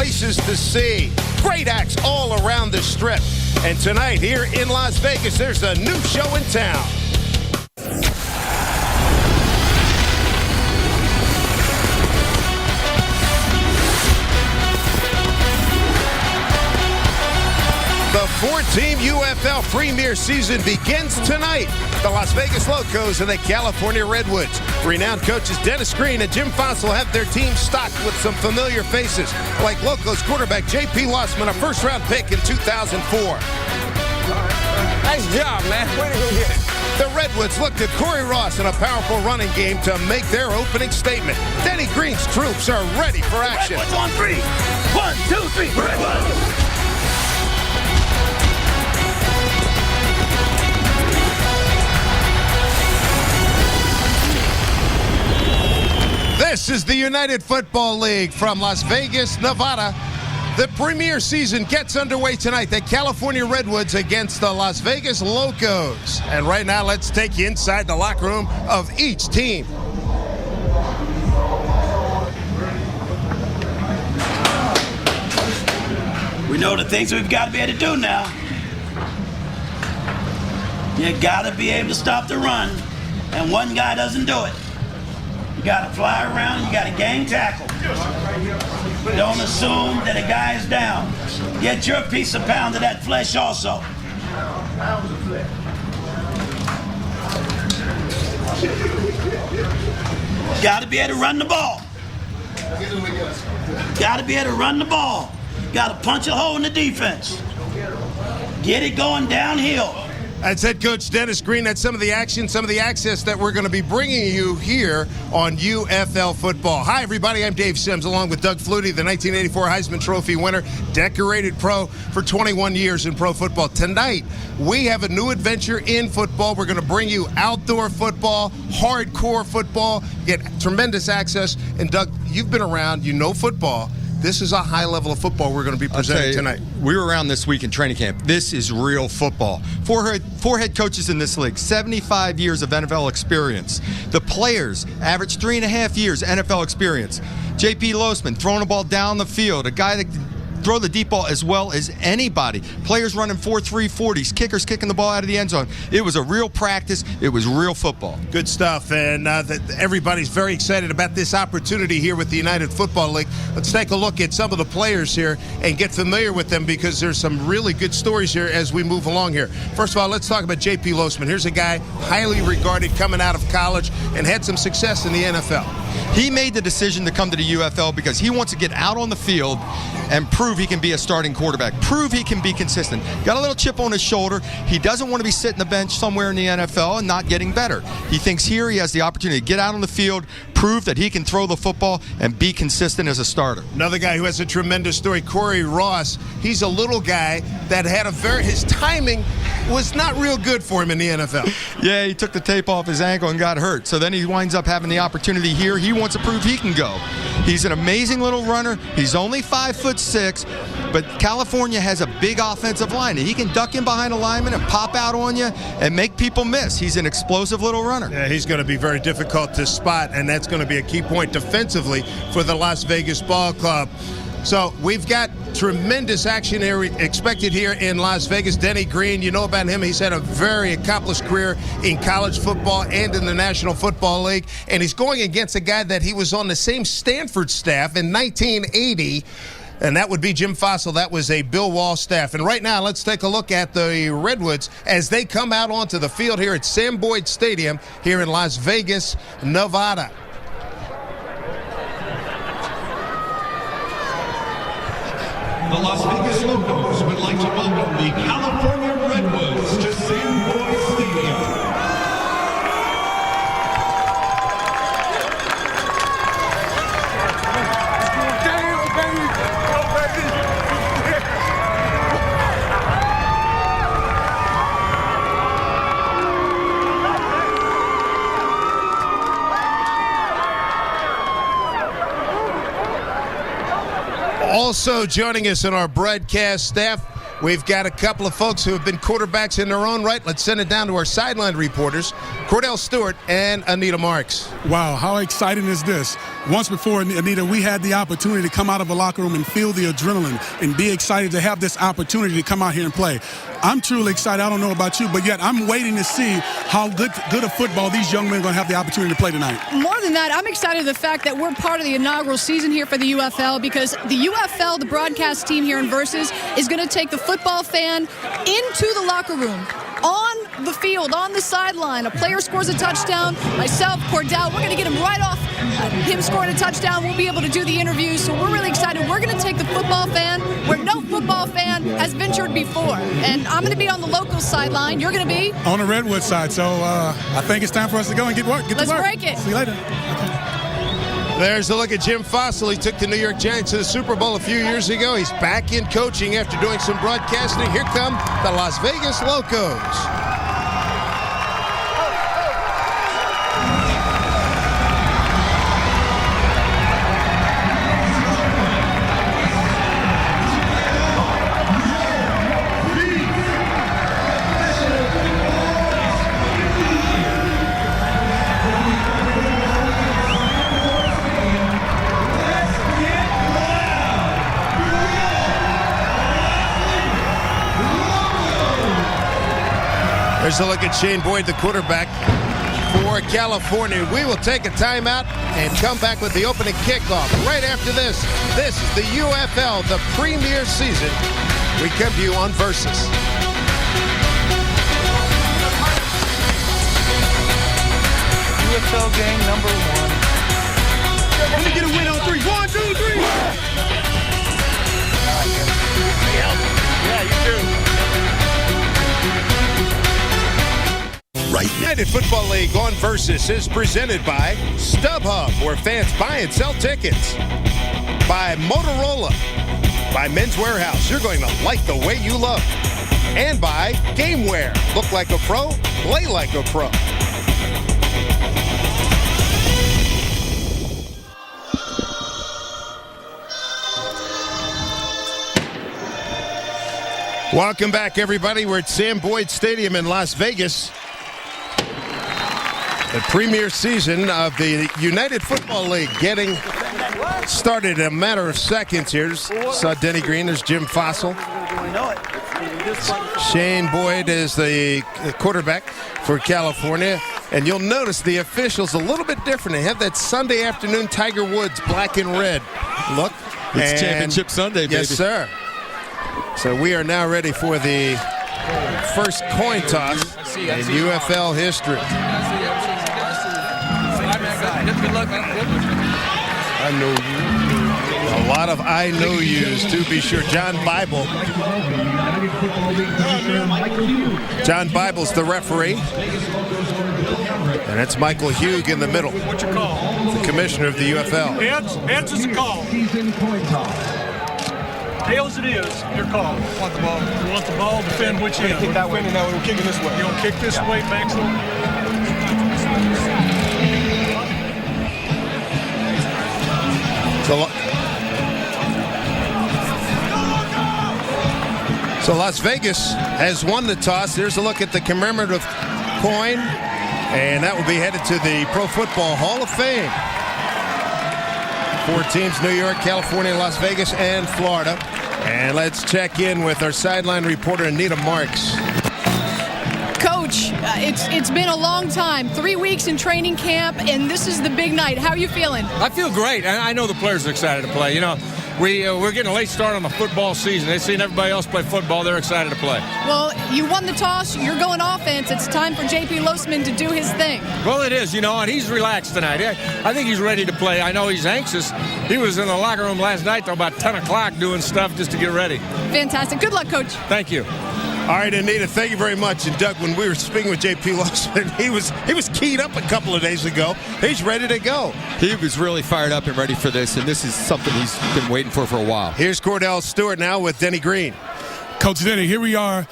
places to see. Great acts all around the Strip. And tonight here in Las Vegas, there's a new show in town. The four-team UFL Premier season begins tonight. The Las Vegas Locos and the California Redwoods. Renowned coaches Dennis Green and Jim Fossil have their team stocked with some familiar faces, like Locos quarterback J.P. Lossman, a first-round pick in 2004. Nice job, man. Way to go get it. The Redwoods looked at Corey Ross in a powerful running game to make their opening statement. Denny Green's troops are ready for action. Redwoods on three. 1, 2, 3. Redwoods. This is the United Football League from Las Vegas, Nevada. The premier season gets underway tonight. The California Redwoods against the Las Vegas Locos. And right now, let's take you inside the locker room of each team. We know the things we've got to be able to do now. You got to be able to stop the run, and one guy doesn't do it. You got to fly around, you got to gang tackle. Don't assume that a guy is down. Get your piece of pound of that flesh also. Got to be able to run the ball. Got to be able to run the ball. Got to punch a hole in the defense. Get it going downhill. That's head coach Dennis Green. That's some of the action, some of the access that we're going to be bringing you here on UFL Football. Hi, everybody. I'm Dave Sims, along with Doug Flutie, the 1984 Heisman Trophy winner, decorated pro for 21 years in pro football. Tonight, we have a new adventure in football. We're going to bring you outdoor football, hardcore football, get tremendous access. And, Doug, you've been around. You know football. This is a high level of football we're going to be presenting tonight. We were around this week in training camp. This is real football. Four head coaches in this league, 75 years of NFL experience. The players average 3.5 years NFL experience. J.P. Lossman throwing the ball down the field, a guy that can throw the deep ball as well as anybody. Players running 4.3 40s, kickers kicking the ball out of the end zone. It was a real practice. It was real football. Good stuff, and everybody's very excited about this opportunity here with the United Football League. Let's take a look at some of the players here and get familiar with them, because there's some really good stories here as we move along here. First of all, let's talk about J.P. Lossman. Here's a guy highly regarded coming out of college and had some success in the NFL. He made the decision to come to the UFL because he wants to get out on the field and prove he can be a starting quarterback, prove he can be consistent. Got a little chip on his shoulder. He doesn't want to be sitting the bench somewhere in the NFL and not getting better. He thinks here he has the opportunity to get out on the field, prove that he can throw the football, and be consistent as a starter. Another guy who has a tremendous story, Corey Ross. He's a little guy that had his timing was not real good for him in the NFL. Yeah, he took the tape off his ankle and got hurt. So then he winds up having the opportunity here. He wants to prove he can go. He's an amazing little runner. He's only 5'6", but California has a big offensive line. He can duck in behind a lineman and pop out on you and make people miss. He's an explosive little runner. Yeah, he's going to be very difficult to spot, and that's going to be a key point defensively for the Las Vegas Ball Club. So we've got tremendous action expected here in Las Vegas. Denny Green, you know about him. He's had a very accomplished career in college football and in the National Football League. And he's going against a guy that he was on the same Stanford staff in 1980. And that would be Jim Fossil. That was a Bill Wall staff. And right now, let's take a look at the Redwoods as they come out onto the field here at Sam Boyd Stadium here in Las Vegas, Nevada. The Las Vegas Locos would like to welcome the California Redwoods to Sam Boyd Stadium. Also joining us in our broadcast staff, We've got a couple of folks who have been quarterbacks in their own right. Let's send it down to our sideline reporters, Cordell Stewart and Anita Marks. Wow, how exciting is this? Once before, Anita, we had the opportunity to come out of a locker room and feel the adrenaline and be excited to have this opportunity to come out here and play. I'm truly excited. I don't know about you, but yet I'm waiting to see how good a football these young men are going to have the opportunity to play tonight. More than that, I'm excited the fact that we're part of the inaugural season here for the UFL, because the UFL, the broadcast team here in Versus, is going to take the football fan into the locker room, on the field, on the sideline. A player scores a touchdown, myself, Cordell, we're going to get him right off him scoring a touchdown. We'll be able to do the interviews, so we're really excited. We're going to take the football fan where no football fan has ventured before, and I'm going to be on the local sideline. You're going to be on the Redwoods side, so I think it's time for us to go and get to work. Let's break it. See you later. There's a look at Jim Fossil. He took the New York Giants to the Super Bowl a few years ago. He's back in coaching after doing some broadcasting. Here come the Las Vegas Locos. There's a look at Shane Boyd, the quarterback for California. We will take a timeout and come back with the opening kickoff right after this. This is the UFL, the premier season. We come to you on Versus. UFL game number 1. Let me get a win on 3. 1, 2, 3. Yeah, you do. Right. United Football League on Versus is presented by StubHub, where fans buy and sell tickets. By Motorola. By Men's Warehouse. You're going to like the way you love. And by GameWare. Look like a pro, play like a pro. Welcome back, everybody. We're at Sam Boyd Stadium in Las Vegas. The premier season of the United Football League getting started in a matter of seconds here. Saw Denny Green, there's Jim Fossil. Shane Boyd is the quarterback for California. And you'll notice the officials a little bit different. They have that Sunday afternoon Tiger Woods black and red look. It's Championship Sunday, baby. Yes, sir. So we are now ready for the first coin toss in UFL history. Good luck, man. I know you. A lot of I know yous, to be sure. John Bible. John Bible's the referee. And that's Michael Hugh in the middle. What's your call? The commissioner of the UFL. Heads is a call. Tails it is. Your call. Want the ball? You want the ball? Defend which end? Kick that way. Now we're kicking this way. You want to kick this way, Maxwell? So Las Vegas has won the toss. There's a look at the commemorative coin, and that will be headed to the Pro Football Hall of Fame. 4 teams: New York, California, Las Vegas, and Florida. And let's check in with our sideline reporter, Anita Marks. Coach, it's been a long time. 3 weeks in training camp, and this is the big night. How are you feeling? I feel great. I know the players are excited to play. You know, we're getting a late start on the football season. They've seen everybody else play football. They're excited to play. Well, you won the toss. You're going offense. It's time for J.P. Losman to do his thing. Well, it is, you know, and he's relaxed tonight. I think he's ready to play. I know he's anxious. He was in the locker room last night till about 10 o'clock doing stuff just to get ready. Fantastic. Good luck, Coach. Thank you. All right, Anita, thank you very much. And Doug, when we were speaking with J.P. Losman, he was keyed up a couple of days ago. He's ready to go. He was really fired up and ready for this, and this is something he's been waiting for a while. Here's Cordell Stewart now with Denny Green. Coach Denny, here we are.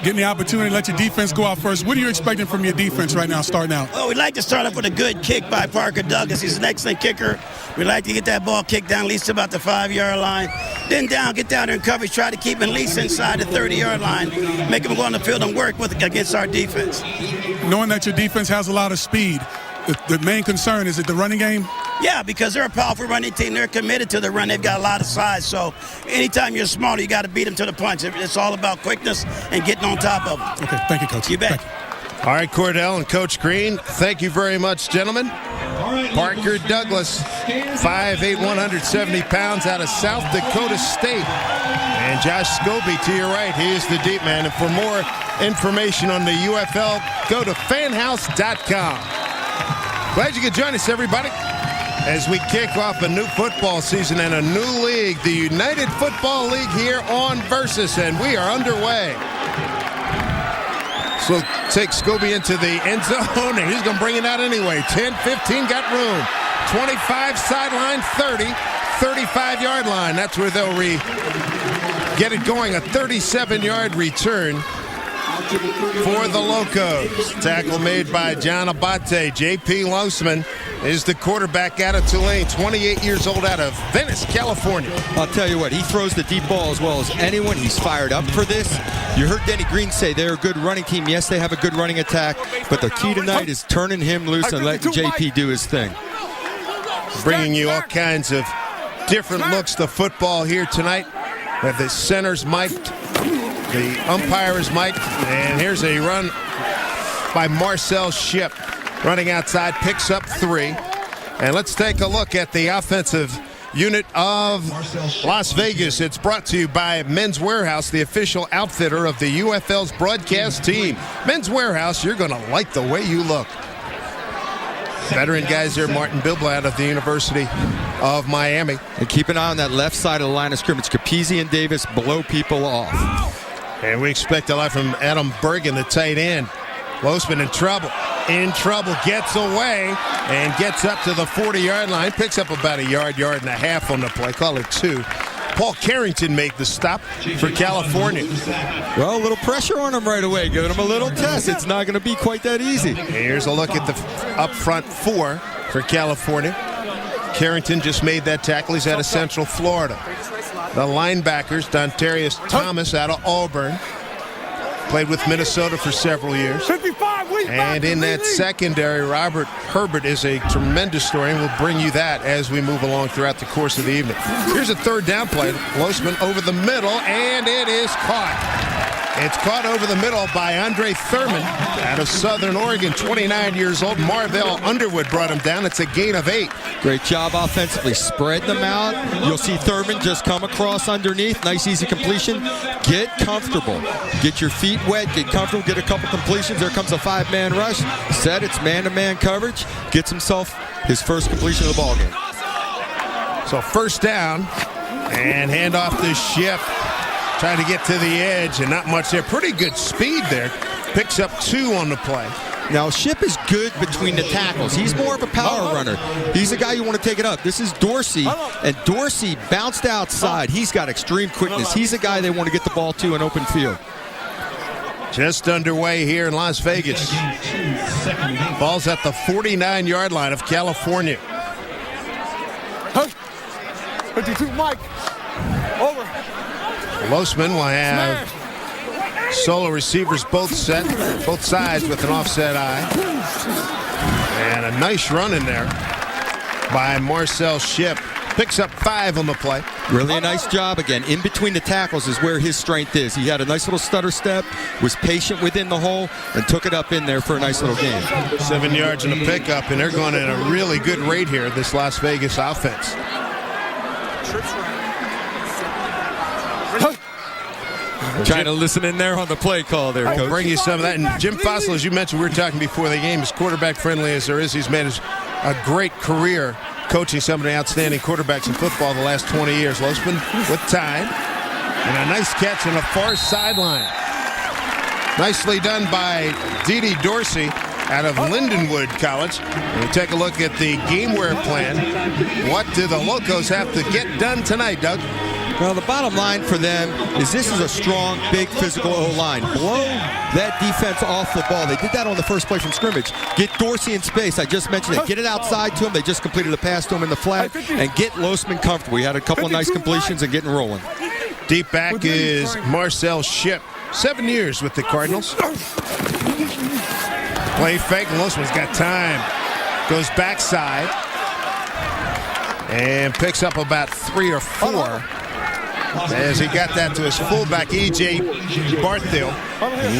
getting the opportunity to let your defense go out first. What are you expecting from your defense right now, starting out? Well, we'd like to start off with a good kick by Parker Douglas. He's an excellent kicker. We'd like to get that ball kicked down at least about the 5-yard line. Then get down there in coverage, try to keep him at least inside the 30-yard line, make him go on the field and work against our defense. Knowing that your defense has a lot of speed, the main concern, is it the running game? Yeah, because they're a powerful running team. They're committed to the run. They've got a lot of size. So anytime you're smaller, you got to beat them to the punch. It's all about quickness and getting on top of them. Okay, thank you, Coach. You bet. All right, Cordell and Coach Green, thank you very much, gentlemen. Parker Douglas, 5'8", 170 pounds out of South Dakota State. And Josh Scobie to your right, he is the deep man. And for more information on the UFL, go to fanhouse.com. Glad you could join us, everybody, as we kick off a new football season and a new league, the United Football League here on Versus, and we are underway. So take Scobie into the end zone, and he's going to bring it out anyway. 10, 15, got room. 25, sideline, 30, 35-yard line. That's where they'll get it going. A 37-yard return for the Locos. Tackle made by John Abate. J.P. Losman is the quarterback out of Tulane, 28 years old, out of Venice, California. I'll tell you what, he throws the deep ball as well as anyone. He's fired up for this. You heard Denny Green say they're a good running team. Yes, they have a good running attack, but the key tonight is turning him loose and letting JP do his thing. Bringing you all kinds of different looks to football here tonight. We have the centers mic'd, the umpire is mic'd, and here's a run by Marcel Shipp. Running outside, picks up 3. And let's take a look at the offensive unit of Las Vegas. It's brought to you by Men's Warehouse, the official outfitter of the UFL's broadcast team. Men's Warehouse, you're going to like the way you look. Veteran guys there, Martin Bibla out of the University of Miami. And keep an eye on that left side of the line of scrimmage. Capizzi and Davis blow people off. And we expect a lot from Adam Bergen, the tight end. Losman in trouble, gets away, and gets up to the 40-yard line. Picks up about a yard and a half on the play. Call it 2. Paul Carrington made the stop for California. Well, a little pressure on him right away, giving him a little test. It's not going to be quite that easy. And here's a look at the up front 4 for California. Carrington just made that tackle. He's out of Central Florida. The linebackers, Dontarius Thomas out of Auburn. Played with Minnesota for several years. And in that secondary, Robert Herbert is a tremendous story, and we'll bring you that as we move along throughout the course of the evening. Here's a third down play. Losman over the middle, and it is caught. It's caught over the middle by Andre Thurman out of Southern Oregon, 29 years old. Marvell Underwood brought him down. It's a gain of 8. Great job offensively. Spread them out. You'll see Thurman just come across underneath. Nice, easy completion. Get comfortable. Get your feet wet. Get comfortable. Get a couple completions. There comes a 5-man rush. Set. It's man-to-man coverage. Gets himself his first completion of the ball game. So first down, and handoff to Shipp. Trying to get to the edge, and not much there. Pretty good speed there. Picks up 2 on the play. Now, Shipp is good between the tackles. He's more of a power runner. He's a guy you want to take it up. This is Dorsey, and Dorsey bounced outside. He's got extreme quickness. He's a guy they want to get the ball to in open field. Just underway here in Las Vegas. Ball's at the 49-yard line of California. 52, Mike. Over. Losman will have solo receivers both sides with an offset eye. And a nice run in there by Marcel Shipp. Picks up 5 on the play. Really a nice job again. In between the tackles is where his strength is. He had a nice little stutter step, was patient within the hole, and took it up in there for a nice little game. 7 yards in a pickup, and they're going at a really good rate here, this Las Vegas offense. Trying to listen in there on the play call there, Coach. I'll bring you some of that. And Jim Fossil, as you mentioned, we were talking before the game, as quarterback friendly as there is, he's made a great career coaching some of the outstanding quarterbacks in football the last 20 years. Losman with time. And a nice catch on the far sideline. Nicely done by Dede Dorsey out of Lindenwood College. And we take a look at the game-wear plan. What do the Locos have to get done tonight, Doug? Well, the bottom line for them is this is a strong, big, physical O-line. Blow that defense off the ball. They did that on the first play from scrimmage. Get Dorsey in space. I just mentioned it. Get it outside to him. They just completed a pass to him in the flat. And get Losman comfortable. He had a couple of nice completions and getting rolling. Deep back is Marcel Shipp. 7 years with the Cardinals. Play fake. Losman's got time. Goes backside. And picks up about 3 or 4. As he got that to his fullback, E.J. Barthel.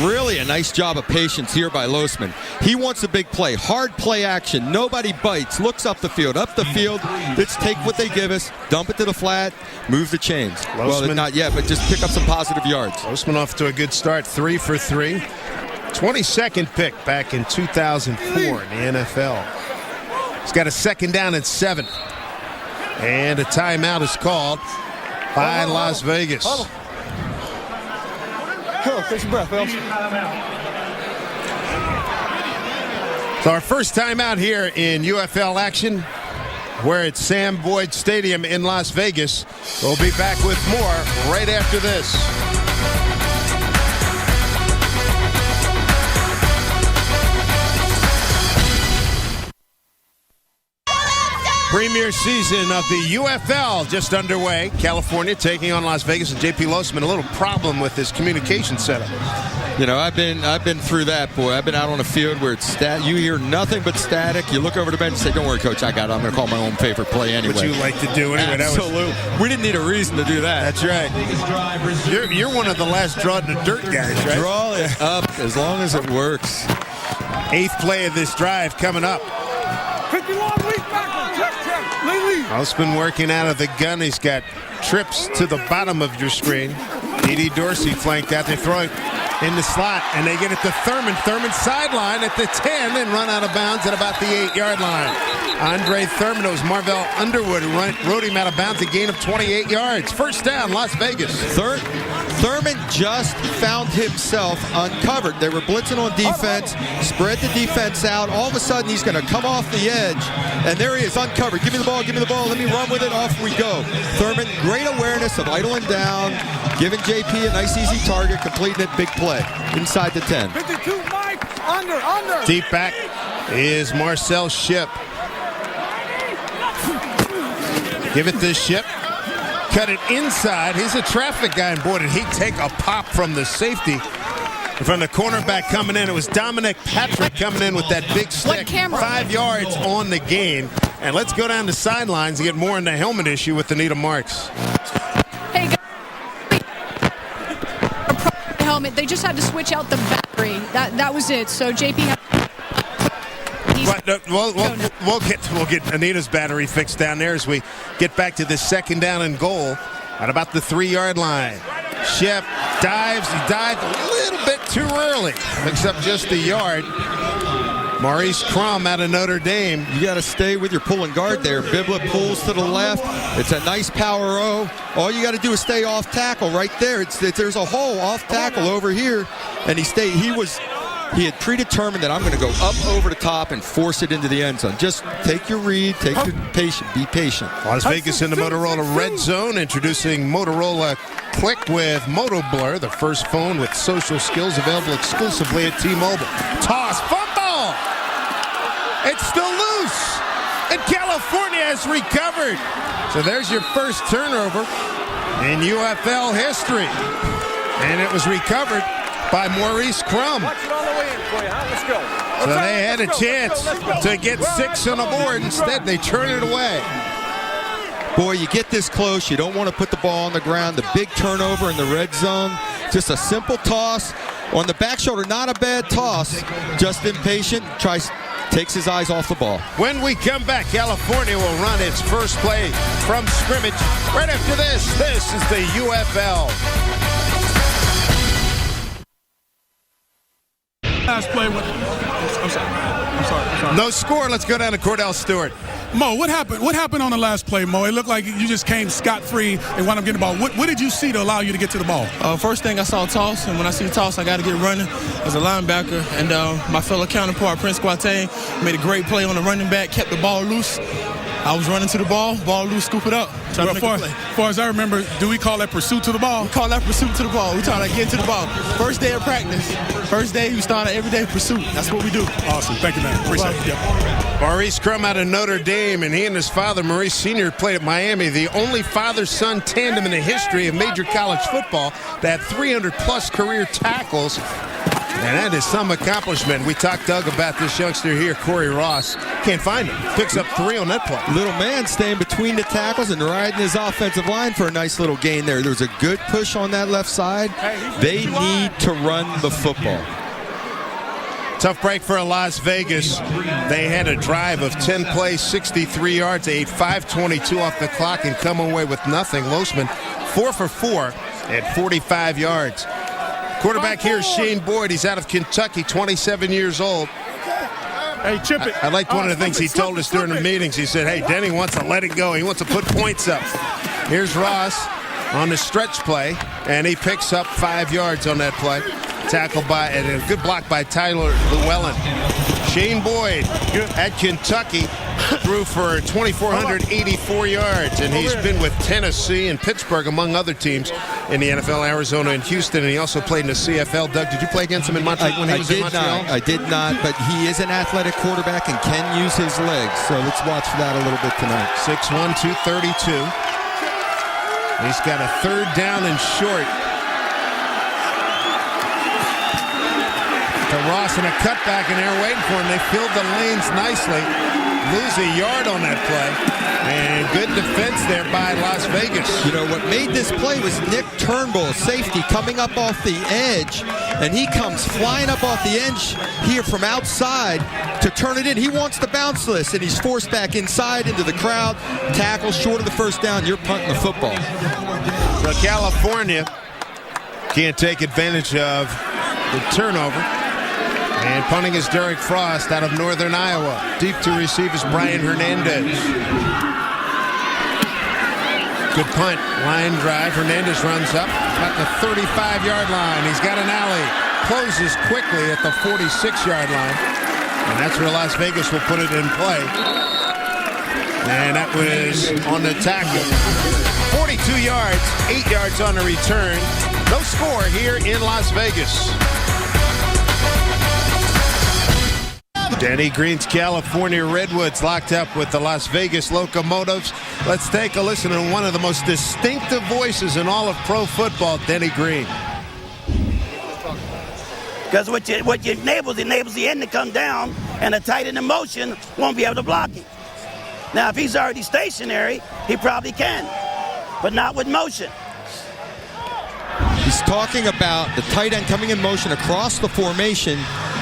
Really a nice job of patience here by Losman. He wants a big play, hard play action. Nobody bites, looks up the field. Let's take what they give us, dump it to the flat, move the chains. Losman, well, not yet, but just pick up some positive yards. Losman off to a good start, 3 for 3. 22nd pick back in 2004 in the NFL. He's got a 2nd down and 7. And a timeout is called by Las Vegas. Catch your breath, Phelps. So our first time out here in UFL action, where it's Sam Boyd Stadium in Las Vegas. We'll be back with more right after this. Premier season of the UFL just underway. California taking on Las Vegas, and J.P. Losman, a little problem with his communication setup. You know, I've been through that, boy. I've been out on a field where it's you hear nothing but static. You look over the bench and say, "Don't worry, coach, I got it. I'm going to call my own favorite play anyway." What you like to do anyway. Absolutely. We didn't need a reason to do that. That's right. You're one of the last draw in the dirt guys, right? Draw it up as long as it works. 8th play of this drive coming up. 51 weeks back. Check. Losman working out of the gun. He's got trips to the bottom of your screen. D.D. Dorsey flanked out. They throw it in the slot, and they get it to Thurman. Thurman sideline at the 10 and run out of bounds at about the 8-yard line. Andre Thurman, it was Marvell Underwood who rode him out of bounds, a gain of 28 yards. First down, Las Vegas. Thurman just found himself uncovered. They were blitzing on defense, spread the defense out. All of a sudden, he's going to come off the edge, and there he is, uncovered. Give me the ball, let me run with it, off we go. Thurman, great awareness of idling down, giving JP a nice, easy target, completing it, big play, inside the 10. 52, Mike, under. Deep back is Marcel Shipp. Give it to Shipp. Cut it inside. He's a traffic guy, and boy, did he take a pop from the safety. From the cornerback coming in, it was Dominic Patrick coming in with that big stick. 5 yards on the gain. And let's go down the sidelines and get more in the helmet issue with Anita Marks. Hey, helmet. They just had to switch out the battery. That was it. So JP had. We'll get Anita's battery fixed down there as we get back to the 2nd down and goal at about the 3-yard line. Shipp dives. He dived a little bit too early. Picks up just a yard. Maurice Crum out of Notre Dame. You got to stay with your pulling guard there. Bibla pulls to the left. It's a nice power O. All you got to do is stay off tackle right there. There's a hole off tackle over here, and he had predetermined that I'm going to go up over the top and force it into the end zone. Just take your read, be patient. Las Vegas in the Motorola Red Zone, introducing Motorola Click with Moto Blur, the first phone with social skills, available exclusively at T-Mobile. Toss, fumble! It's still loose, and California has recovered. So there's your first turnover in UFL history, and it was recovered by Maurice Crum. Let's go. So they had a chance to get 6 on the board. Instead, they turn it away. Boy, you get this close, you don't want to put the ball on the ground. The big turnover in the red zone, just a simple toss on the back shoulder. Not a bad toss, just impatient, takes his eyes off the ball. When we come back, California will run its first play from scrimmage. Right after this is the UFL. Last play with. I'm sorry. No score. Let's go down to Cordell Stewart. Mo, what happened? What happened on the last play, Mo? It looked like you just came scot-free and wound up getting the ball. What did you see to allow you to get to the ball? First thing I saw a toss, and when I see the toss, I got to get running as a linebacker. And my fellow counterpart, Prince Quate, made a great play on the running back, kept the ball loose. I was running to the ball loose, scoop it up. Trying to make a play. As far as I remember, do we call that pursuit to the ball? We call that pursuit to the ball. We trying to get to the ball. First day of practice. First day, we started everyday pursuit. That's what we do. Awesome. Thank you, man. Appreciate it. Yep. Maurice Crum out of Notre Dame, and he and his father, Maurice Sr., played at Miami, the only father-son tandem in the history of major college football that had 300-plus career tackles. And that is some accomplishment. We talked, Doug, about this youngster here, Corey Ross. Can't find him. Picks up 3 on that play. Little man staying between the tackles and riding his offensive line for a nice little gain there. There was a good push on that left side. They need to run the football. Tough break for Las Vegas. They had a drive of 10 plays, 63 yards. They ate 5:22 off the clock and come away with nothing. Losman 4 for 4 at 45 yards. Quarterback here is Shane Boyd. He's out of Kentucky, 27 years old. Hey, chip it. I liked one of the things he told us during the meetings. He said, hey, Denny wants to let it go. He wants to put points up. Here's Ross on the stretch play, and he picks up 5 yards on that play. Tackled by, and a good block by Tyler Llewellyn. Shane Boyd at Kentucky threw for 2,484 yards, and he's been with Tennessee and Pittsburgh, among other teams, in the NFL, Arizona and Houston, and he also played in the CFL. Doug, did you play against him in Montreal when he was in Montreal? I did not, but he is an athletic quarterback and can use his legs, so let's watch that a little bit tonight. 6'1", 232. He's got a 3rd down and short. To Ross and a cutback, and they're waiting for him. They filled the lanes nicely. Lose a yard on that play. And good defense there by Las Vegas. You know, what made this play was Nick Turnbull, safety, coming up off the edge, and he comes flying up off the edge here from outside to turn it in. He wants the bounce list, and he's forced back inside into the crowd. Tackle short of the 1st down. You're punting the football. So California can't take advantage of the turnover. And punting is Derek Frost out of Northern Iowa. Deep to receive is Brian Hernandez. Good punt. Line drive. Hernandez runs up at the 35-yard line. He's got an alley. Closes quickly at the 46-yard line. And that's where Las Vegas will put it in play. And that was on the tackle. 42 yards, 8 yards on the return. No score here in Las Vegas. Denny Green's California Redwoods locked up with the Las Vegas Locomotives. Let's take a listen to one of the most distinctive voices in all of pro football, Denny Green. Because what enables the end to come down, and a tight end in motion won't be able to block him. Now, if he's already stationary, he probably can, but not with motion. He's talking about the tight end coming in motion across the formation,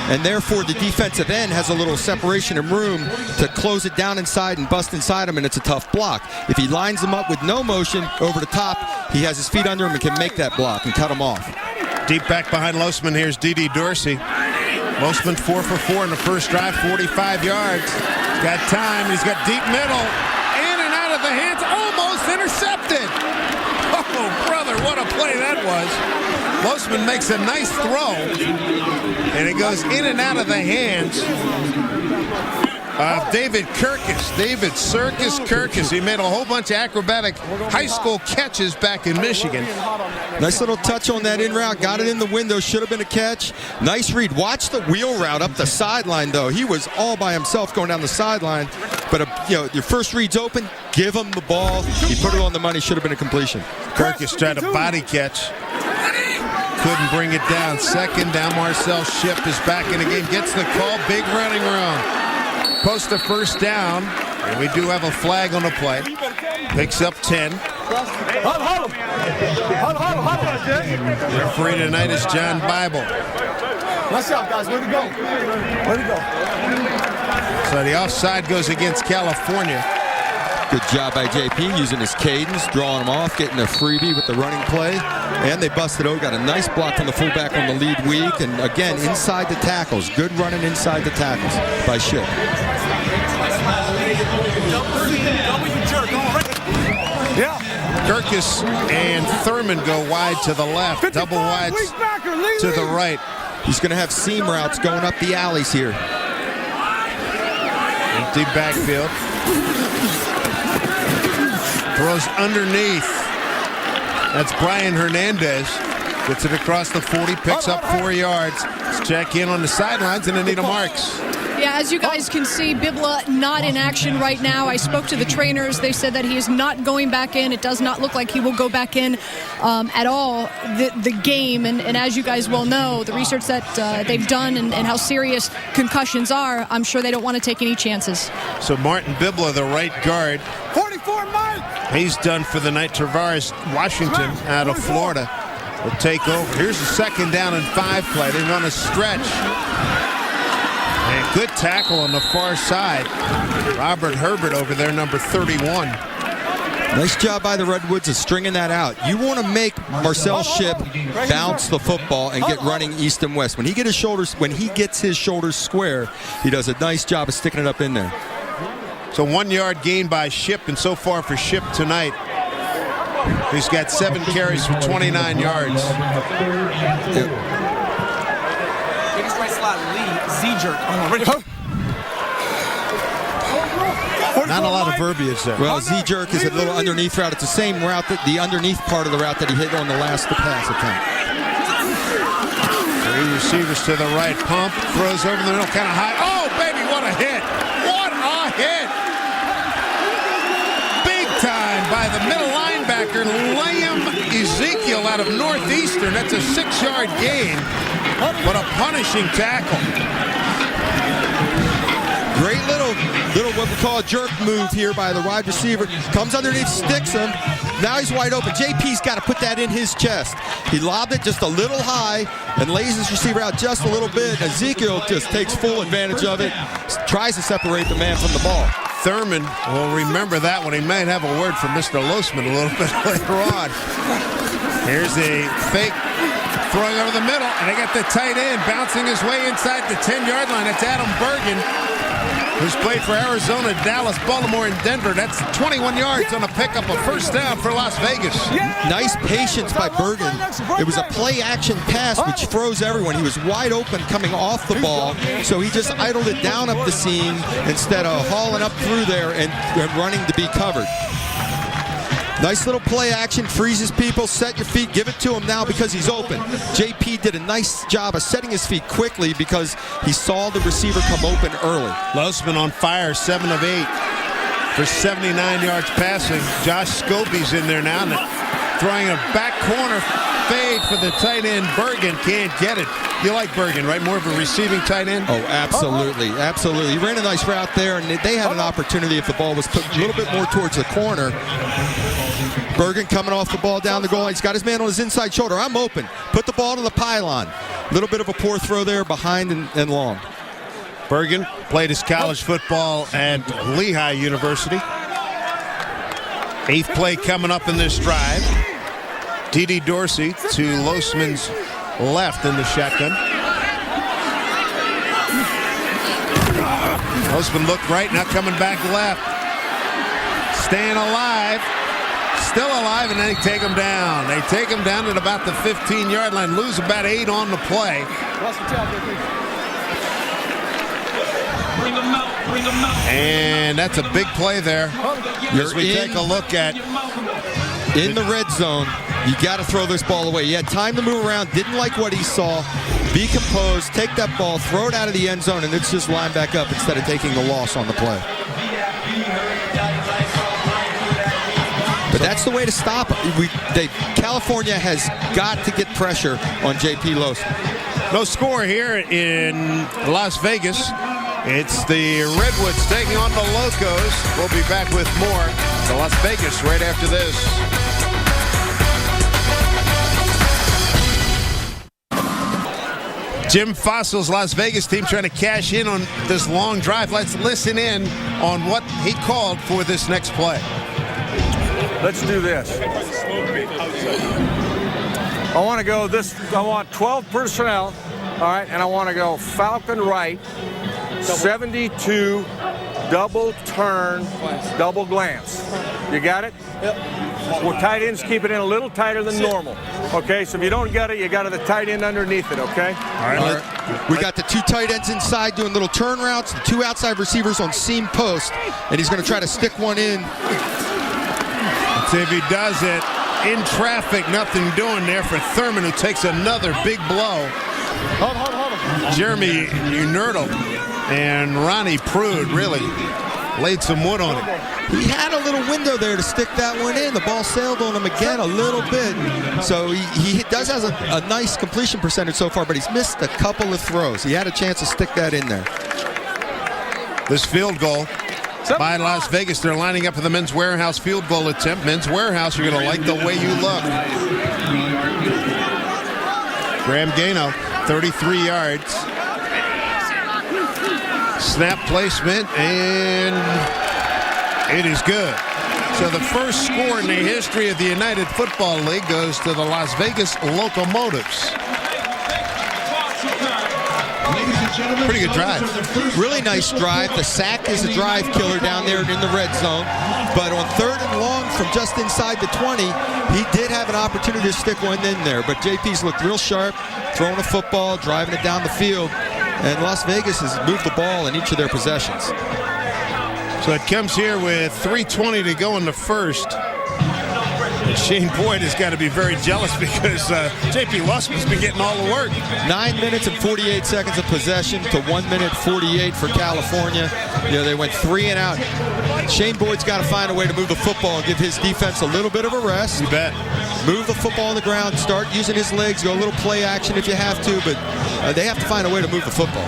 and therefore the defensive end has a little separation and room to close it down inside and bust inside him, and it's a tough block. If he lines him up with no motion over the top, he has his feet under him and can make that block and cut him off. Deep back behind Losman, here's D.D. Dorsey. Losman 4 for 4 in the first drive, 45 yards. He's got time, he's got deep middle. In and out of the hands, almost intercepted. Oh, brother, what a play that was. Losman makes a nice throw, and it goes in and out of the hands of David Kirkus. David Circus Kirkus. He made a whole bunch of acrobatic high school catches back in Michigan. Nice little touch on that in route. Got it in the window. Should have been a catch. Nice read. Watch the wheel route up the sideline, though. He was all by himself going down the sideline. But, your first read's open. Give him the ball. He put it on the money. Should have been a completion. Kirkus tried a body catch. Couldn't bring it down. 2nd down. Marcel Shipp is back in the game. Gets the call. Big running room. Post a 1st down. And we do have a flag on the play. Picks up 10. Referee tonight is John Bible. Let's out, guys. Way to go. Way to go. So the offside goes against California. Good job by JP using his cadence, drawing him off, getting a freebie with the running play. And they busted out. Got a nice block from the fullback on the lead weak. And again, inside the tackles. Good running inside the tackles by Shipp. Yeah. Kirkus and Thurman go wide to the left. Double wides to the right. He's going to have seam routes going up the alleys here. Empty backfield. Throws underneath. That's Brian Hernandez. Gets it across the 40, picks up 4 yards. Let's check in on the sidelines and Anita Marks. Yeah, as you guys can see, Bibla not in action right now. I spoke to the trainers. They said that he is not going back in. It does not look like he will go back in at all the game. And as you guys well know, the research that they've done and how serious concussions are, I'm sure they don't want to take any chances. So Martin Bibla, the right guard. 44, Mike! He's done for the night. Travaris Washington out of Florida will take over. Here's a 2nd down and 5 play. They run a stretch. And good tackle on the far side. Robert Herbert over there, number 31. Nice job by the Redwoods of stringing that out. You want to make Marcel Shipp bounce the football and get running east and west. When he gets his shoulders square, he does a nice job of sticking it up in there. So 1 yard gain by Shipp, and so far for Shipp tonight, he's got 7 carries for 29 yards. Not a lot of verbiage there. Well, Z-jerk is a little underneath route. It's the same route, the underneath part of the route that he hit on the last pass attempt. 3 receivers to the right. Pump, throws over the middle, kind of high. Oh, baby, what a hit. What a hit. Big time by the middle linebacker, Liam Ezekiel out of Northeastern. That's a 6-yard gain, but a punishing tackle. Great little what we call a jerk move here by the wide receiver. Comes underneath, sticks him. Now he's wide open. JP's got to put that in his chest. He lobbed it just a little high and lays his receiver out just a little bit. Ezekiel just takes full advantage of it. Tries to separate the man from the ball. Thurman will remember that one. He might have a word from Mr. Losman a little bit later on. Here's a fake throwing over the middle, and they got the tight end bouncing his way inside the 10-yard line. It's Adam Bergen, who's played for Arizona, Dallas, Baltimore, and Denver. That's 21 yards on a pickup, a 1st down for Las Vegas. Nice patience by Bergen. It was a play-action pass which froze everyone. He was wide open coming off the ball, so he just idled it down up the seam instead of hauling up through there and running to be covered. Nice little play action, freezes people, set your feet, give it to him now because he's open. JP did a nice job of setting his feet quickly because he saw the receiver come open early. Losman on fire, 7 of 8 for 79 yards passing. Josh Scobie's in there now, and throwing a back corner fade for the tight end. Bergen can't get it. You like Bergen, right? More of a receiving tight end? Oh, absolutely. Absolutely. He ran a nice route there, and they had an opportunity if the ball was put a little bit more towards the corner. Bergen coming off the ball down the goal line. He's got his man on his inside shoulder. I'm open. Put the ball to the pylon. A little bit of a poor throw there behind and long. Bergen played his college football at Lehigh University. 8th play coming up in this drive. D.D. Dorsey to Losman's left in the shotgun. Losman looked right, now coming back left. Staying alive. Still alive, and they take him down. They take him down at about the 15-yard line. Lose about 8 on the play. And that's a big play there. As we take a look at in the red zone, you got to throw this ball away. He had time to move around, didn't like what he saw. Be composed, take that ball, throw it out of the end zone, and it's just line back up instead of taking the loss on the play. But that's the way to stop it. California has got to get pressure on JP Losman. No score here in Las Vegas. It's the Redwoods taking on the Locos. We'll be back with more to Las Vegas right after this. Jim Fossil's Las Vegas team trying to cash in on this long drive. Let's listen in on what he called for this next play. Let's do this. I want to go this. I want 12 personnel, all right, and I want to go Falcon right, 72, double turn, double glance. You got it? Yep. Well, tight ends keep it in a little tighter than normal. Okay, so if you don't get it, you got the tight end underneath it, okay? All right. We got the 2 tight ends inside doing little turn routes, the 2 outside receivers on seam post, and he's going to try to stick one in. Let's see if he does it. In traffic, nothing doing there for Thurman, who takes another big blow. Hold on. Jeremy Unertle and Ronnie Prude really laid some wood on him. He had a little window there to stick that one in. The ball sailed on him again a little bit. So he does have a nice completion percentage so far, but he's missed a couple of throws. He had a chance to stick that in there. This field goal by Las Vegas. They're lining up for the Men's Warehouse field goal attempt. Men's Warehouse, you're going to like the way you look. Graham Gano, 33 yards. Snap placement, and it is good. So the first score in the history of the United Football League goes to the Las Vegas Locomotives. Pretty good drive. Really nice drive. The sack is a drive killer down there in the red zone. But on 3rd and long from just inside the 20, he did have an opportunity to stick one in there. But JP's looked real sharp, throwing a football, driving it down the field. And Las Vegas has moved the ball in each of their possessions. So it comes here with 3:20 to go in the first. And Shane Boyd has got to be very jealous because J.P. Lustman's been getting all the work. 9 minutes and 48 seconds of possession to 1 minute 48 for California. You know, they went 3 and out. Shane Boyd's got to find a way to move the football and give his defense a little bit of a rest. You bet. Move the football on the ground, start using his legs, go a little play action if you have to, but they have to find a way to move the football.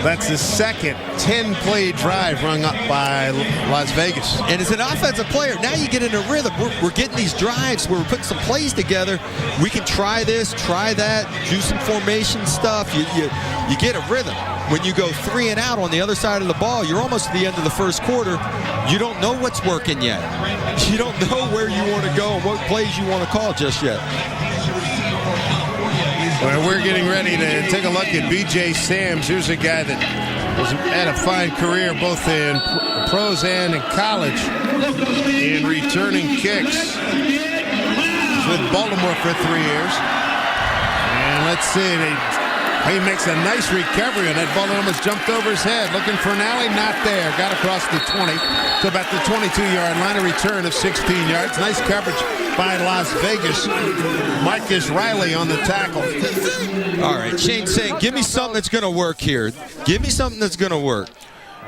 That's the second 10-play drive rung up by Las Vegas. And as an offensive player, now you get in a rhythm. We're getting these drives where we're putting some plays together. We can try this, try that, do some formation stuff. You get a rhythm. When you go 3 and out on the other side of the ball, you're almost at the end of the first quarter. You don't know what's working yet. You don't know where you want to go and what plays you want to call just yet. Well, we're getting ready to take a look at B.J. Sams. Here's a guy that has had a fine career both in pros and in college in returning kicks. He's with Baltimore for 3 years. And let's see, he makes a nice recovery, and that ball almost jumped over his head. Looking for an alley, not there. Got across the 20 to about the 22-yard line. A return of 16 yards. Nice coverage by Las Vegas. Marcus Riley on the tackle. All right, Shane's saying, give me something that's going to work here. Give me something that's going to work.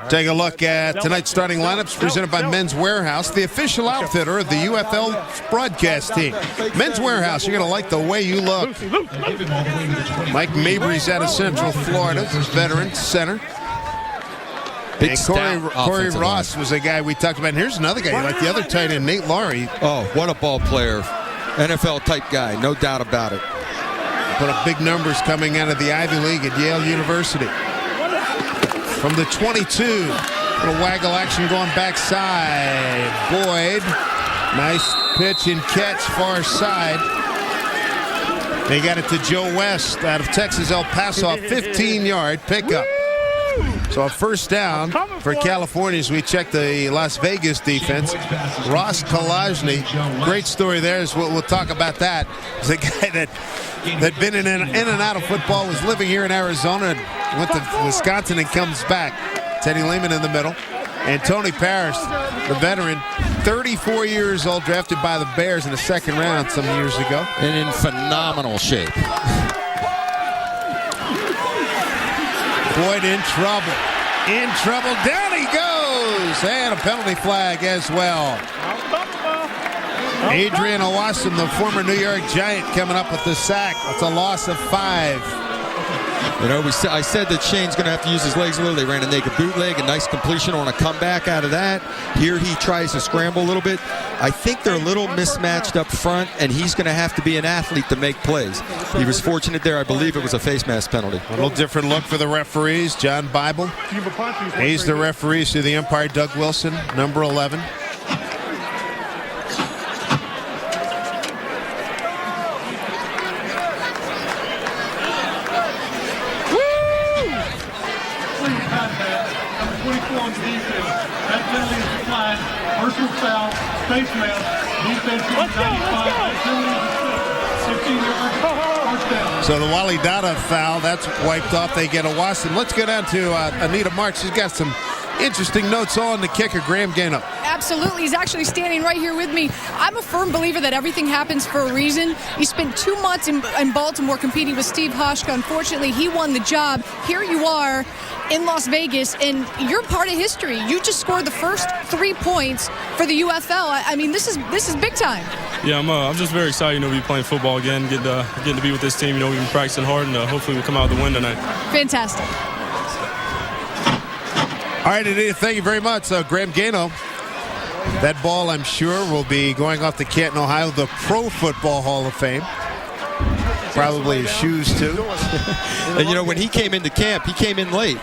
Take a look at tonight's starting lineups presented by Men's Warehouse, the official outfitter of the UFL broadcast team. Men's Warehouse, you're going to like the way you look. Mike Mabry's out of Central Florida, veteran center. Big and Corey Ross was a guy we talked about. And here's another guy, like the other tight end, Nate Laurie. Oh, what a ball player. NFL type guy, no doubt about it. Put up big numbers coming out of the Ivy League at Yale University. From the 22, little waggle action going backside. Boyd, nice pitch and catch far side. They got it to Joe West out of Texas El Paso, 15-yard pickup. So a first down for California as we check the Las Vegas defense. Ross Kalajny, great story there. Is we'll talk about that. He's a guy that been in and out of football, was living here in Arizona, and went to Wisconsin and comes back. Teddy Lehman in the middle. And Tony Parrish, the veteran, 34 years old, drafted by the Bears in the second round some years ago. And in phenomenal shape. Boyd in trouble. In trouble. Down he goes. And a penalty flag as well. Adrian Owasam, the former New York Giant, coming up with the sack. That's a loss of 5. You know, I said that Shane's going to have to use his legs a little. They ran a naked bootleg, a nice completion on a comeback out of that. Here he tries to scramble a little bit. I think they're a little mismatched up front, and he's going to have to be an athlete to make plays. He was fortunate there. I believe it was a face mask penalty. A little different look for the referees. John Bible. He's the referees to the umpire, Doug Wilson, number 11. Personal foul, face mask, defense 95, penalty 15 So the Wally Dada foul, that's wiped off. They get a Wasson. Let's go down to Anita Marks. She's got some interesting notes on the kicker, Graham Gano. Absolutely. He's actually standing right here with me. I'm a firm believer that everything happens for a reason. You spent 2 months in Baltimore competing with Steve Hauschka. Unfortunately, he won the job. Here you are in Las Vegas, and you're part of history. You just scored the first 3 points for the UFL. I mean, this is big time. Yeah, I'm just very excited, to be playing football again, getting to be with this team. We've been practicing hard, and hopefully we'll come out with the win tonight. Fantastic. All right, Anita, thank you very much. Graham Gano. That ball, I'm sure, will be going off to Canton, Ohio, the Pro Football Hall of Fame. Probably his shoes, too. And, when he came into camp, he came in late.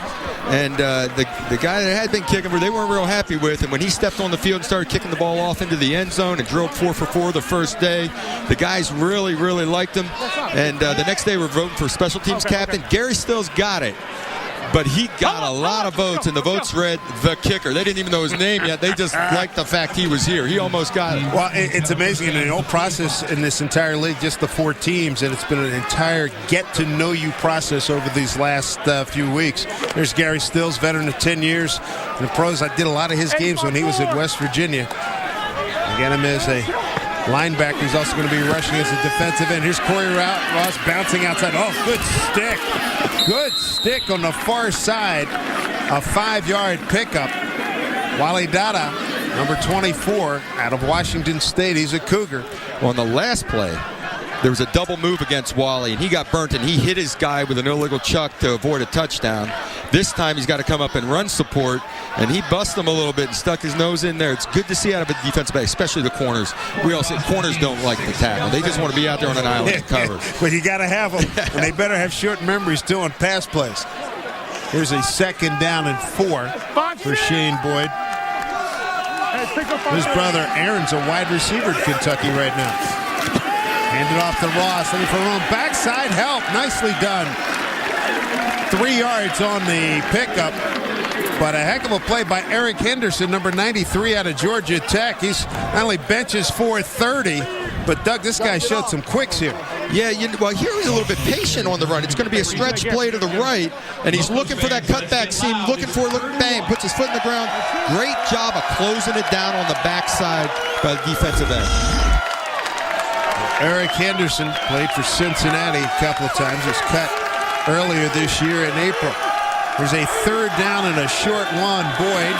And the guy that had been kicking, they weren't real happy with. And when he stepped on the field and started kicking the ball off into the end zone and drove 4 for 4 the first day, the guys really, really liked him. And the next day, we're voting for special teams captain. Gary Stills got it. But he got a lot of votes, and the votes read the kicker. They didn't even know his name yet. They just liked the fact he was here. He almost got it. Well, it's amazing. In the whole process in this entire league, just the 4 teams, and it's been an entire get-to-know-you process over these last few weeks. There's Gary Stills, veteran of 10 years in the pros. I did a lot of his games when he was at West Virginia. Again, him as a linebacker. He's also going to be rushing as a defensive end. Here's Corey Ross bouncing outside. Oh, good stick. Good stick on the far side. A 5-yard pickup. Wally Dada, number 24, out of Washington State. He's a Cougar. On the last play, there was a double move against Wally, and he got burnt, and he hit his guy with an illegal chuck to avoid a touchdown. This time he's got to come up and run support, and he busted him a little bit and stuck his nose in there. It's good to see out of a defensive back, especially the corners. We all say corners don't like the tackle. They just want to be out there on an island and cover. But you got to have them, and they better have short memories too on pass plays. Here's a 2nd down and 4 for Shane Boyd. His brother Aaron's a wide receiver at Kentucky right now. Handed off to Ross, looking for room. Backside help, nicely done. 3 yards on the pickup, but a heck of a play by Eric Henderson, number 93 out of Georgia Tech. He's not only benches 430, but Doug, this guy showed some quicks here. Yeah, well, here he's a little bit patient on the run. It's going to be a stretch play to the right, and he's looking for that cutback seam, bang, puts his foot in the ground. Great job of closing it down on the backside by the defensive end. Eric Henderson played for Cincinnati a couple of times. Was cut earlier this year in April. There's a 3rd down and a short one. Boyd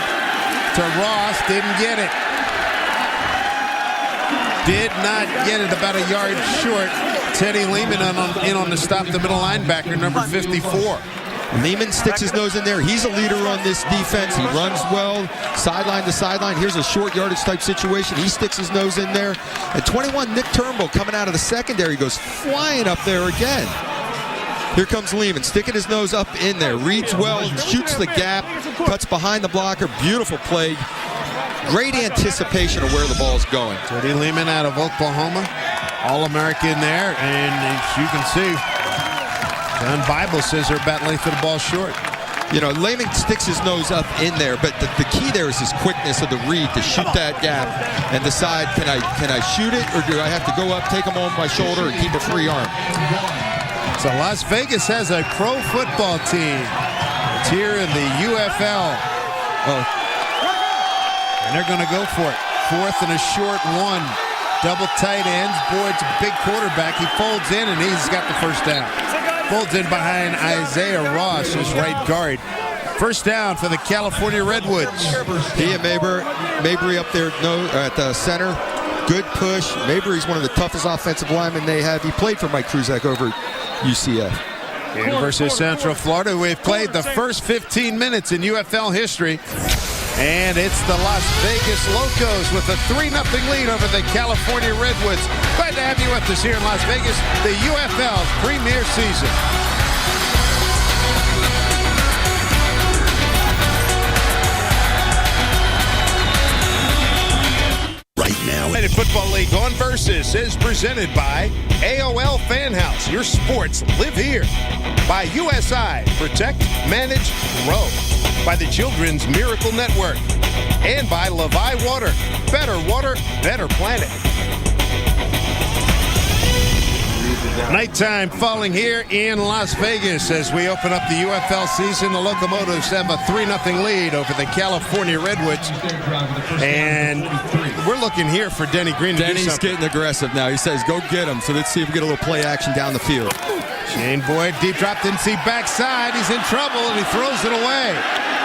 to Ross, didn't get it. Did not get it, about a yard short. Teddy Lehman in on the stop, the middle linebacker, number 54. Lehman sticks his nose in there. He's a leader on this defense. He runs well, sideline to sideline. Here's a short yardage type situation. He sticks his nose in there. And 21, Nick Turnbull coming out of the secondary goes flying up there again. Here comes Lehman, sticking his nose up in there. Reads well, shoots the gap, cuts behind the blocker. Beautiful play. Great anticipation of where the ball's going. Teddy Lehman out of Oklahoma. All-American there. And as you can see, John Bible says they're about length of the ball short. Lehman sticks his nose up in there, but the key there is his quickness of the read to shoot that gap and decide, can I shoot it, or do I have to go up, take him on my shoulder, and keep a free arm? So Las Vegas has a pro football team. It's here in the UFL. And they're going to go for it. 4th and a short 1. Double tight ends. Boyd's a big quarterback. He folds in, and he's got the first down. Folds in behind Isaiah Ross, his right guard. First down for the California Redwoods. He and Mabry up there at the center. Good push. Mabry's one of the toughest offensive linemen they have. He played for Mike Kruzak over at UCF. University of Central Florida. We've played the first 15 minutes in UFL history. And it's the Las Vegas Locos with a 3-0 lead over the California Redwoods. Glad to have you with us here in Las Vegas, the UFL's premier season. Right now, United Football League on Versus is presented by AOL Fan House. Your sports live here. By USI, Protect, Manage, Grow. By the Children's Miracle Network. And by Levi Water. Better water, better planet. Nighttime falling here in Las Vegas as we open up the UFL season. The Locomotives have a 3-0 lead over the California Redwoods. And we're looking here for Denny Green to do Denny's something. getting aggressive now. He says, go get him. So let's see if we get a little play action down the field. Shane Boyd, deep drop, didn't see backside. He's in trouble, and he throws it away.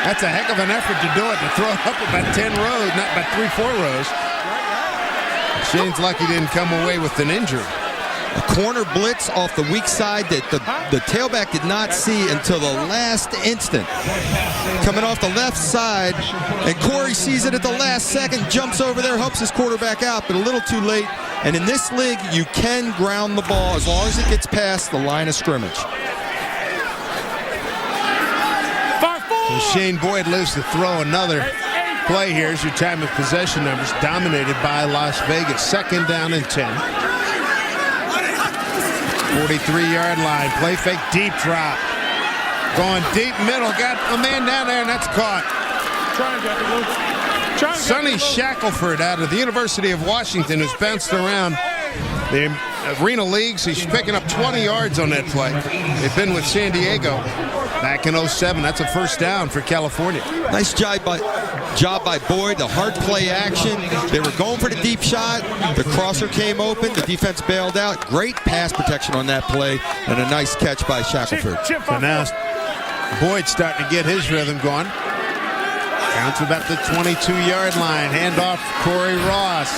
That's a heck of an effort to do it, to throw it up about 10 rows, not about 3-4 rows. Shane's lucky he didn't come away with an injury. A corner blitz off the weak side that the tailback did not see until the last instant. Coming off the left side, and Corey sees it at the last second, jumps over there, helps his quarterback out, but a little too late. And in this league, you can ground the ball as long as it gets past the line of scrimmage. So Shane Boyd lives to throw another play here. Here's your time of possession numbers, dominated by Las Vegas. 2nd down and 10. 43-yard line. Play fake, deep drop. Going deep middle. Got a man down there, and that's caught. Sonny Shackelford out of the University of Washington, who's bounced around the Arena Leagues. He's picking up 20 yards on that play. They've been with San Diego back in 07. That's a first down for California. Nice job by Boyd, the hard play action. They were going for the deep shot. The crosser came open. The defense bailed out. Great pass protection on that play, and a nice catch by Shackelford. So now Boyd's starting to get his rhythm going. Down to about the 22-yard line. Handoff, Corey Ross.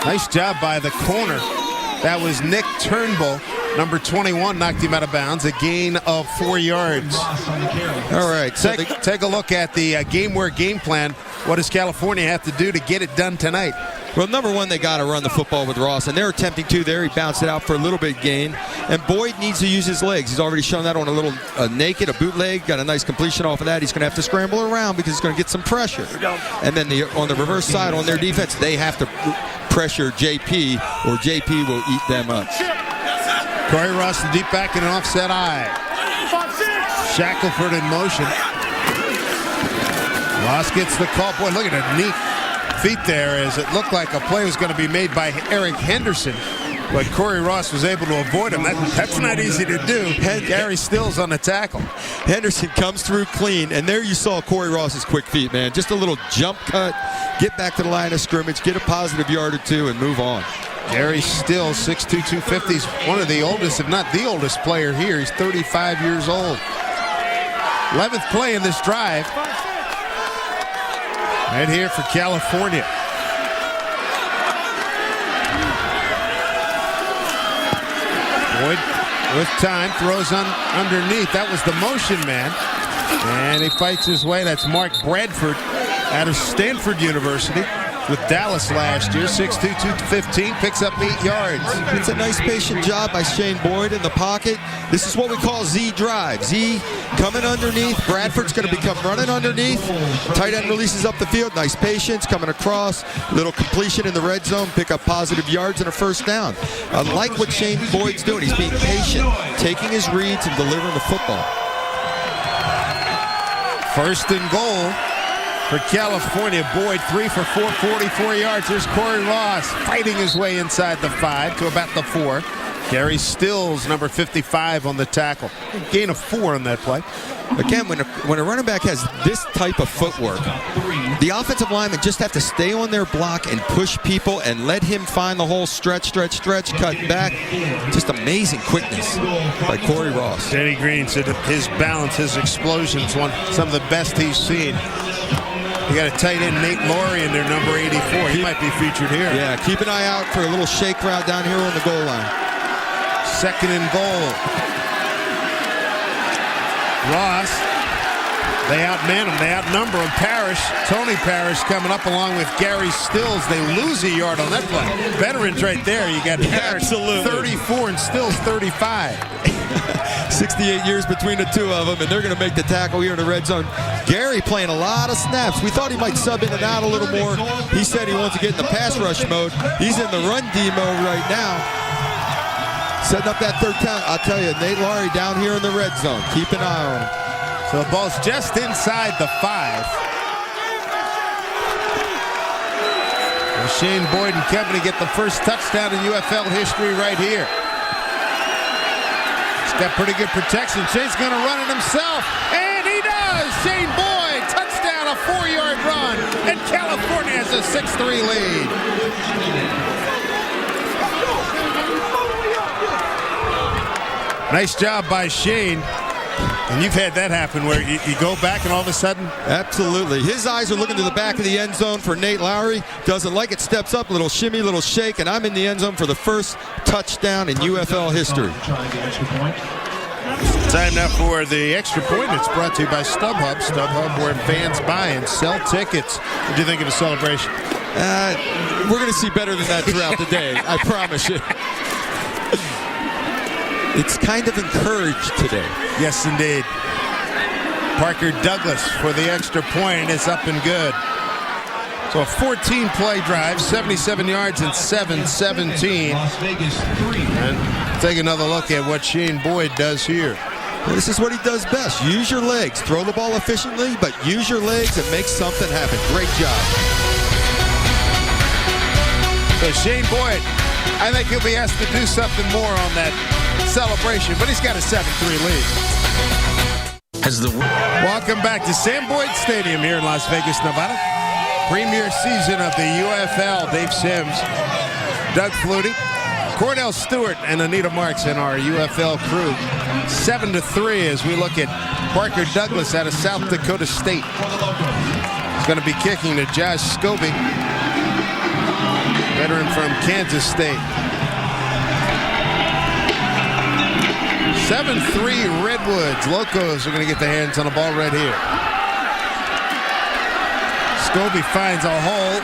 Nice job by the corner. That was Nick Turnbull. Number 21 knocked him out of bounds. A gain of 4 yards. All right. So take a look at the game plan. What does California have to do to get it done tonight? Well, number one, they got to run the football with Ross, and they're attempting to there. He bounced it out for a little bit gain. And Boyd needs to use his legs. He's already shown that on a little naked, a bootleg. Got a nice completion off of that. He's going to have to scramble around because he's going to get some pressure. And then on the reverse side, on their defense, they have to pressure JP, or JP will eat them up. Corey Ross, the deep back in an offset eye. Shackelford in motion. Ross gets the call. Boy, look at the neat feet there, as it looked like a play was going to be made by Eric Henderson, but Corey Ross was able to avoid him. That's not easy to do. Gary Stills on the tackle. Henderson comes through clean, and there you saw Corey Ross's quick feet, man. Just a little jump cut, get back to the line of scrimmage, get a positive yard or two, and move on. Gary Stills, 6'2", 250. He's one of the oldest, if not the oldest player here. He's 35 years old. 11th play in this drive. Right here for California. Boyd with time, throws underneath. That was the motion man. And he fights his way. That's Mark Bradford out of Stanford University with Dallas last year. 6'2", 215, picks up 8 yards. It's a nice patient job by Shane Boyd in the pocket. This is what we call Z drive. Z coming underneath. Bradford's going to become running underneath. Tight end releases up the field. Nice patience coming across. Little completion in the red zone. Pick up positive yards and a first down. I like what Shane Boyd's doing. He's being patient, taking his reads and delivering the football. First and goal for California. Boyd 3 for 4, 44 yards. There's Corey Ross fighting his way inside the 5 to about the 4. Gary Stills, number 55, on the tackle. Gain of 4 on that play. Again, when a running back has this type of footwork, the offensive linemen just have to stay on their block and push people and let him find the whole stretch, cut back. Just amazing quickness by Corey Ross. Denny Green said his balance, his explosions, some of the best he's seen. You got a tight end, Nate Laurie, in there, number 84. He might be featured here. Yeah, keep an eye out for a little shake route down here on the goal line. 2nd and goal. Ross, they outman him. They outnumber him. Tony Parrish coming up along with Gary Stills. They lose a yard on that play. Veterans right there. You got Parrish 34 and Stills 35. 68 years between the two of them, and they're going to make the tackle here in the red zone. Gary playing a lot of snaps. We thought he might sub in and out a little more. He said he wants to get in the pass rush mode. He's in the run D mode right now. Setting up that third down. I'll tell you, Nate Laurie down here in the red zone. Keep an eye on him. So the ball's just inside the 5. And Shane Boyd and company get the first touchdown in UFL history right here. got pretty good protection. Shane's going to run it himself, and he does. Shane Boyd, touchdown, a 4-yard run, and California has a 6-3 lead. Nice job by Shane. And you've had that happen where you go back and all of a sudden? Absolutely. His eyes are looking to the back of the end zone for Nate Lowry. Doesn't like it, steps up, little shimmy, little shake, and I'm in the end zone for the first touchdown in UFL history. Time now for the extra point. It's brought to you by StubHub. StubHub, where fans buy and sell tickets. What do you think of the celebration? We're going to see better than that throughout the day, I promise you. It's kind of encouraged today. Yes, indeed. Parker Douglas for the extra point, and it's up and good. So a 14-play drive, 77 yards and 7-17. And take another look at what Shane Boyd does here. Well, this is what he does best. Use your legs. Throw the ball efficiently, but use your legs and make something happen. Great job. So Shane Boyd, I think he'll be asked to do something more on that celebration, but he's got a 7-3 lead. Welcome back to Sam Boyd Stadium here in Las Vegas, Nevada. Premier season of the UFL. Dave Sims, Doug Flutie, Cordell Stewart, and Anita Marks in our UFL crew. 7-3 as we look at Parker Douglas out of South Dakota State. He's going to be kicking to Josh Scobie, veteran from Kansas State. 7-3 Redwoods. Locos are going to get their hands on the ball right here. Scobie finds a hole.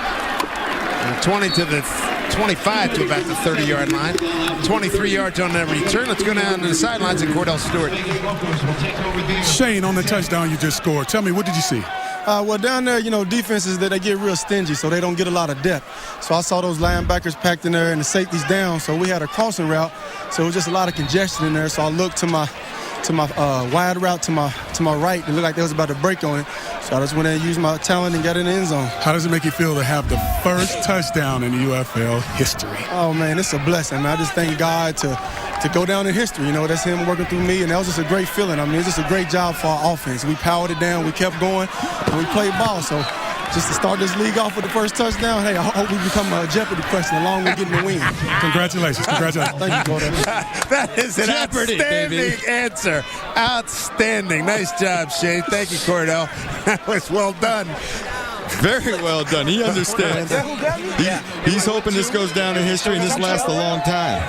20 to the 25 to about the 30-yard line. 23 yards on that return. Let's go down to the sidelines and Cordell Stewart. Shane, on the touchdown you just scored, tell me, what did you see? Well, down there, defenses, that they get real stingy, so they don't get a lot of depth. So I saw those linebackers packed in there and the safeties down, so we had a crossing route. So it was just a lot of congestion in there. So I looked to my wide route to my right. It looked like they was about to break on it. So I just went in and used my talent and got in the end zone. How does it make you feel to have the first touchdown in UFL history? Oh, man, it's a blessing, man. I just thank God to go down in history. That's him working through me, and that was just a great feeling. I mean, it's just a great job for our offense. We powered it down, we kept going, and we played ball. So just to start this league off with the first touchdown, hey, I hope we become a Jeopardy question along with getting the win. Congratulations. Thank you, Gordon. That is an Jeopardy, outstanding answer. Outstanding. Nice job, Shane. Thank you, Cordell. That was well done. Very well done. He understands. He's hoping this goes down in history and this lasts a long time.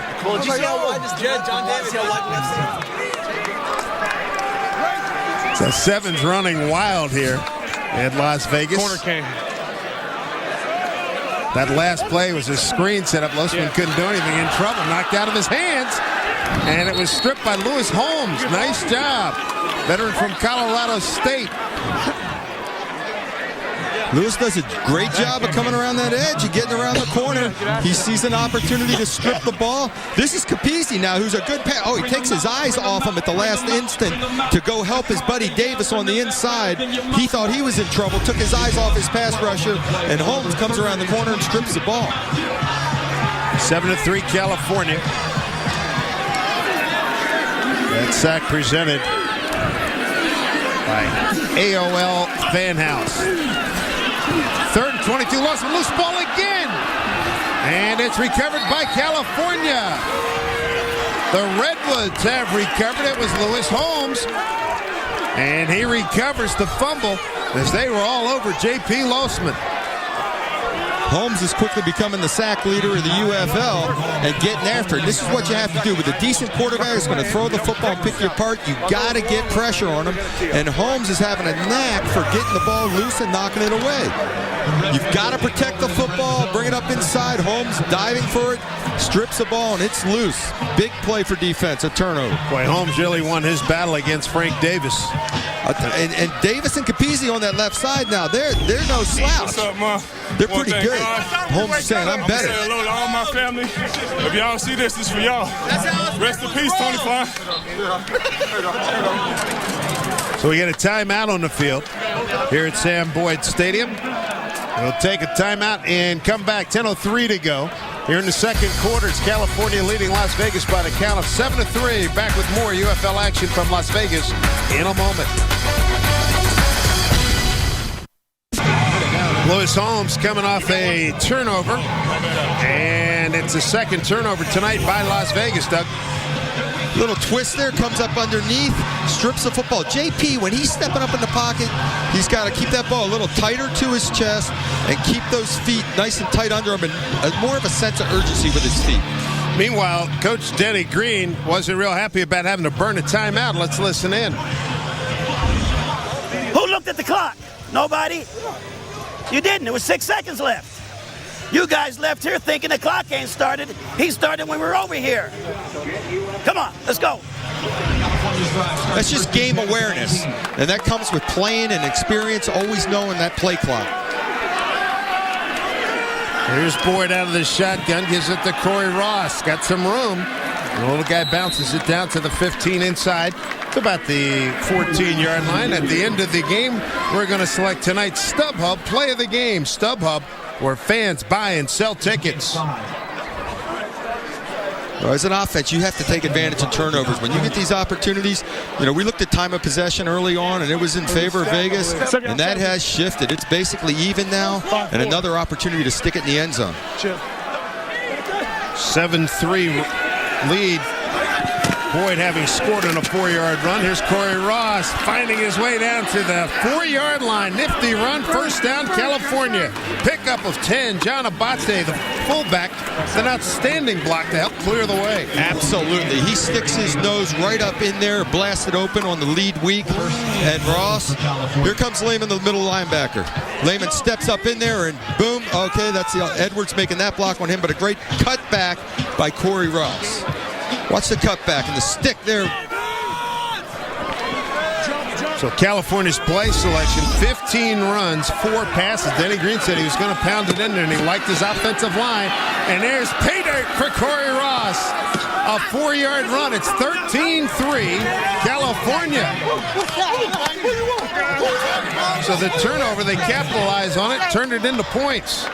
So Seven's running wild here at Las Vegas. Corner came. That last play was a screen setup. Losman couldn't do anything. In trouble. Knocked out of his hands. And it was stripped by Lewis Holmes. Nice job. Veteran from Colorado State. Lewis does a great job of coming around that edge and getting around the corner. He sees an opportunity to strip the ball. This is Capizzi now, who's a good pass. Oh, he takes his eyes off him at the last instant to go help his buddy Davis on the inside. He thought he was in trouble, took his eyes off his pass rusher, and Holmes comes around the corner and strips the ball. 7-3 California. That sack presented by AOL Fan House. 3rd and 22, lost a loose ball again. And it's recovered by California. The Redwoods have recovered. It was Lewis Holmes. And he recovers the fumble as they were all over J.P. Losman. Holmes is quickly becoming the sack leader of the UFL and getting after it. This is what you have to do with a decent quarterback who's going to throw the football and pick you apart. You got to get pressure on him. And Holmes is having a knack for getting the ball loose and knocking it away. You've got to protect the football, bring it up inside. Holmes diving for it, strips the ball, and it's loose. Big play for defense, a turnover. Boy, Holmes really won his battle against Frank Davis. And Davis and Capizzi on that left side now, they're no slouch. What's up, man? They're pretty good. Holmes is saying, I'm better. Say hello to all my family. If y'all see this, this is for y'all. Rest in peace, Tony Klein. So we get a timeout on the field here at Sam Boyd Stadium. We'll take a timeout and come back. 10:03 to go. Here in the second quarter, it's California leading Las Vegas by the count of 7-3. Back with more UFL action from Las Vegas in a moment. Lewis Holmes coming off a turnover, and it's a second turnover tonight by Las Vegas, Doug. Little twist there, comes up underneath, strips the football. JP, when he's stepping up in the pocket, he's got to keep that ball a little tighter to his chest and keep those feet nice and tight under him, and more of a sense of urgency with his feet. Meanwhile, Coach Denny Green wasn't real happy about having to burn a timeout. Let's listen in. Who looked at the clock? Nobody? You didn't. There was 6 seconds left. You guys left here thinking the clock ain't started. He started when we were over here. Come on, let's go. That's just game awareness, and that comes with playing and experience, always knowing that play clock. Here's Boyd out of the shotgun, gives it to Corey Ross. Got some room. The little guy bounces it down to the 15 inside, to about the 14-yard line. At the end of the game, we're going to select tonight's StubHub Play of the Game. StubHub, where fans buy and sell tickets. Well, as an offense, you have to take advantage of turnovers. When you get these opportunities, you know, we looked at time of possession early on, and it was in favor of Vegas, and that has shifted. It's basically even now, and another opportunity to stick it in the end zone. 7-3 lead. Boyd having scored on a 4-yard run. Here's Corey Ross finding his way down to the 4-yard line. Nifty run, first down, California. Pickup of 10. John Abate, the fullback, an outstanding block to help clear the way. Absolutely. He sticks his nose right up in there, blasted open on the lead weak. And Ross, here comes Lehman, the middle linebacker. Lehman steps up in there, and boom. Okay, that's Edwards making that block on him, but a great cutback by Corey Ross. Watch the cutback and the stick there. So California's play selection, 15 runs, 4 passes. Denny Green said he was going to pound it in there, and he liked his offensive line. And there's pay dirt for Corey Ross. A 4-yard run. It's 13-3, California. So the turnover, they capitalize on it, turned it into points.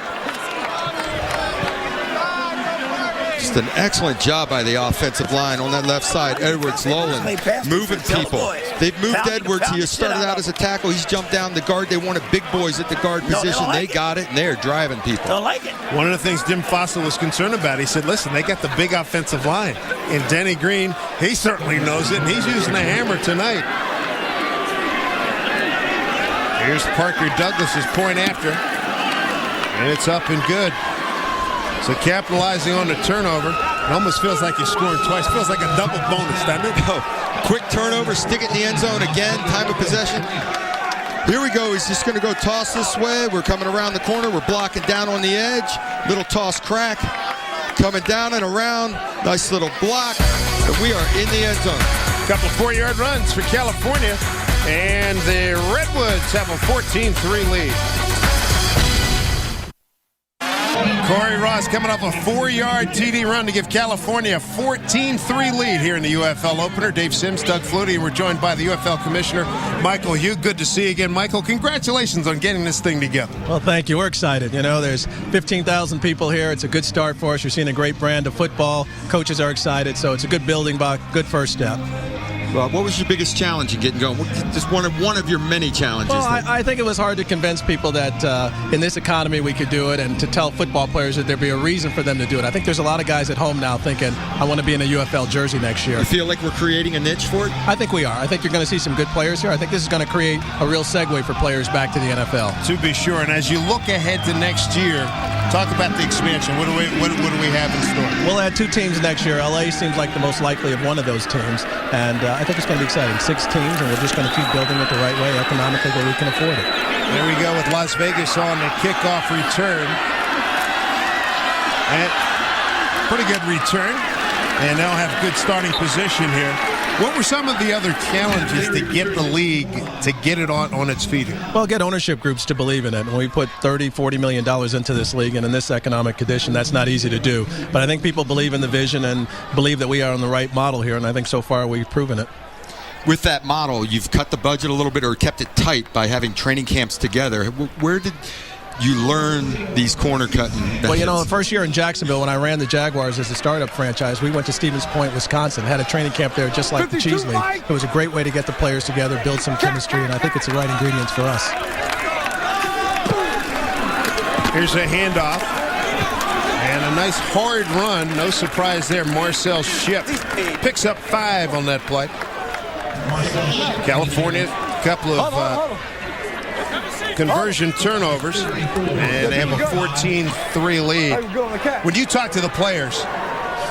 Just an excellent job by the offensive line on that left side. Edwards, Lolan, moving people. They've moved Edwards. He has started out as a tackle. He's jumped down the guard. They wanted big boys at the guard position. They got it, and they're driving people. Don't like it. One of the things Jim Fossil was concerned about, he said, listen, they got the big offensive line. And Denny Green, he certainly knows it, and he's using a hammer tonight. Here's Parker Douglas's point after. And it's up and good. So capitalizing on the turnover, it almost feels like you're scoring twice. Feels like a double bonus, doesn't it? Oh, quick turnover, stick it in the end zone again, time of possession. Here we go. He's just going to go toss this way. We're coming around the corner. We're blocking down on the edge. Little toss crack. Coming down and around. Nice little block. And we are in the end zone. Couple 4-yard runs for California. And the Redwoods have a 14-3 lead. Corey Ross coming off a 4-yard TD run to give California a 14-3 lead here in the UFL opener. Dave Sims, Doug Flutie, and we're joined by the UFL Commissioner, Michael Hugh. Good to see you again, Michael. Congratulations on getting this thing together. Well, thank you. We're excited. You know, there's 15,000 people here. It's a good start for us. You're seeing a great brand of football. Coaches are excited, so it's a good building block, good first step. Well, what was your biggest challenge in getting going? Just one of your many challenges. Well, I think it was hard to convince people that in this economy we could do it, and to tell football players that there'd be a reason for them to do it. I think there's a lot of guys at home now thinking, I want to be in a UFL jersey next year. You feel like we're creating a niche for it? I think we are. I think you're going to see some good players here. I think this is going to create a real segue for players back to the NFL. To be sure. And as you look ahead to next year, talk about the expansion. What do we have in store? We'll add 2 teams next year. LA seems like the most likely of one of those teams, and I think it's going to be exciting. 6 teams, and we're just going to keep building it the right way economically where we can afford it. There we go with Las Vegas on the kickoff return. And pretty good return, and they'll have good starting position here. What were some of the other challenges to get the league to get it on its feet here? Well, get ownership groups to believe in it. When we put $30-40 million into this league, and in this economic condition, that's not easy to do. But I think people believe in the vision and believe that we are on the right model here, and I think so far we've proven it. With that model, you've cut the budget a little bit or kept it tight by having training camps together. Where did you learn these corner cutting methods. Well, you know, the first year in Jacksonville when I ran the Jaguars as a startup franchise, we went to Stevens Point, Wisconsin, had a training camp there just like the Cheese League. It was a great way to get the players together, build some chemistry, and I think it's the right ingredients for us. Here's a handoff. And a nice hard run. No surprise there. Marcel Shipp picks up 5 on that play. California, a couple of conversion turnovers, and they have a 14-3 lead. When you talk to the players,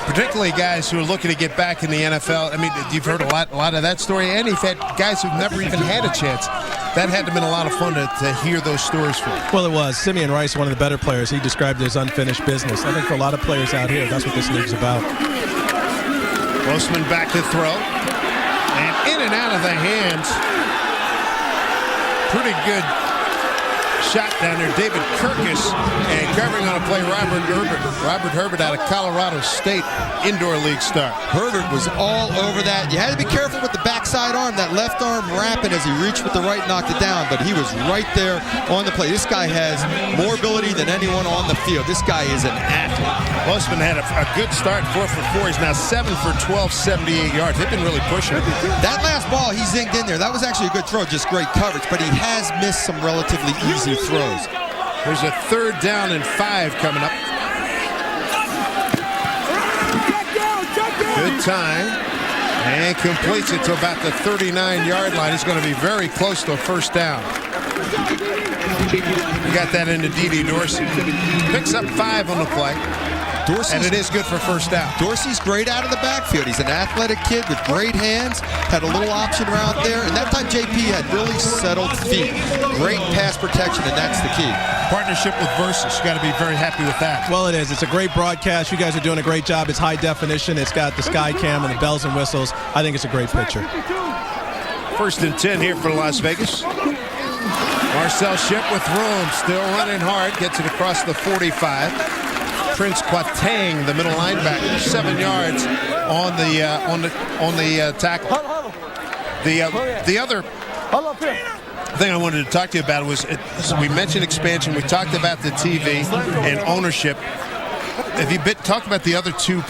particularly guys who are looking to get back in the NFL, I mean, you've heard a lot of that story, and you've had guys who've never even had a chance. That had to have been a lot of fun to hear those stories from. Well, it was. Simeon Rice, one of the better players, he described it as unfinished business. I think for a lot of players out here, that's what this league's about. Postman back to throw. And in and out of the hands. Pretty good shot down there. David Kirkus, and covering on a play, Robert Herbert out of Colorado State, indoor league star. Herbert was all over that. You had to be careful with the backside arm, that left arm wrapping as he reached with the right, knocked it down, but he was right there on the play. This guy has more ability than anyone on the field. This guy is an athlete. Postman had a good start, 4 for 4. He's now 7 for 12, 78 yards. They've been really pushing. That last ball, he zinged in there. That was actually a good throw, just great coverage, but he has missed some relatively easy throws. There's a 3rd down and 5 coming up. Good time. And completes it to about the 39-yard line. He's going to be very close to a first down. We got that into D.D. Dorsey. Picks up 5 on the play. And it is good for first down. Dorsey's great out of the backfield. He's an athletic kid with great hands. Had a little option around there. And that time JP had really settled feet. Great pass protection, and that's the key. Partnership with Versus. You got to be very happy with that. Well, it is. It's a great broadcast. You guys are doing a great job. It's high definition. It's got the sky cam and the bells and whistles. I think it's a great picture. 1st and 10 here for Las Vegas. Marcel Shipp with room. Still running hard. Gets it across the 45. Prince Quatang, the middle linebacker, 7 yards on the tackle. The other thing I wanted to talk to you about was we mentioned expansion. We talked about the TV and ownership. If you talk about the other two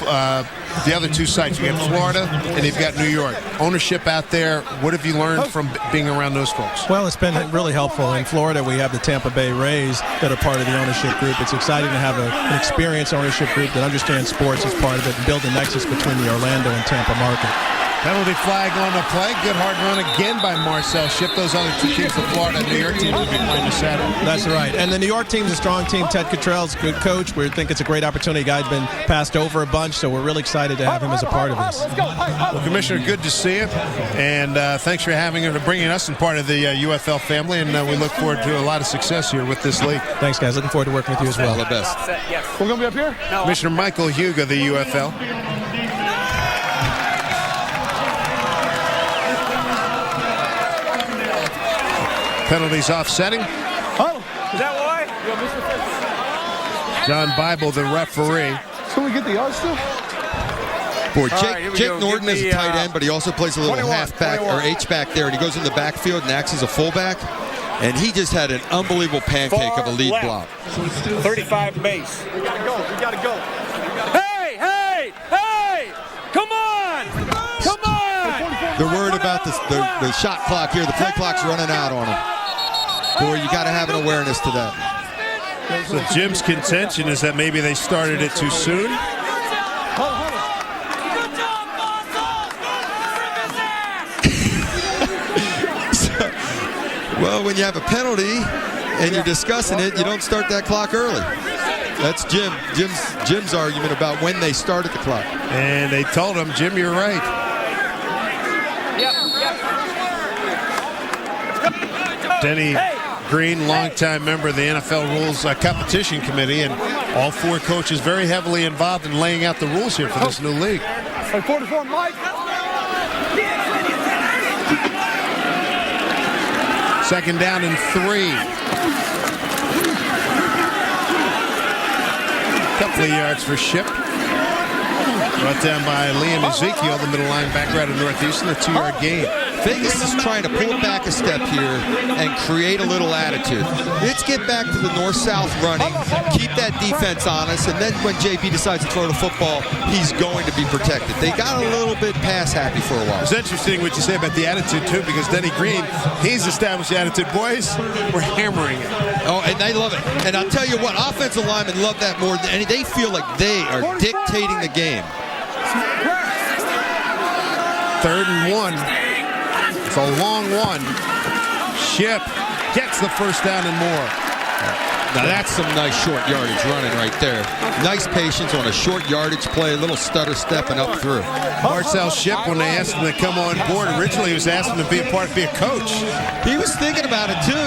sites, you got Florida and you've got New York. Ownership out there. What have you learned from being around those folks? Well, it's been really helpful. In Florida, we have the Tampa Bay Rays that are part of the ownership group. It's exciting to have an experienced ownership group that understands sports as part of it and build a nexus between the Orlando and Tampa market. Penalty flag on the play. Good hard run again by Marcel Shipp. Those other 2 teams, the Florida and New York team, will be playing this Saturday. That's right. And the New York team's a strong team. Ted Cottrell's a good coach. We think it's a great opportunity. Guy's been passed over a bunch, so we're really excited to have him as a part of this. Well, Commissioner, good to see you. And thanks for bringing us in part of the UFL family. And we look forward to a lot of success here with this league. Thanks, guys. Looking forward to working with you as well. All the best. We're going to be up here? Commissioner Michael Huga, the UFL. Penalties offsetting. Oh, is that why? John Bible, the referee. Can we get the yards still? Boy, Jake Norton is a tight end, but he also plays a little halfback or H-back there, and he goes in the backfield and acts as a fullback. And he just had an unbelievable pancake of a lead block. 35 base. We got to go. We got to go. Hey! Come on! Come on! They're worried about the shot clock here. The play clock's running out on him. Boy, you got to have an awareness to that. So Jim's contention is that maybe they started it too soon. Well, when you have a penalty and you're discussing it, you don't start that clock early. That's Jim's argument about when they started the clock. And they told him, Jim, you're right. Denny Green, longtime member of the NFL Rules Competition Committee, and all 4 coaches very heavily involved in laying out the rules here for this new league. 44, Mike. Second down and 3. Couple of yards for Shipp. Brought down by Liam Ezekiel, the middle linebacker out of Northeastern, a 2-yard gain. Vegas is trying to pull it back a step here and create a little attitude. Let's get back to the north-south running, keep that defense honest, and then when JP decides to throw the football, he's going to be protected. They got a little bit pass-happy for a while. It's interesting what you say about the attitude, too, because Denny Green, he's established the attitude. Boys, we're hammering it. Oh, and they love it. And I'll tell you what, offensive linemen love that more than any. They feel like they are dictating the game. 3rd and 1. It's a long one. Ship gets the first down and more. Now that's some nice short yardage running right there. Nice patience on a short yardage play, a little stutter stepping up through. Marcel Ship, when they asked him to come on board, originally he was asking to be a coach. He was thinking about it too.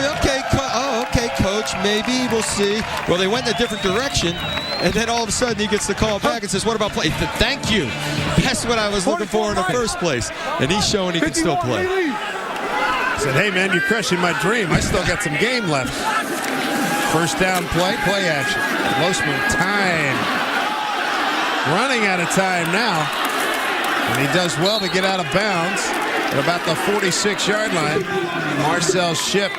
Okay, coach, maybe we'll see. Well, they went in a different direction, and then all of a sudden he gets the call back and says, what about play? Thank you. That's what I was looking for in the first place. And he's showing he can still play. He said, hey man, you're crushing my dream. I still got some game left. First down play action. Losman, time. Running out of time now. And he does well to get out of bounds at about the 46-yard line. Marcel Ship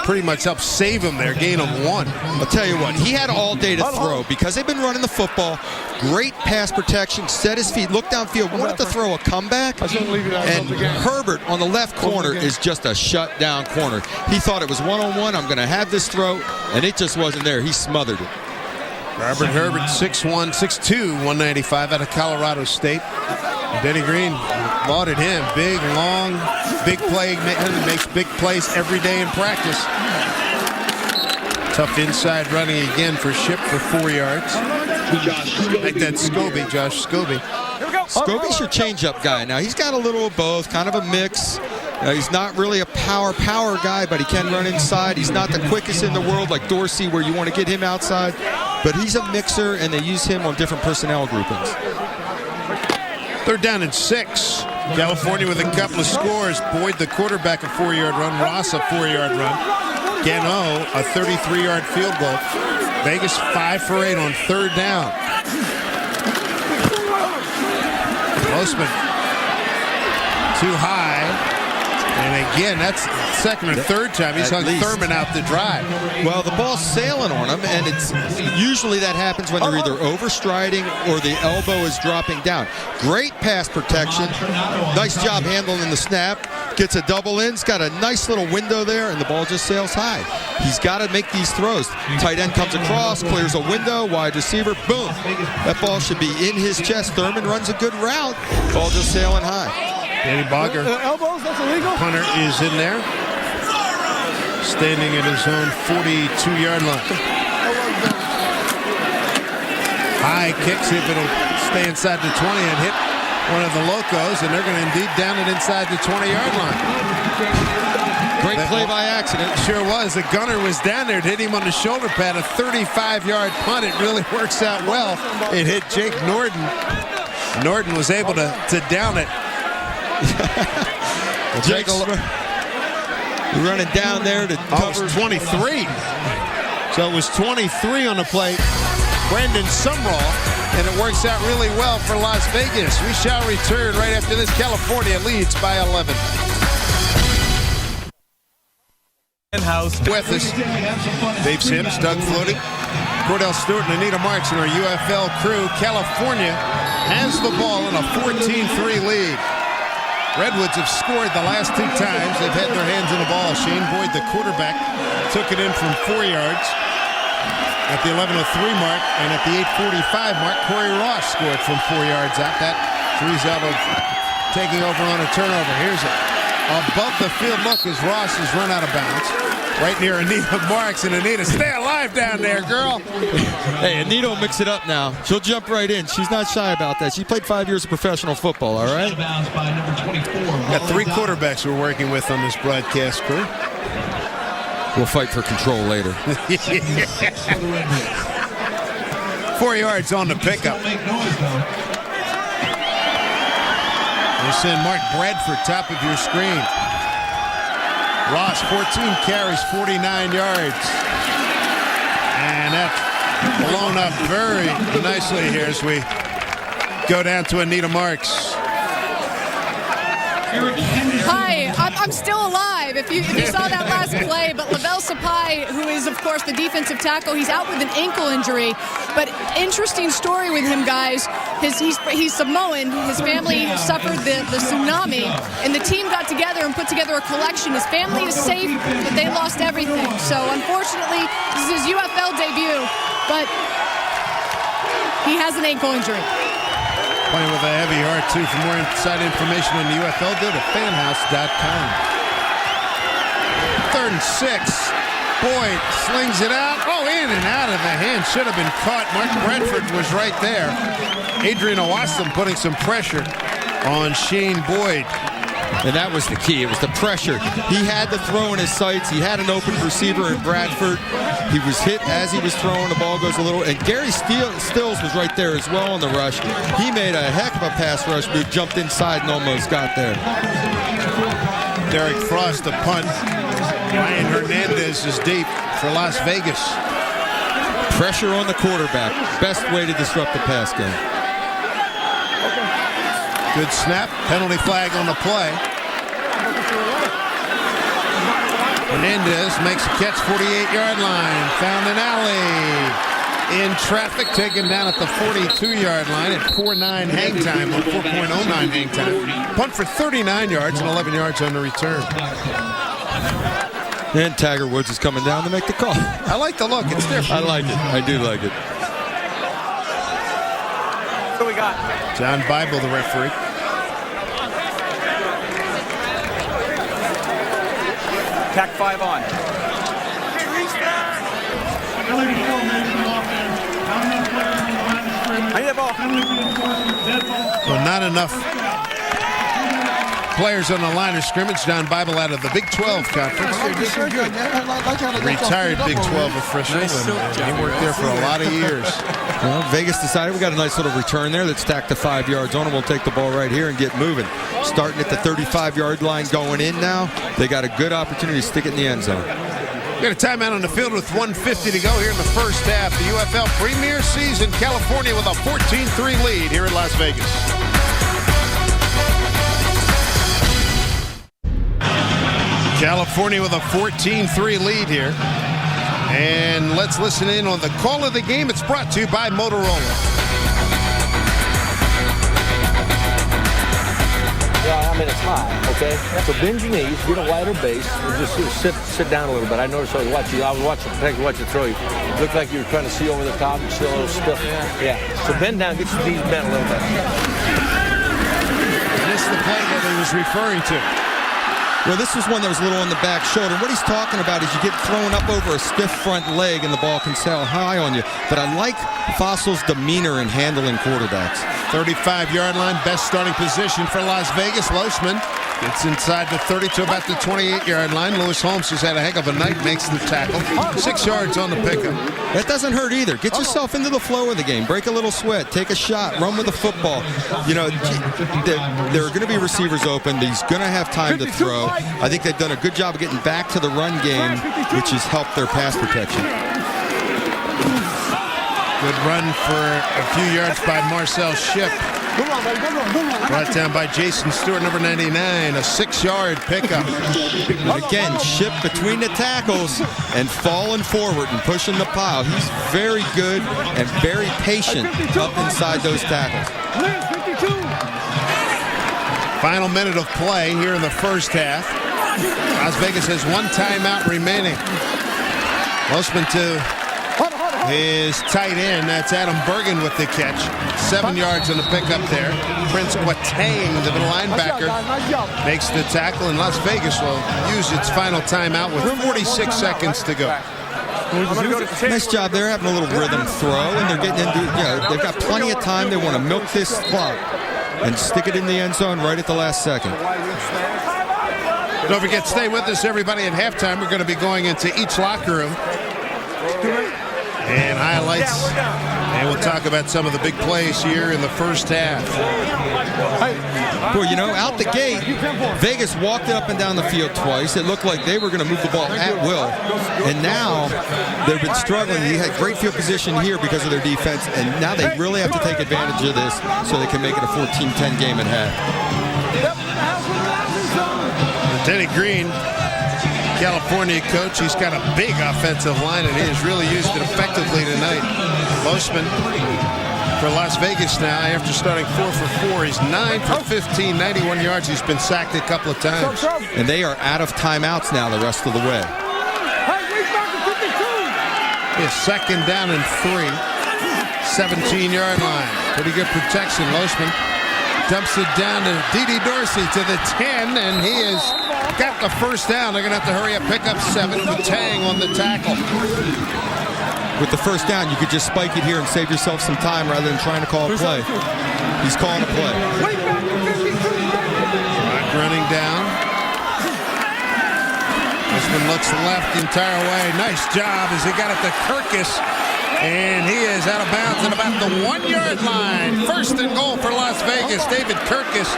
pretty much helped save him there, gain him 1. I'll tell you what, he had all day to throw because they've been running the football. Great pass protection, set his feet, looked downfield, wanted to throw a comeback, and Herbert on the left corner is just a shut-down corner. He thought it was one-on-one, I'm going to have this throw, and it just wasn't there. He smothered it. Robert Herbert, 6'1", 6'2", 195 out of Colorado State. Denny Green lauded him. Big, long, big play. Makes big plays every day in practice. Tough inside running again for Ship for 4 yards. Like that Josh Scobie. Scobie's your change-up guy. Now, he's got a little of both, kind of a mix. He's not really a power guy, but he can run inside. He's not the quickest in the world like Dorsey, where you want to get him outside. But he's a mixer, and they use him on different personnel groupings. 3rd down and 6. California with a couple of scores. Boyd, the quarterback, a 4-yard run. Ross, a 4-yard run. Gano, a 33-yard field goal. Vegas 5 for 8 on 3rd down. Osman too high. And again, that's second or third time he's hung Thurman out the drive. Well, the ball's sailing on him, and it's usually that happens when they're either overstriding or the elbow is dropping down. Great pass protection. Nice job handling the snap. Gets a double in. He's got a nice little window there, and the ball just sails high. He's got to make these throws. Tight end comes across, clears a window, wide receiver, boom. That ball should be in his chest. Thurman runs a good route. Ball just sailing high. Danny Bogger, elbows, that's illegal. Punter is in there, standing at his own 42-yard line. High kick, see if it'll stay inside the 20 and hit one of the Locos, and they're going to indeed down it inside the 20-yard line. Great play by accident. Sure was. The gunner was down there. It hit him on the shoulder pad. A 35-yard punt. It really works out well. It hit Jake Norton. Norton was able to down it. Jake's running down there to cover. 23. So it was 23 on the play. Brandon Sumrall, and it works out really well for Las Vegas. We shall return right after this. California leads by 11. In-house with us, Dave Sims, Doug Floody, Cordell Stewart, and Anita Marks in our UFL crew. California has the ball in a 14-3 lead. Redwoods have scored the last 2 times. They've had their hands in the ball. Shane Boyd, the quarterback, took it in from 4 yards at the 11:03 mark, and at the 8:45 mark, Corey Ross scored from 4 yards out. That the result of taking over on a turnover. Here's it. Above the field look as Ross has run out of bounds. Right near Anita Marks, and Anita, stay alive down there, girl. Hey, Anita will mix it up now. She'll jump right in. She's not shy about that. She played 5 years of professional football, all right? Got 3 quarterbacks we're working with on this broadcast crew. We'll fight for control later. 4 yards on the pickup. We'll send Mark Bradford top of your screen. Ross, 14 carries, 49 yards. And that's blown up very nicely here as we go down to Anita Marks. Hi, I'm still alive. If you saw that last play, but Lavelle Sapai, who is of course the defensive tackle, he's out with an ankle injury. But interesting story with him, guys. He's Samoan. His family suffered the tsunami, and the team got together and put together a collection. His family is safe, but they lost everything. So unfortunately, this is his UFL debut, but he has an ankle injury. Playing with a heavy heart, too. For more inside information on the UFL, go to fanhouse.com. 3rd and 6. Boyd slings it out. Oh, in and out of the hand. Should have been caught. Mark Bradford was right there. Adrian Owastam putting some pressure on Shane Boyd. And that was the key. It was the pressure. He had the throw in his sights. He had an open receiver in Bradford. He was hit as he was throwing. The ball goes a little. And Gary Stills was right there as well on the rush. He made a heck of a pass rush move, jumped inside and almost got there. Derek Frost, the punt. Ryan Hernandez is deep for Las Vegas. Pressure on the quarterback. Best way to disrupt the pass game. Good snap. Penalty flag on the play. Hernandez makes a catch, 48-yard line. Found an alley. In traffic, taken down at the 42-yard line at 4.9 hang time, or 4.09 hang time. Punt for 39 yards and 11 yards on the return. And Tiger Woods is coming down to make the call. I like the look. It's different. I like it. I do like it. What we got? John Bible, the referee. Tack 5 on. I need the ball. So not enough players on the line of scrimmage. John Bible out of the Big 12 conference. Retired Big 12 official. And he worked there for a lot of years. Well, Vegas decided we got a nice little return there. Let's tack the 5 yards on, and we'll take the ball right here and get moving. Starting at the 35-yard line going in now. They got a good opportunity to stick it in the end zone. We got a timeout on the field with 1:50 to go here in the first half. The UFL Premier Season, California with a 14-3 lead here in Las Vegas. California with a 14-3 lead here. And let's listen in on the call of the game. It's brought to you by Motorola. Yeah, I mean, it's high, okay? So bend your knees, get a wider base, and just sit down a little bit. I noticed I was watching you throw you. It looked like you were trying to see over the top and still a little stiff. Yeah. So bend down, get your knees bent a little bit. This is the play that he was referring to. Well, this was one that was a little on the back shoulder. What he's talking about is you get thrown up over a stiff front leg and the ball can sail high on you. But I like Fossil's demeanor in handling quarterbacks. 35-yard line, best starting position for Las Vegas. Losman gets inside the 30 to about the 28-yard line. Lewis Holmes has had a heck of a night, makes the tackle. 6 yards on the pickup. That doesn't hurt either. Get yourself into the flow of the game. Break a little sweat. Take a shot. Run with the football. You know, there are going to be receivers open. He's going to have time to throw. I think they've done a good job of getting back to the run game, which has helped their pass protection. Good run for a few yards by Marcel Ship. Brought down by Jason Stewart, number 99, a 6-yard pickup. And again, Ship between the tackles and falling forward and pushing the pile. He's very good and very patient up inside those tackles. Final minute of play here in the first half. Las Vegas has one timeout remaining. Losman to his tight end. That's Adam Bergen with the catch. 7 yards on the pickup there. Prince Quatang, the middle linebacker, makes the tackle, and Las Vegas will use its final timeout with 46 seconds to go. Nice job. They're having a little rhythm throw, and they're getting into, they've got plenty of time. They want to milk this clock and stick it in the end zone right at the last second. Don't forget, stay with us, everybody. At halftime, we're going to be going into each locker room and highlights, and we'll talk about some of the big plays here in the first half. Boy, you know, out the gate, Vegas walked it up and down the field twice. It looked like they were going to move the ball at will. And now they've been struggling. They had great field position here because of their defense. And now they really have to take advantage of this so they can make it a 14-10 game at half. Denny Green, California coach, he's got a big offensive line, and he has really used it effectively tonight. Losman for Las Vegas now, after starting 4 for 4. He's 9 for 15, 91 yards. He's been sacked a couple of times. And they are out of timeouts now the rest of the way. It's second down and 3. 17-yard line. Pretty good protection. Losman dumps it down to Dede Dorsey to the 10, and he has got the first down. They're going to have to hurry up, pick up 7 with Tang on the tackle. With the first down, you could just spike it here and save yourself some time rather than trying to call a play. He's calling a play. Running down. This one looks left the entire way. Nice job as he got it to Kirkus. And he is out of bounds at about the 1-yard line. First and goal for Las Vegas. David Kirkus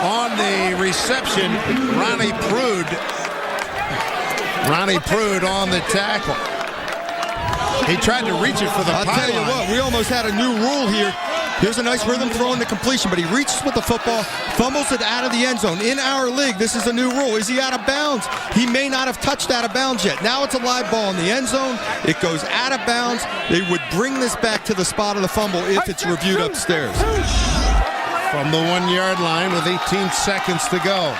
on the reception. Ronnie Prude on the tackle. He tried to reach it for the pylon. I'll tell you what, we almost had a new rule here. Here's a nice rhythm throw in the completion, but he reaches with the football, fumbles it out of the end zone. In our league, this is a new rule. Is he out of bounds? He may not have touched out of bounds yet. Now it's a live ball in the end zone. It goes out of bounds. They would bring this back to the spot of the fumble if it's reviewed upstairs. From the 1-yard line with 18 seconds to go.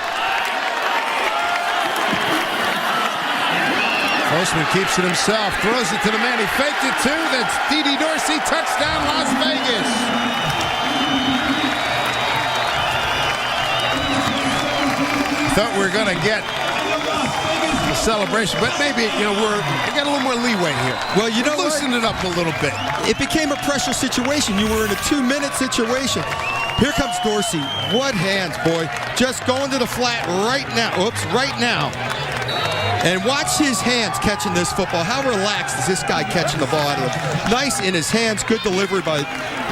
Postman keeps it himself, throws it to the man. He faked it too. That's Dede Dorsey. Touchdown, Las Vegas. Thought we were going to get a celebration, but maybe, we got a little more leeway here. Well, you know, loosen it up a little bit. It became a pressure situation. You were in a 2-minute situation. Here comes Dorsey. What hands, boy. Just going to the flat right now. Oops, right now. And watch his hands catching this football. How relaxed is this guy catching the ball out of him? Nice in his hands. Good delivery by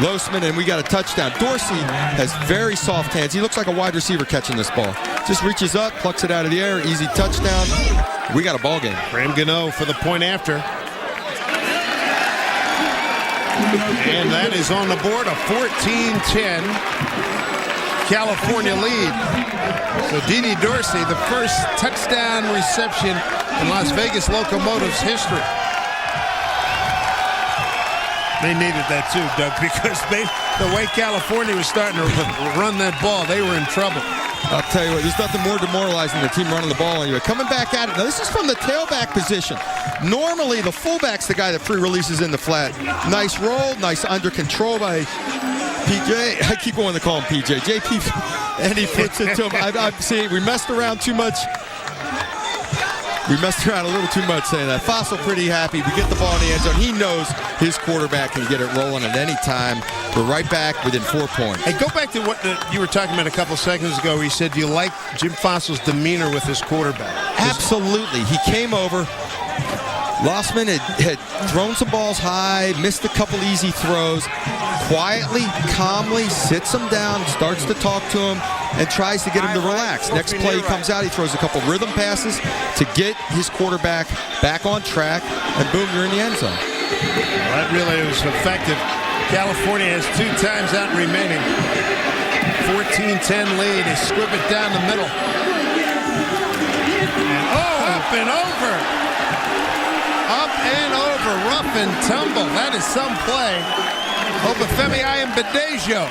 Losman, and we got a touchdown. Dorsey has very soft hands. He looks like a wide receiver catching this ball. Just reaches up, plucks it out of the air. Easy touchdown. We got a ball game. Graham Gano for the point after. And that is on the board, a 14-10 California lead. So Dede Dorsey, the first touchdown reception in Las Vegas Locomotives history. They needed that too, Doug, because the way California was starting to run that ball, they were in trouble. I'll tell you what, there's nothing more demoralizing than the team running the ball anyway. Coming back at it. Now, this is from the tailback position. Normally, the fullback's the guy that pre-releases in the flat. Nice roll, nice under control by PJ. I keep wanting to call him PJ. JP, and he puts it to him. I'm seeing we messed around too much. We messed around a little too much saying that. Fossil pretty happy. We get the ball in the end zone. He knows his quarterback can get it rolling at any time. We're right back within 4 points. Hey, go back to what you were talking about a couple seconds ago. He said you like Jim Fossil's demeanor with his quarterback. Absolutely. He came over. Losman had thrown some balls high, missed a couple easy throws. Quietly, calmly sits him down, starts to talk to him, and tries to get him to relax. Next play he comes out, he throws a couple rhythm passes to get his quarterback back on track, and boom, you're in the end zone. Well, that really was effective. California has 2 times out remaining. 14-10 lead. They squib it down the middle. And up and over. Up and over. Rough and tumble. That is some play. Obafemi Ayambadejo.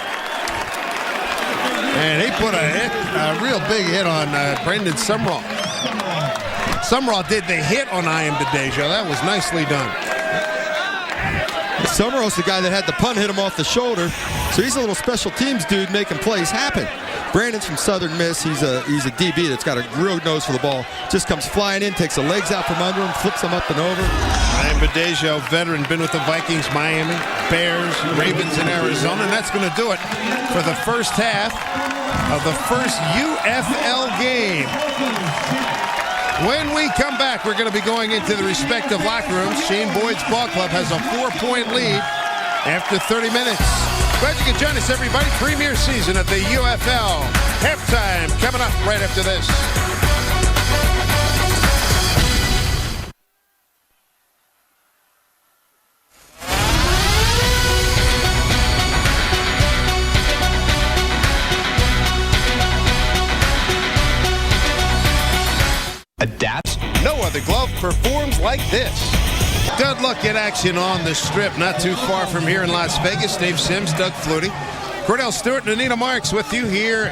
And he put a real big hit on Brendan Sumrall. Sumrall did the hit on Ayambadejo. That was nicely done. Summerall's the guy that had the punt hit him off the shoulder. So he's a little special teams dude making plays happen. Brandon's from Southern Miss. He's a DB that's got a real nose for the ball. Just comes flying in, takes the legs out from under him, flips them up and over. Ayambadejo, veteran, been with the Vikings, Miami, Bears, Ravens, and Arizona. And that's going to do it for the first half of the first UFL game. When we come back, we're going to be going into the respective locker rooms. Shane Boyd's ball club has a 4-point lead after 30 minutes. Glad you could join us, everybody. Premier season of the UFL. Halftime coming up right after this. Adapt. No other glove performs like this. Good look at action on the Strip, not too far from here in Las Vegas. Dave Sims, Doug Flutie, Cordell Stewart, and Anita Marks with you here.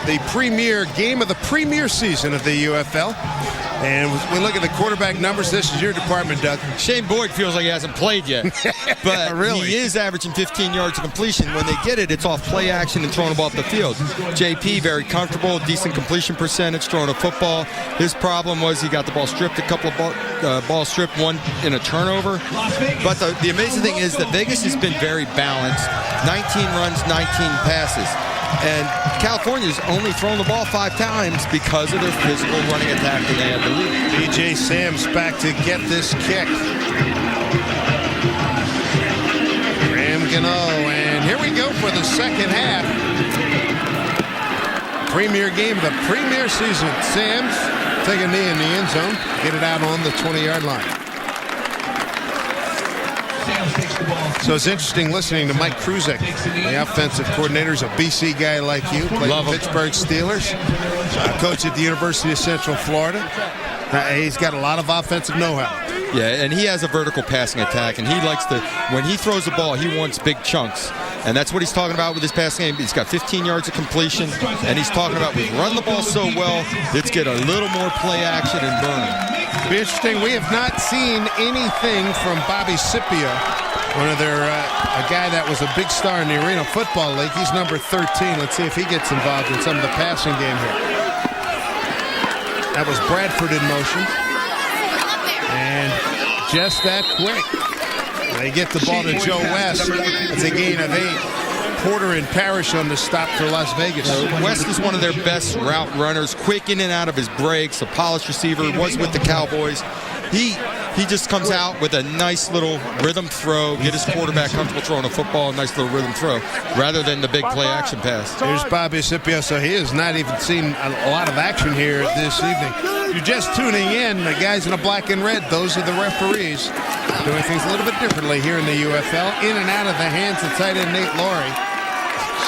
The premier game of the premier season of the UFL. And we look at the quarterback numbers. This is your department, Doug. Shane Boyd feels like he hasn't played yet. But really? He is averaging 15 yards of completion. When they get it, it's off play action and throwing the ball up the field. JP, very comfortable, decent completion percentage, throwing a football. His problem was he got the ball stripped, a couple of balls stripped, one in a turnover. But the amazing thing is that Vegas has been very balanced. 19 runs, 19 passes. And California's only thrown the ball 5 times because of their physical running attack that they have the lead. DJ Sam's back to get this kick. Graham Gano, and here we go for the second half. Premier game of the premier season. Sam's take a knee in the end zone, get it out on the 20-yard line. So it's interesting listening to Mike Kruzek, the offensive coordinator, is a BC guy like you, played for Pittsburgh Steelers, coach at the University of Central Florida. He's got a lot of offensive know-how. Yeah, and he has a vertical passing attack, and he likes to, when he throws the ball, he wants big chunks. And that's what he's talking about with his passing game. He's got 15 yards of completion, and he's talking about we run the ball so well, let's get a little more play action and burn. Be interesting. We have not seen anything from Bobby Scipio, one of their a guy that was a big star in the Arena Football League. He's number 13. Let's see if he gets involved in some of the passing game here. That was Bradford in motion. And just that quick. They get the ball to Joe West. It's a gain of 8. Porter and Parrish on the stop for Las Vegas. West is one of their best route runners, quick in and out of his breaks, a polished receiver, was with the Cowboys. He just comes out with a nice little rhythm throw, get his quarterback comfortable throwing a football, a nice little rhythm throw, rather than the big play action pass. Here's Bobby Scipio, so he has not even seen a lot of action here this evening. If you're just tuning in, the guys in the black and red, those are the referees, doing things a little bit differently here in the UFL. In and out of the hands of tight end Nate Laurie.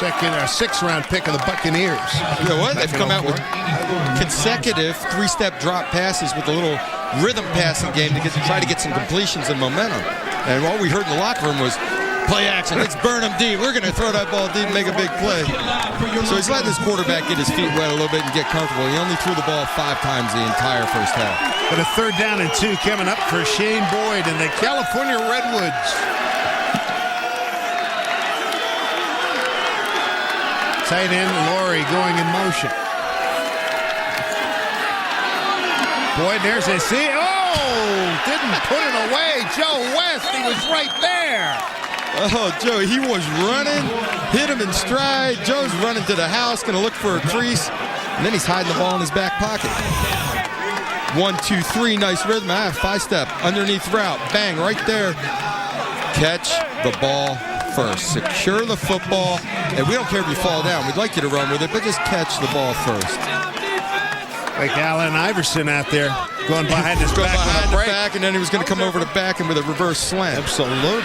Second or 6th-round pick of the Buccaneers. You know what? They've come out with consecutive 3-step drop passes with a little rhythm passing game to try to get some completions and momentum. And all we heard in the locker room was play action. Let's burn them deep. We're going to throw that ball deep and make a big play. So he's letting his quarterback get his feet wet a little bit and get comfortable. He only threw the ball 5 times the entire first half. But a 3rd down and 2 coming up for Shane Boyd and the California Redwoods. Tight end Laurie going in motion. Boyd, there's a see. Oh, didn't put it away. Joe West, he was right there. Oh, Joe, he was running, hit him in stride. Joe's running to the house, going to look for a crease, and then he's hiding the ball in his back pocket. 1, 2, 3, nice rhythm. 5-step, underneath route, bang, right there. Catch the ball first. Secure the football, and we don't care if you fall down. We'd like you to run with it, but just catch the ball first. Like Allen Iverson out there going behind his back on a break. Back, and then he was going to come over to back and with a reverse slant. Absolutely.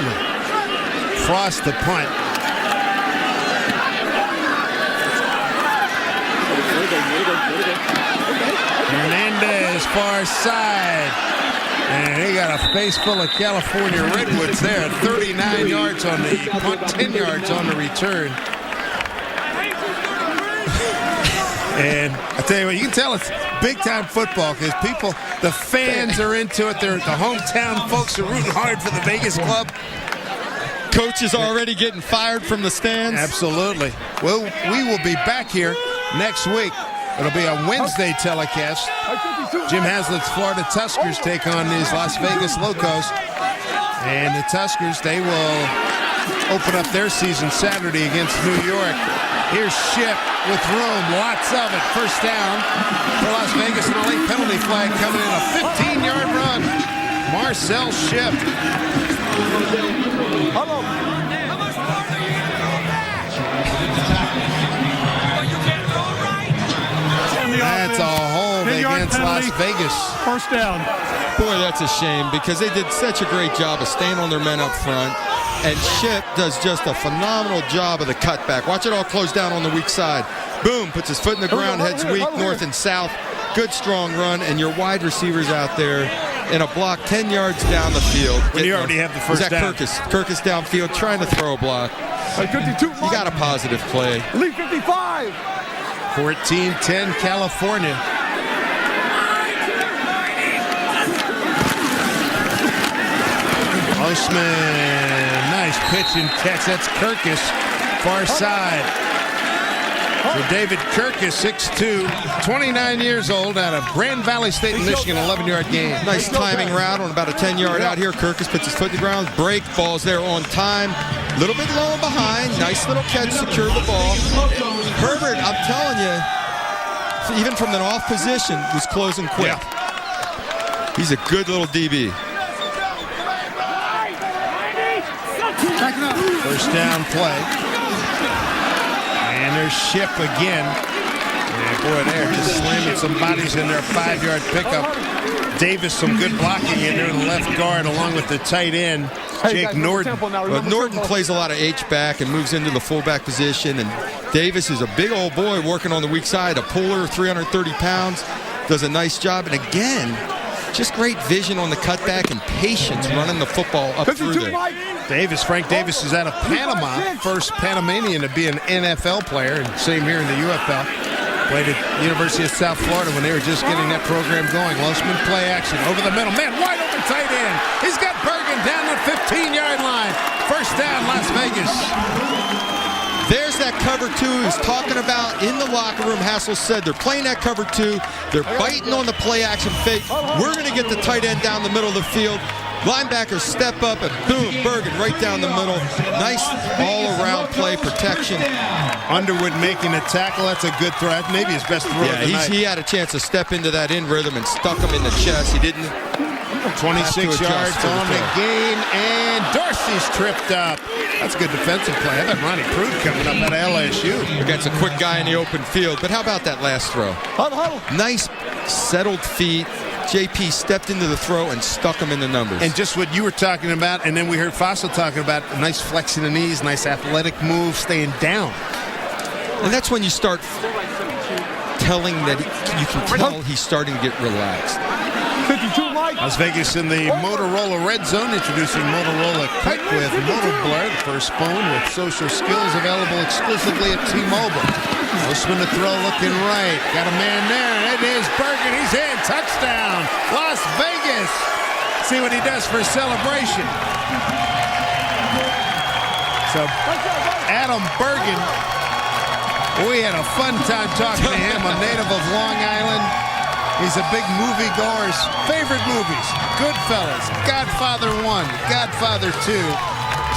Frost the punt. Hernandez far side. And he got a face full of California Redwoods there. 39 yards on the punt, 10 yards on the return. And I tell you what, you can tell it's big-time football because people, the fans are into it. The hometown folks are rooting hard for the Vegas club. Coach is already getting fired from the stands. Absolutely. Well, we will be back here next week. It'll be a Wednesday telecast. Jim Haslett's Florida Tuskers take on these Las Vegas Locos. And the Tuskers, they will open up their season Saturday against New York. Here's Ship with room, lots of it. First down for Las Vegas, and a late penalty flag coming in. A 15-yard run. Marcel Ship. that's a hold against Las Vegas. First down. Boy, that's a shame because they did such a great job of staying on their men up front. And Ship does just a phenomenal job of the cutback. Watch it all close down on the weak side. Boom, puts his foot in the ground, heads weak, north and south. Good, strong run, and your wide receivers out there in a block 10 yards down the field. When you already have the first down. Kirkus downfield trying to throw a block. 52. You got a positive play. Elite 55. 14-10 California. Osman, nice pitch and catch. That's Kirkus, far side. For David Kirkus, 6'2", 29 years old, out of Grand Valley State in Michigan, 11-yard gain. Nice timing route on about a 10-yard out here. Kirkus puts his foot in the ground. Break, ball's there on time. A little bit low and behind. Nice little catch, secured the ball. Herbert, I'm telling you, even from an off position, was closing quick. Yeah. He's a good little DB. First down play. And there's Ship again. And boy, they're just slamming some bodies in their 5-yard pickup. Davis, some good blocking in there, the left guard, along with the tight end, Jake Norton. But Norton plays a lot of H-back and moves into the fullback position. And Davis is a big old boy working on the weak side, a puller, 330 pounds, does a nice job. And again, just great vision on the cutback and patience running the football up through there. Frank Davis is out of Panama, first Panamanian to be an NFL player, and same here in the UFL. Played at University of South Florida when they were just getting that program going. Losman play action over the middle. Man, wide open tight end. He's got Bergen down the 15-yard line. First down, Las Vegas. There's that cover two he's talking about in the locker room. Hassel said they're playing that cover two. They're biting on the play action fake. We're going to get the tight end down the middle of the field. Linebackers step up and boom, Bergen right down the middle. Nice all-around play protection. Underwood making a tackle. That's a good throw. Maybe his best throw of the night. He had a chance to step into that in rhythm and stuck him in the chest. He didn't. 26 yards on the gain, and Dorsey's tripped up. That's a good defensive play. I thought Ronnie Prude coming up out of LSU. Against a quick guy in the open field. But how about that last throw? Nice settled feet. JP stepped into the throw and stuck him in the numbers. And just what you were talking about, and then we heard Fossil talking about a nice flexing the knees, nice athletic move, staying down. And that's when you start telling that you can tell he's starting to get relaxed. Las Vegas in the Motorola Red Zone, introducing Motorola Quick with Moto Blur, the first phone with social skills available exclusively at T-Mobile. Osman to throw, looking right. Got a man there. It is Bergen. He's in. Touchdown. Las Vegas. See what he does for celebration. So, Adam Bergen, we had a fun time talking to him, a native of Long Island. He's a big moviegoer's favorite movies. Goodfellas, Godfather 1, Godfather 2.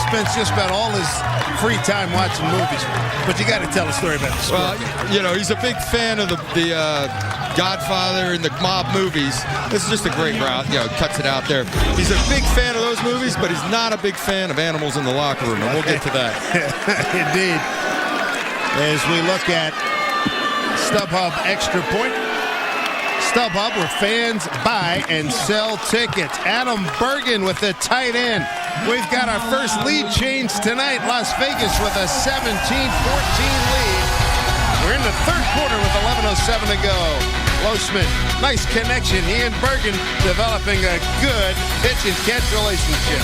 Spends just about all his free time watching movies. But you got to tell a story about the sport. Well, you know, he's a big fan of the Godfather and the mob movies. This is just a great route. You know, cuts it out there. He's a big fan of those movies, but he's not a big fan of animals in the locker room. And we'll get to that. Indeed. As we look at StubHub Extra Point. StubHub, where fans buy and sell tickets. Adam Bergen with the tight end. We've got our first lead change tonight. Las Vegas with a 17-14 lead. We're in the third quarter with 11:07 to go. Losman, nice connection. He and Bergen developing a good pitch and catch relationship.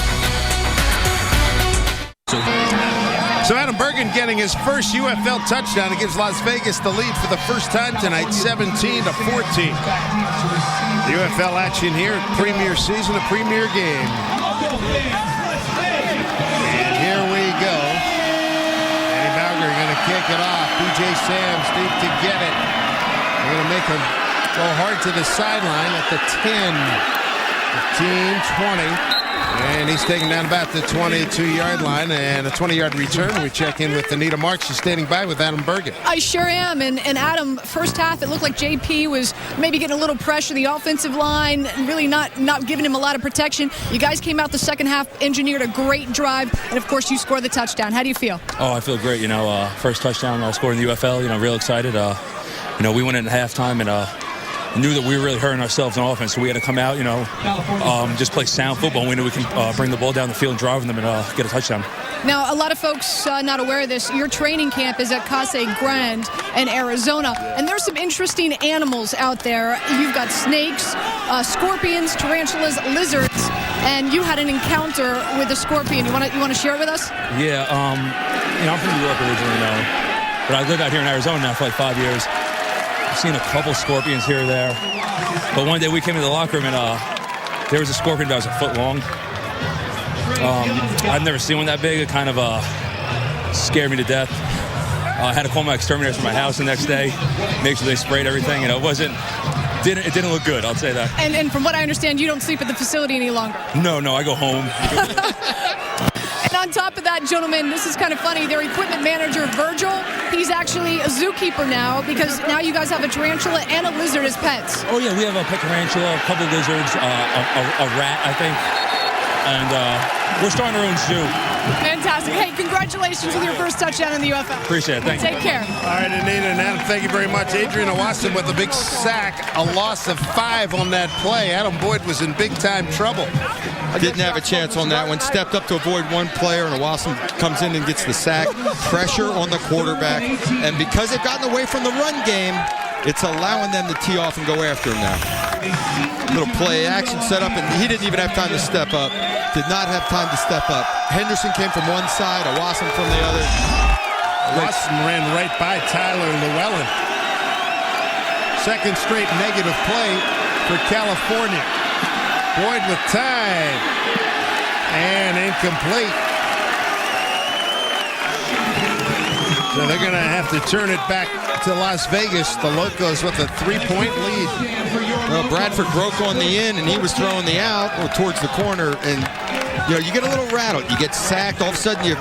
So Adam Bergen getting his first UFL touchdown. It gives Las Vegas the lead for the first time tonight, 17-14. UFL action here, premier season, a premier game. And here we go. Eddie Bauger going to kick it off. BJ Sams deep to get it. They're going to make him go hard to the sideline at the 10, 15, 20. And he's taken down about the 22-yard line, and a 20-yard return. We check in with Anita Marks. She's standing by with Adam Bergen. I sure am. And Adam, first half, it looked like JP was maybe getting a little pressure. The offensive line really not giving him a lot of protection. You guys came out the second half, engineered a great drive, and, of course, you scored the touchdown. How do you feel? Oh, I feel great. You know, first touchdown scored in the UFL. You know, real excited. we went into halftime and knew that we were really hurting ourselves on offense, so we had to come out, just play sound football. And we knew we can bring the ball down the field and drive them and get a touchdown. Now, a lot of folks not aware of this. Your training camp is at Casa Grande in Arizona, and there's some interesting animals out there. You've got snakes, scorpions, tarantulas, lizards, and you had an encounter with a scorpion. You want to share it with us? Yeah, I'm from New York originally, but I live out here in Arizona now for like 5 years. I've seen a couple scorpions here or there, but one day we came into the locker room and there was a scorpion that was a foot long. I've never seen one that big. It kind of scared me to death. I had to call my exterminators from my house the next day, make sure they sprayed everything, and it didn't look good, I'll say that. And from what I understand, you don't sleep at the facility any longer. No, I go home. And on top of that, gentlemen, this is kind of funny. Their equipment manager, Virgil, he's actually a zookeeper now because now you guys have a tarantula and a lizard as pets. Oh, yeah, we have a pet tarantula, a couple lizards, a rat, I think. And we're starting our own zoo. Fantastic. Hey, congratulations with your first touchdown in the UFL. Appreciate it. Thank you. Take care. All right, Anita and Adam, thank you very much. Adrian Owasson with a big sack, a loss of 5 on that play. Adam Boyd was in big-time trouble. Didn't have a chance on that one. Stepped up to avoid one player, and Owasson comes in and gets the sack. Pressure on the quarterback. And because they've gotten away from the run game, it's allowing them to tee off and go after him now. Little play action set up, and he didn't even have time to step up. Did not have time to step up. Henderson came from one side, Owasson from the other. Owasson ran right by Tyler Llewellyn. Second straight negative play for California. Boyd with time. And incomplete. So they're going to have to turn it back to Las Vegas. The Locos with a 3-point lead. Well, Bradford broke on the in, and he was throwing the out towards the corner. And, you get a little rattled. You get sacked. All of a sudden, you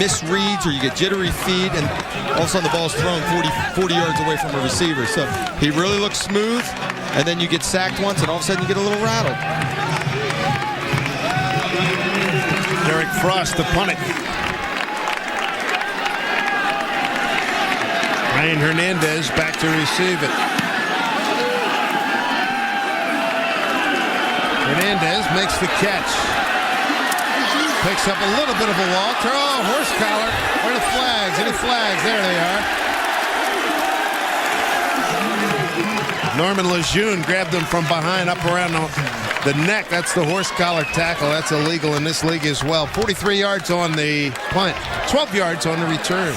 misreads or you get jittery feet, and all of a sudden the ball's thrown 40 yards away from a receiver. So he really looks smooth, and then you get sacked once, and all of a sudden you get a little rattled. Derek Frost to punt it. Ryan Hernandez back to receive it. Hernandez makes the catch. Picks up a little bit of a wall. Throw, horse collar. Where are the flags? Any flags? There they are. Norman Lejeune grabbed them from behind up around the neck. That's the horse collar tackle. That's illegal in this league as well. 43 yards on the punt. 12 yards on the return.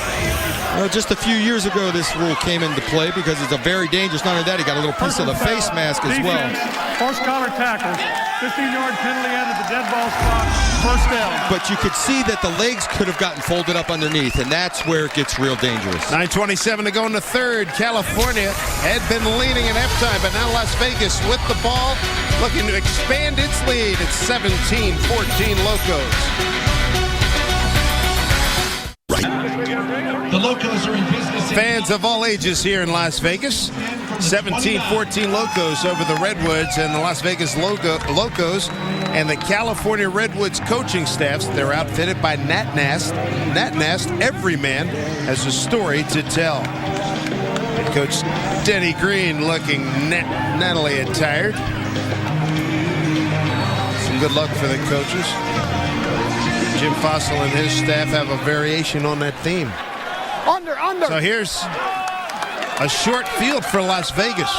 Well, just a few years ago, this rule came into play because it's a very dangerous. Not only that, he got a little piece of the face mask as well. Horse collar tackle. 15-yard penalty out of the dead ball spot. First down. But you could see that the legs could have gotten folded up underneath, and that's where it gets real dangerous. 9:27 to go in the third. California had been leading at halftime, but now Las Vegas with the ball, looking to expand its lead. It's 17-14 Locos. The Locos are in business. Fans of all ages here in Las Vegas. 17-14 Locos over the Redwoods, and the Las Vegas Locos and the California Redwoods coaching staffs. They're outfitted by Nat Nast. Nat Nast, every man has a story to tell. And Coach Denny Green looking nattily attired. Some good luck for the coaches. Jim Fossil and his staff have a variation on that theme. Under. So here's a short field for Las Vegas.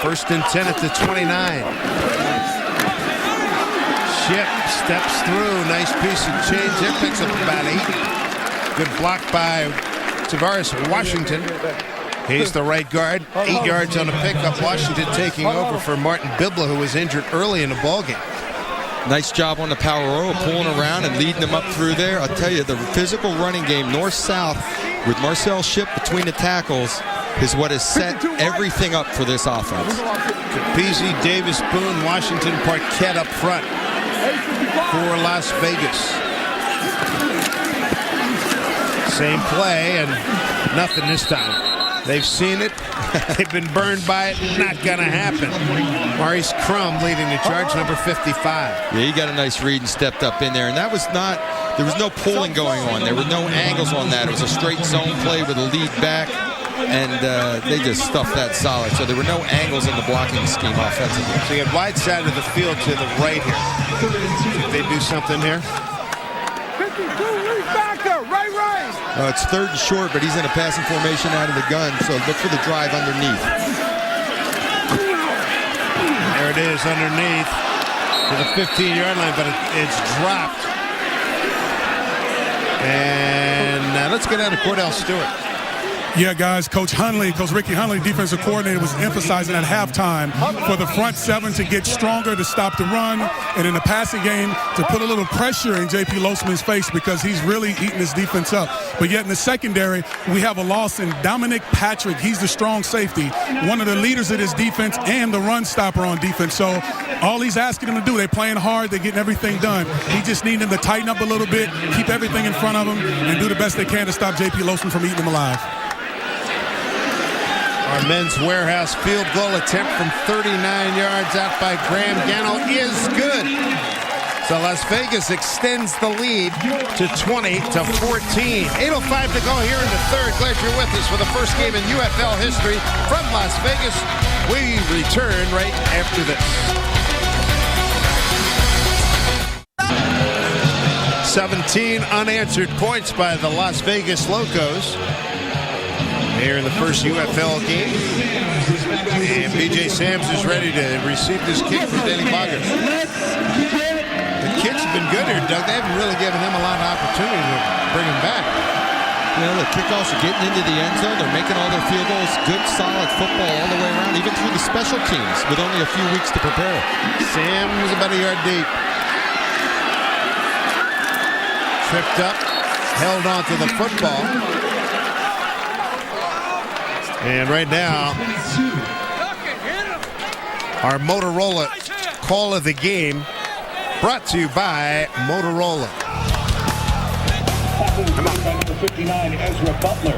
First and 10 at the 29. Ship steps through. Nice piece of change. It picks up about 8. Good block by Tavares Washington. He's the right guard. 8 yards on the pickup. Washington taking over for Martin Bibla, who was injured early in the ballgame. Nice job on the power roll, pulling around and leading them up through there. I'll tell you, the physical running game, north-south, with Marcel Ship between the tackles, is what has set everything up for this offense. Capizzi, Davis, Boone, Washington, Parquette up front for Las Vegas. Same play, and nothing this time. They've seen it. They've been burned by it. Not going to happen. Maurice Crum leading the charge, number 55. Yeah, he got a nice read and stepped up in there. And that was not, there was no pulling going on. There were no angles on that. It was a straight zone play with a lead back. and they just stuffed that solid. So there were no angles in the blocking scheme offensively. So you had wide side of the field to the right here. Did they do something here? It's 3rd and short, but he's in a passing formation out of the gun, so look for the drive underneath. There it is underneath to the 15-yard line, but it's dropped. And let's get down to Cordell Stewart. Yeah, guys, Coach Ricky Hundley, defensive coordinator, was emphasizing at halftime for the front seven to get stronger, to stop the run, and in the passing game to put a little pressure in J.P. Losman's face because he's really eating his defense up. But yet in the secondary, we have a loss in Dominic Patrick. He's the strong safety, one of the leaders of this defense and the run stopper on defense. So all he's asking them to do, they're playing hard, they're getting everything done. He just needs them to tighten up a little bit, keep everything in front of them, and do the best they can to stop J.P. Losman from eating them alive. Our men's warehouse field goal attempt from 39 yards out by Graham Gano is good. So Las Vegas extends the lead to 20-14. 8:05 to go here in the third. Glad you're with us for the first game in UFL history from Las Vegas. We return right after this. 17 unanswered points by the Las Vegas Locos here in the first UFL game. And B.J. Sams is ready to receive this kick from Danny Bogger. The kicks have been good here, Doug. They haven't really given him a lot of opportunity to bring him back. You know, the kickoffs are getting into the end zone. They're making all their field goals. Good, solid football all the way around, even through the special teams with only a few weeks to prepare. Sams about a yard deep. Tripped up, held on to the football. And right now, our Motorola call of the game brought to you by Motorola. Come on. 59, Ezra Butler.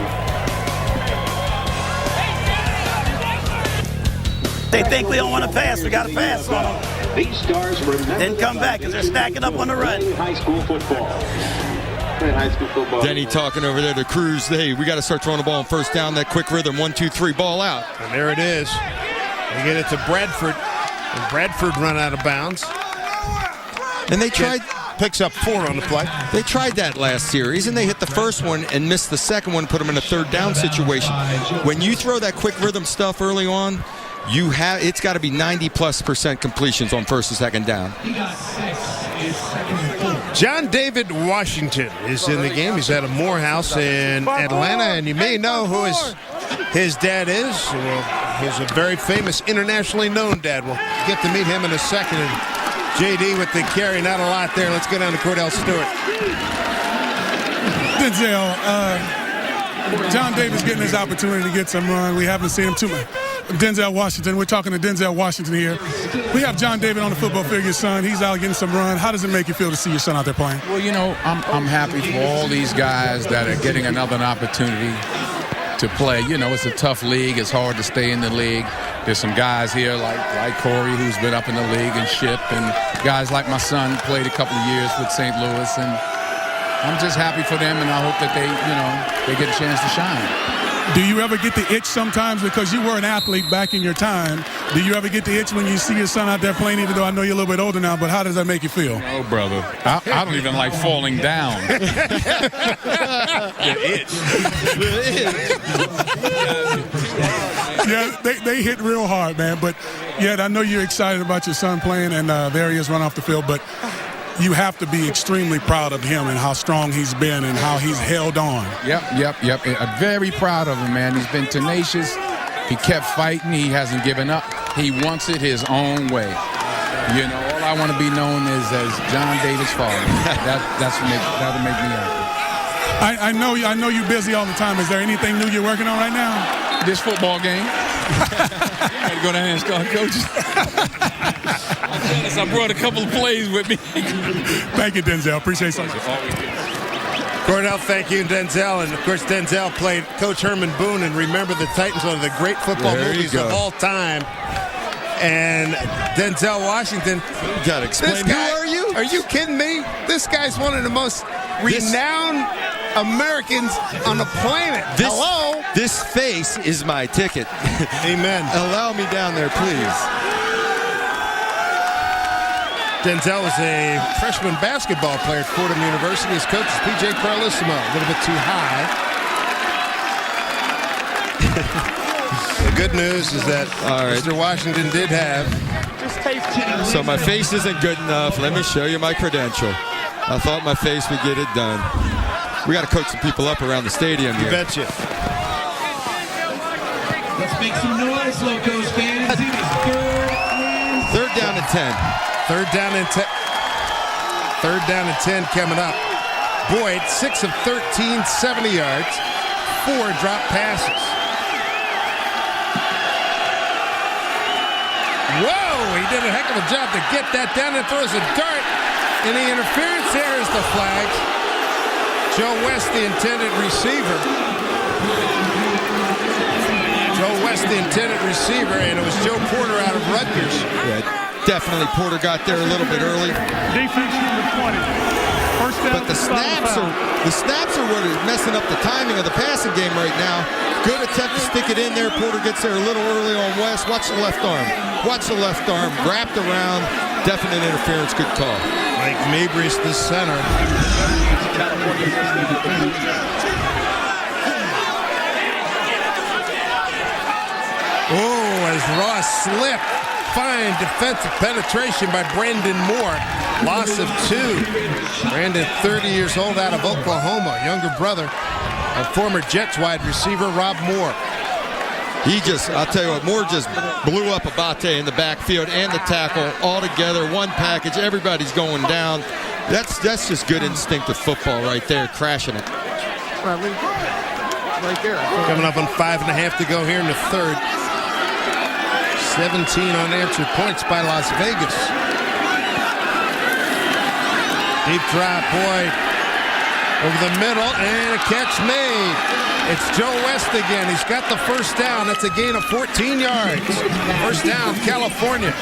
They think we don't want to pass. We got to pass on them. These stars remember Then come back because they're stacking up on the run. High school football. Denny talking over there to Cruz. Hey, we got to start throwing the ball on first down. That quick rhythm, 1, 2, 3, ball out. And there it is. They get it to Bradford. And Bradford run out of bounds. And they tried. Picks up 4 on the play. They tried that last series, and they hit the first one and missed the second one, put them in a third down situation. When you throw that quick rhythm stuff early on, it's got to be 90+% completions on first and second down. John David Washington is in the game. He's at a Morehouse in Atlanta, and you may know who his dad is. Well, he's a very famous, internationally known dad. We'll get to meet him in a second. And JD with the carry, not a lot there. Let's go down to Cordell Stewart. Denzel, John Davis getting his opportunity to get some run. We haven't seen him too much. Denzel Washington. We're talking to Denzel Washington here. We have John David on the football field, your son. He's out getting some run. How does it make you feel to see your son out there playing? Well, you know, I'm happy for all these guys that are getting another opportunity to play. You know, it's a tough league. It's hard to stay in the league. There's some guys here like Corey who's been up in the league and Ship, and guys like my son who played a couple of years with St. Louis. And I'm just happy for them, and I hope that they get a chance to shine. Do you ever get the itch sometimes, because you were an athlete back in your time? Do you ever get the itch when you see your son out there playing, even though I know you're a little bit older now, but how does that make you feel? Oh, brother, I don't even like falling down. The itch. Yeah, they hit real hard, man. But, yeah, I know you're excited about your son playing, and there he is run off the field. But you have to be extremely proud of him and how strong he's been and how he's held on. Yep. I'm very proud of him, man. He's been tenacious. He kept fighting. He hasn't given up. He wants it his own way. You know, all I want to be known is as John Davis' father. That'll make me happy. I know you're busy all the time. Is there anything new you're working on right now? This football game. I gotta go down and start coaching. I brought a couple of plays with me. Thank you, Denzel. Appreciate it. Cordell, thank you, Denzel. And, of course, Denzel played Coach Herman Boone and Remember the Titans, one of the great football movies of all time. And Denzel Washington. You got to explain, who are you? Are you kidding me? This guy's one of the most renowned Americans on the planet. Hello? This face is my ticket. Amen. Allow me down there, please. Denzel is a freshman basketball player at Fordham University. His coach is P.J. Carlissimo. A little bit too high. The good news is that Mr. Washington did have. So my face isn't good enough. Let me show you my credential. I thought my face would get it done. We got to coach some people up around the stadium here. You betcha. Let's make some noise, Locos fans. It is Third down and 10. Third down and 10. Third down and 10 coming up. Boyd, 6 of 13, 70 yards, 4 drop passes. Whoa, he did a heck of a job to get that down and throws a dart. And the interference there is the flag. Joe West, the intended receiver. Joe West, the intended receiver, and it was Joe Porter out of Rutgers. Yeah, definitely Porter got there a little bit early. Defense number 20. First down. But the snaps are what is messing up the timing of the passing game right now. Good attempt to stick it in there. Porter gets there a little early on West. Watch the left arm. Watch the left arm. Wrapped around. Definite interference. Good call. Mike Mabry's the center. Oh, as Ross slipped. Fine defensive penetration by Brandon Moore. Loss of 2. Brandon, 30 years old, out of Oklahoma. Younger brother of former Jets wide receiver Rob Moore. I'll tell you what, Moore just blew up Abate in the backfield and the tackle all together. One package. Everybody's going down. That's just good instinctive football right there, crashing it. Right there. Coming up on 5.5 to go here in the third. 17 unanswered points by Las Vegas. Deep drop, Boyd over the middle, and a catch made. It's Joe West again. He's got the first down. That's a gain of 14 yards. First down, California.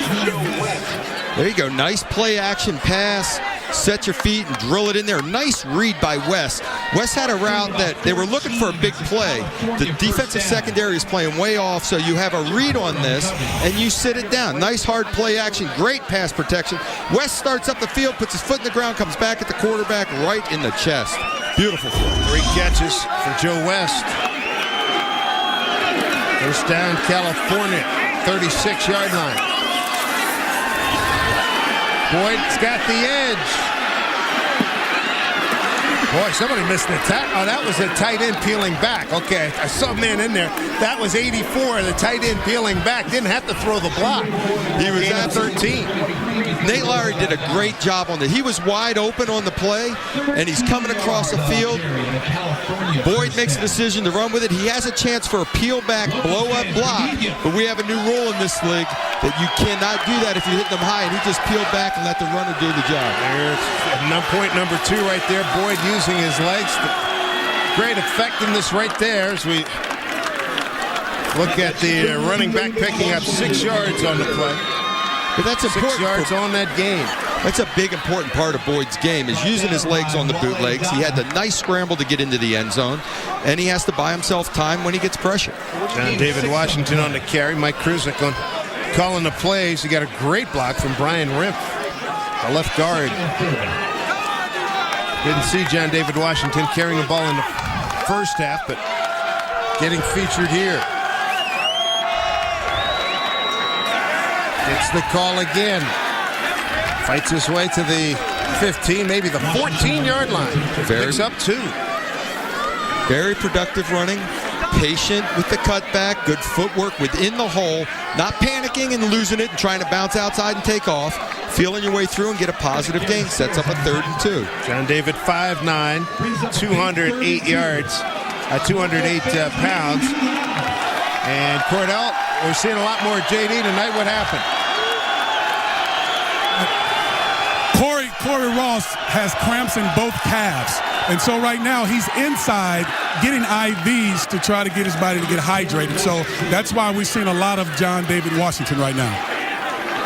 There you go. Nice play action pass. Set your feet and drill it in there. Nice read by West. West had a route that they were looking for a big play. The defensive secondary is playing way off, so you have a read on this, and you sit it down. Nice hard play action. Great pass protection. West starts up the field, puts his foot in the ground, comes back at the quarterback right in the chest. Beautiful. 3 catches for Joe West. First down, California, 36-yard line. Boyd's got the edge. Boy, somebody missed the tackle. Oh, that was a tight end peeling back. Okay, I saw a man in there. That was 84, the tight end peeling back. Didn't have to throw the block. He was at 13. Nate Lowry did a great job on that. He was wide open on the play, and he's coming across the field. Boyd makes a decision to run with it. He has a chance for a peel-back, blow-up block, but we have a new rule in this league that you cannot do that if you hit them high, and he just peeled back and let the runner do the job. There's point number 2 right there. Boyd using his legs. Great effectiveness right there as we look at the running back picking up 6 yards on the play. But that's important. 6 yards on that game. That's a big important part of Boyd's game is using his legs on the bootlegs. He had the nice scramble to get into the end zone, and he has to buy himself time when he gets pressure. John David Washington on the carry. Mike Kruzik on calling the plays. He got a great block from Brian Rimpf, the left guard. Didn't see John David Washington carrying the ball in the first half, but getting featured here. Gets the call again. Fights his way to the 15, maybe the 14-yard line. Picks up 2. Very productive running. Patient with the cutback. Good footwork within the hole. Not panicking and losing it and trying to bounce outside and take off. Feeling your way through and get a positive gain. Sets up a 3rd and 2. John David, 5'9", 208 yards, 208 pounds. And Cordell, we're seeing a lot more JD tonight. What happened? Corey Ross has cramps in both calves. And so right now he's inside getting IVs to try to get his body to get hydrated. So that's why we're seeing a lot of John David Washington right now.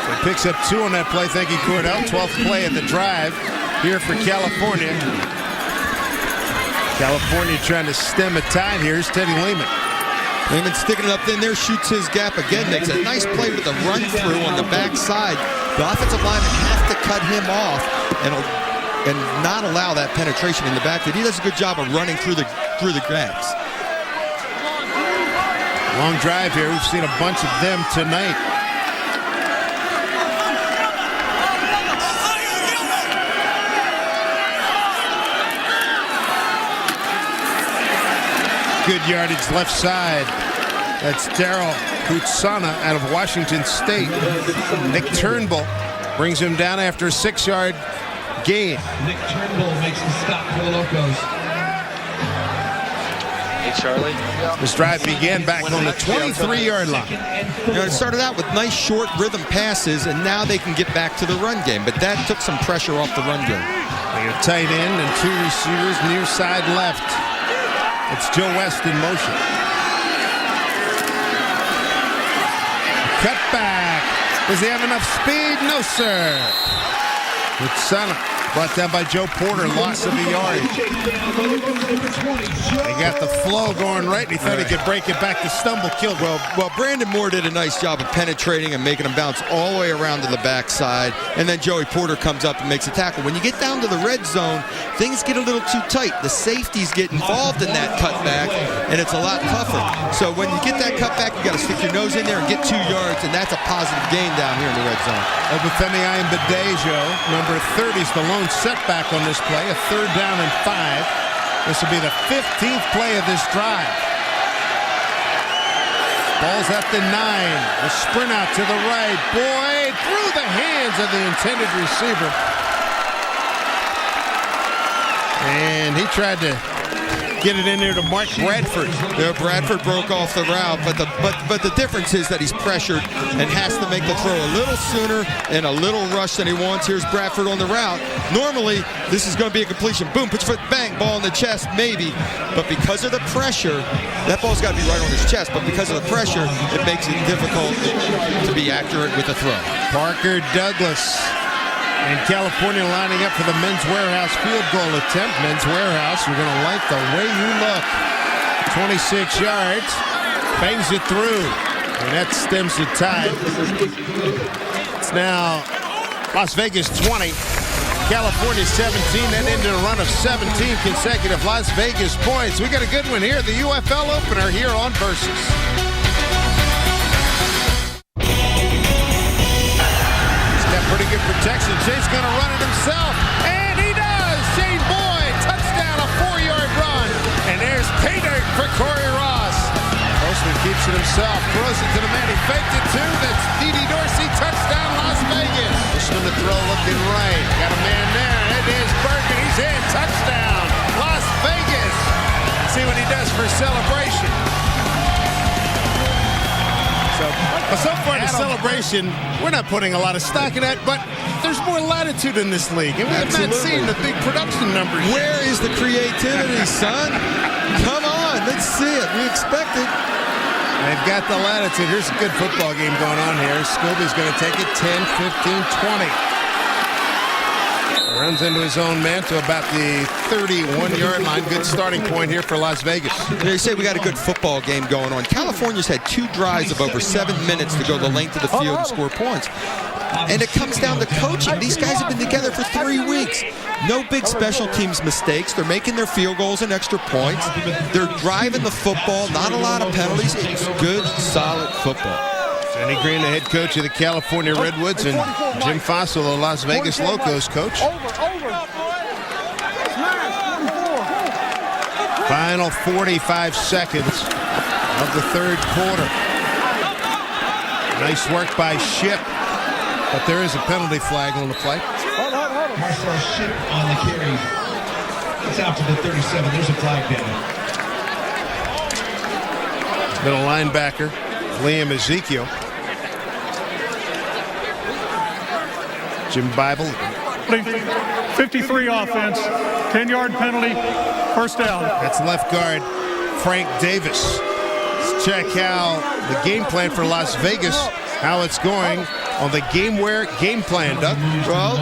So he picks up 2 on that play. Thank you, Cordell. 12th play of the drive here for California. California trying to stem a tide here. Here's Teddy Lehman. Lehman sticking it up in there, shoots his gap again, makes a nice play with a run through on the backside. The offensive linemen have to cut him off and not allow that penetration in the backfield. He does a good job of running through the gaps. Long drive here. We've seen a bunch of them tonight. Good yardage left side. That's Daryl Hutsana out of Washington State. Nick Turnbull brings him down after a 6-yard gain. Nick Turnbull makes the stop for the Locos. Hey, Charlie. This drive began back on the 23-yard line. You know, it started out with nice short rhythm passes, and now they can get back to the run game. But that took some pressure off the run game. A tight end and 2 receivers near side left. It's Joe West in motion. Cut back. Does he have enough speed? No, sir. Hutsana brought down by Joe Porter. Loss of a yard. They got the flow going right. He thought he could break it back to stumble. Killed. Well, Brandon Moore did a nice job of penetrating and making him bounce all the way around to the backside. And then Joey Porter comes up and makes a tackle. When you get down to the red zone, things get a little too tight. The safeties get involved in that cutback, and it's a lot tougher. So when you get that cutback, you got to stick your nose in there and get 2 yards, and that's a positive gain down here in the red zone. Obafemi Ayanbadejo, number 30, is the lone setback on this play. A 3rd down and 5. This will be the 15th play of this drive. Ball's at the 9. The sprint out to the right. Boyd through the hands of the intended receiver. And he tried to get it in there to Mark Bradford. Yeah, Bradford broke off the route, but the difference is that he's pressured and has to make the throw a little sooner and a little rush than he wants. Here's Bradford on the route. Normally, this is going to be a completion. Boom, put your foot, bang, ball in the chest, maybe. But because of the pressure, that ball's got to be right on his chest, but because of the pressure, it makes it difficult to be accurate with the throw. Parker Douglas and California lining up for the Men's Warehouse field goal attempt. Men's Warehouse, you're going to like the way you look. 26 yards, bangs it through, and that stems the tide. It's now Las Vegas 20, California 17. That ended a run of 17 consecutive Las Vegas points. We got a good one here, the UFL opener here on Versus. Pretty good protection. Shane's going to run it himself, and he does. Shane Boyd, touchdown, a 4-yard run, and there's pay dirt for Corey Ross. Postman keeps it himself, throws it to the man he faked it to. That's Dede Dorsey, touchdown, Las Vegas. Postman to throw, looking right. Got a man there. It is Bergen. He's in. Touchdown, Las Vegas. See what he does for celebration. So far the celebration, we're not putting a lot of stock in that, but there's more latitude in this league, and we have not seen the big production numbers. Where is the creativity, son? Come on, let's see it. We expect it. They've got the latitude. Here's a good football game going on here. Scobie's going to take it 10, 15, 20. Runs into his own man to about the 31-yard line. Good starting point here for Las Vegas. They say we got a good football game going on. California's had 2 drives of over 7 minutes to go the length of the field and score points. And it comes down to coaching. These guys have been together for 3 weeks. No big special teams mistakes. They're making their field goals and extra points. They're driving the football. Not a lot of penalties. It's good, solid football. Danny Green, the head coach of the California Redwoods, and Jim Fossil, the Las Vegas Locos coach. Final 45 seconds of the 3rd quarter. Nice work by Ship, but there is a penalty flag on the play. Marcel Ship on the carry. It's out to the 37. There's a flag down. Middle linebacker, Liam Ezekiel. Jim Bible. 53 offense, 10-yard penalty, 1st down. That's left guard Frank Davis. Let's check how the game plan for Las Vegas, how it's going on the GameWare game plan, Doug. Well,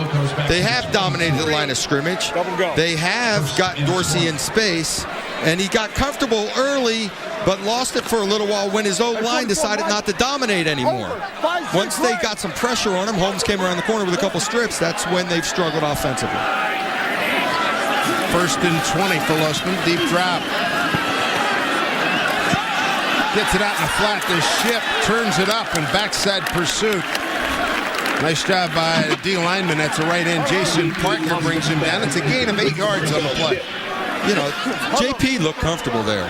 they have dominated the line of scrimmage. They have got Dorsey in space, and he got comfortable early but lost it for a little while when his O-line decided not to dominate anymore. Once they got some pressure on him, Holmes came around the corner with a couple strips. That's when they've struggled offensively. 1st and 20 for Losman. Deep drop. Gets it out in the flat. The ship turns it up and backside pursuit. Nice job by the D lineman. That's a right end. Jason Parker brings him down. It's a gain of 8 yards on the play. You know, JP looked comfortable there.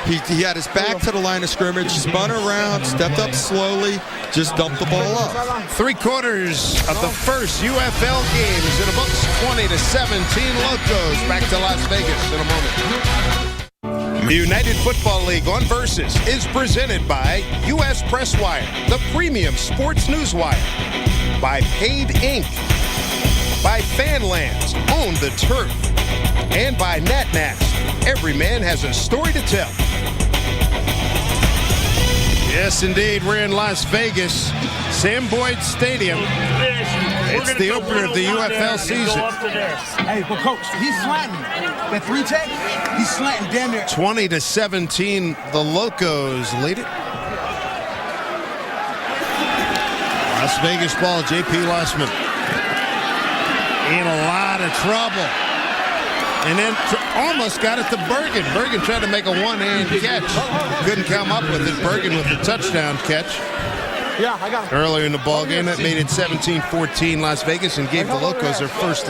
He had his back to the line of scrimmage, spun around, stepped up slowly, just dumped the ball up. 3/4 of the first UFL game is in the books. 20-17 Locos. Back to Las Vegas in a moment. The United Football League on Versus is presented by U.S. Press Wire, the premium sports news wire, by Paid Inc., by Fanlands, Own the Turf, and by NatNast. Every man has a story to tell. Yes, indeed. We're in Las Vegas, Sam Boyd Stadium. It's the opener of the UFL season. Hey, but Coach, he's slanting. That 3-tech, he's slanting damn near. 20-17, the Locos lead it. Las Vegas ball, J.P. Lossman. In a lot of trouble. And then almost got it to Bergen. Bergen tried to make a one-hand catch. Couldn't come up with it. Bergen with the touchdown catch. Yeah, I got it. Earlier in the ball game, that made it 17-14 Las Vegas and gave the Locos their first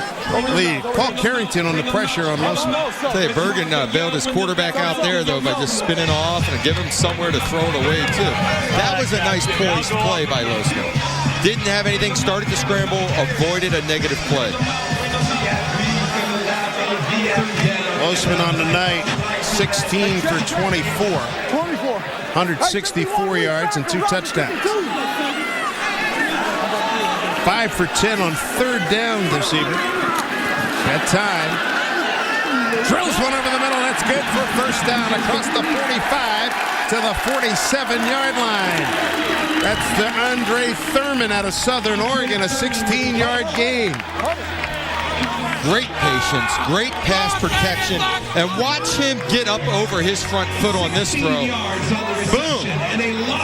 lead. Paul Carrington on the pressure on Losman. Tell you, Bergen bailed his quarterback out there, though, by just spinning off and giving him somewhere to throw it away, too. That was a nice poised play by Losman. Didn't have anything, started to scramble, avoided a negative play. Losman on the night, 16 for 24. 164 yards and 2 touchdowns. 5 for 10 on 3rd down this evening. That time. Drills one over the middle. That's good for 1st down across the 45 to the 47-yard line. That's the Andre Thurman out of Southern Oregon, a 16-yard gain. Great patience, great pass protection, and watch him get up over his front foot on this throw. Boom!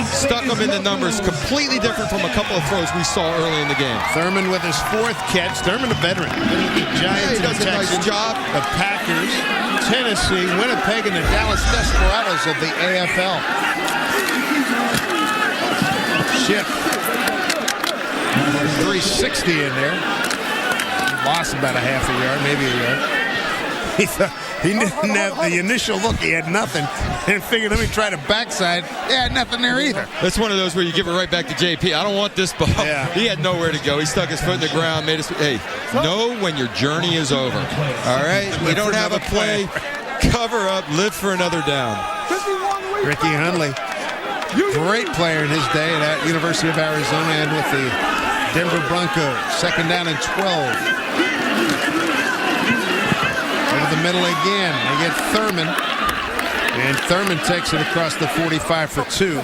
Stuck him in the numbers, completely different from a couple of throws we saw early in the game. Thurman with his 4th catch. Thurman a veteran. The Giants, he does a nice job. The Packers, Tennessee, Winnipeg, and the Dallas Desperados of the AFL. Ship. 360 in there. Lost about a half a yard, maybe a yard. He didn't have the initial look. He had nothing. And figured, let me try to backside. He had nothing there either. That's one of those where you give it right back to JP. I don't want this ball. Yeah. He had nowhere to go. He stuck his foot in the ground, made us. Hey, know when your journey is over. All right? You don't have a play. Cover up. Live for another down. Ricky Hundley, great player in his day at University of Arizona and with the Denver Broncos. 2nd down and 12. Over the middle again. They get Thurman. And Thurman takes it across the 45 for 2.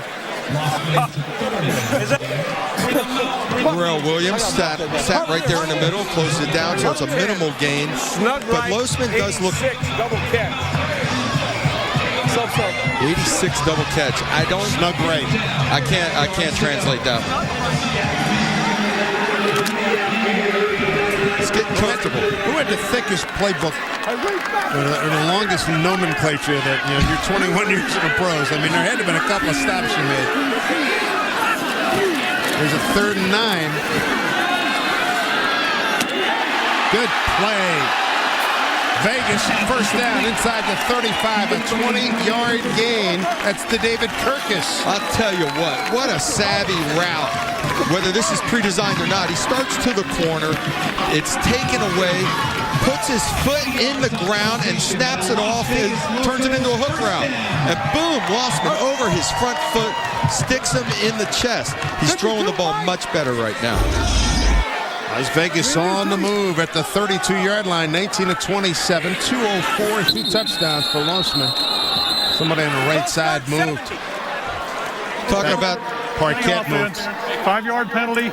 Morrell Williams sat right there in the middle, closed it down, so it's a minimal gain. But Losman does look. 86 double catch. I don't. Snug right. I can't translate that one. It's getting comfortable. Who had the thickest playbook or the longest nomenclature that, you're 21 years in the pros? I mean, there had to have been a couple of stops you made. There's a 3rd and 9. Good play. Vegas, 1st down inside the 35, a 20-yard gain. That's to David Kirkus. I'll tell you what a savvy route. Whether this is pre-designed or not, he starts to the corner. It's taken away, puts his foot in the ground and snaps it off and turns it into a hook route. And boom, Lossman over his front foot, sticks him in the chest. He's throwing the ball much better right now. Las Vegas on the move at the 32-yard line, 19-27, 204, 2 touchdowns for Lossman. Somebody on the right side moved. Talking about parquet move. 5-yard penalty,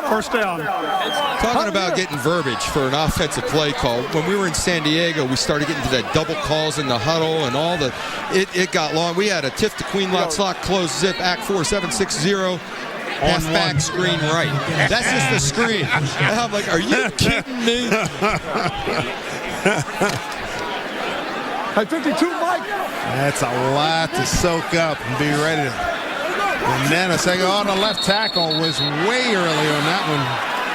first down. Talking about getting verbiage for an offensive play call. When we were in San Diego, we started getting to that double calls in the huddle and all the. It got long. We had a tiff to queen lot slot close zip act 4760. Halfback screen right. That's just the screen. And I'm like, are you kidding me? Hey, 52, Mike. That's a lot to soak up and be ready to. And then a second, the left tackle was way early on that one.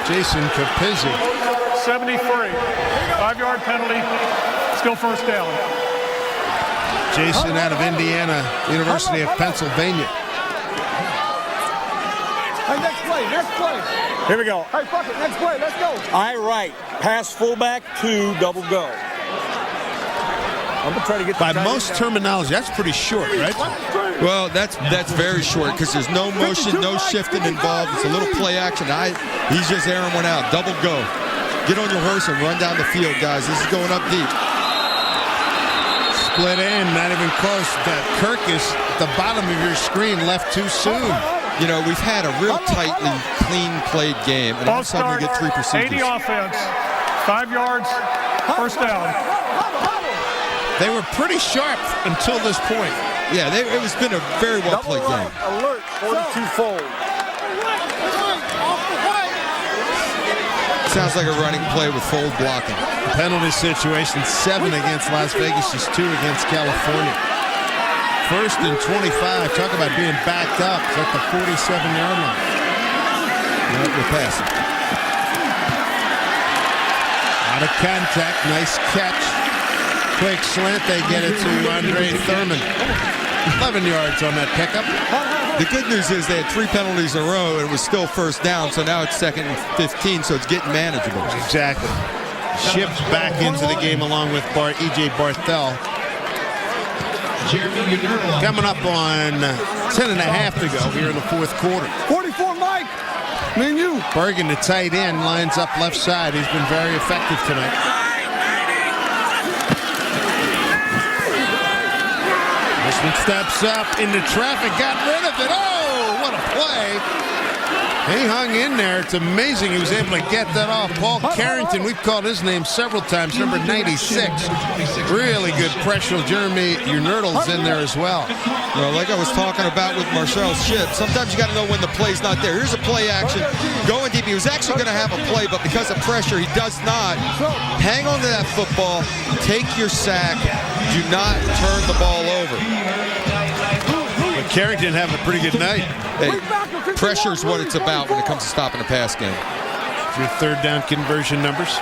Jason Capizzi. 73, 5-yard penalty, still first down. Jason out of Indiana, University of Pennsylvania. Hey, next play. Here we go. Hey, fuck it, next play, let's go. I right. Pass fullback, 2, double go. I'm going to try to get By most terminology, that's pretty short, right? Well, that's very short because there's no motion, no shifting involved. It's a little play action. He's just airing one out. Double go. Get on your horse and run down the field, guys. This is going up deep. Split in, not even close. Kirkus, at the bottom of your screen, left too soon. You know, we've had a real tightly, clean played game, and all of a sudden we get 3 procedures. 80 offense, 5 yards, first down. They were pretty sharp until this point. Yeah, it's been a very well played game. Alert, 42-fold. Sounds like a running play with fold blocking. Penalty situation, 7 against Las Vegas, just 2 against California. 1st and 25. Talk about being backed up. It's at the 47-yard line. No, we're passing. Out of contact. Nice catch. Quick slant. They get it to Andre Thurman. 11 yards on that pickup. The good news is they had 3 penalties in a row, and it was still first down, so now it's 2nd and 15, so it's getting manageable. Exactly. Shipped back into the game along with E.J. Barthel. Coming up on 10 and a half to go here in the 4th quarter. 44, Mike. Me and you. Bergen, the tight end, lines up left side. He's been very effective tonight. This one steps up into traffic, got rid of it. Oh, what a play. He hung in there. It's amazing he was able to get that off. Paul Carrington, we've called his name several times, number 96. Really good pressure. Jeremy Unerdle's in there as well. Well, like I was talking about with Marcel Shipp, sometimes you got to know when the play's not there. Here's a play action. Going deep. He was actually going to have a play, but because of pressure, he does not. Hang on to that football. Take your sack. Do not turn the ball over. But Carrington having a pretty good night. Hey, pressure is what it's about when it comes to stopping the pass game. Your 3rd down conversion numbers.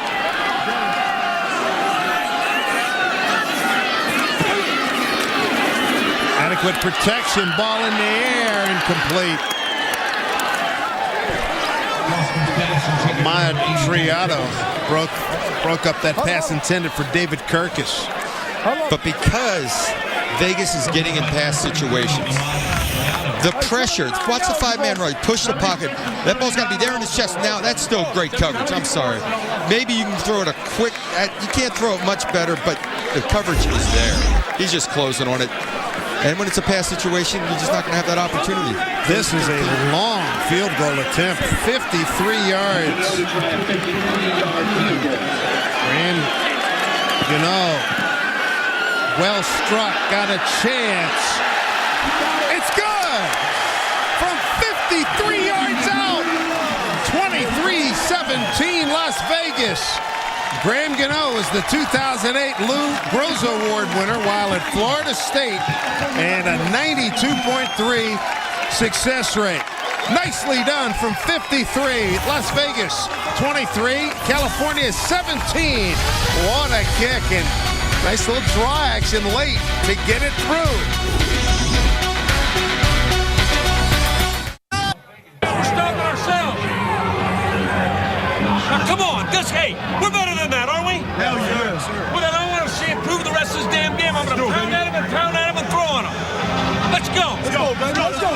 Adequate protection, ball in the air, incomplete. Maya Triato broke up that pass intended for David Kirkus. But because Vegas is getting in pass situations, the pressure, watch the 5-man rush, push the pocket. That ball's got to be there in his chest. Now, that's still great coverage. I'm sorry. Maybe you can throw it a quick, you can't throw it much better, but the coverage is there. He's just closing on it. And when it's a pass situation, you're just not going to have that opportunity. This is a long field goal attempt, 53 yards. And, well struck, got a chance. It's good! From 53 yards out, 23-17 Las Vegas. Graham Gano is the 2008 Lou Groza Award winner while at Florida State, and a 92.3 success rate. Nicely done from 53. Las Vegas 23, California 17. What a kick, and nice little draw action late to get it through. We're stopping ourselves. Now, come on. Hey, we're better than that, aren't we? Hell yeah, sir. Well, then I want to see it prove the rest of this damn game. I'm going to pound at him and throw on him. Let's go. Let's go, baby. Let's go.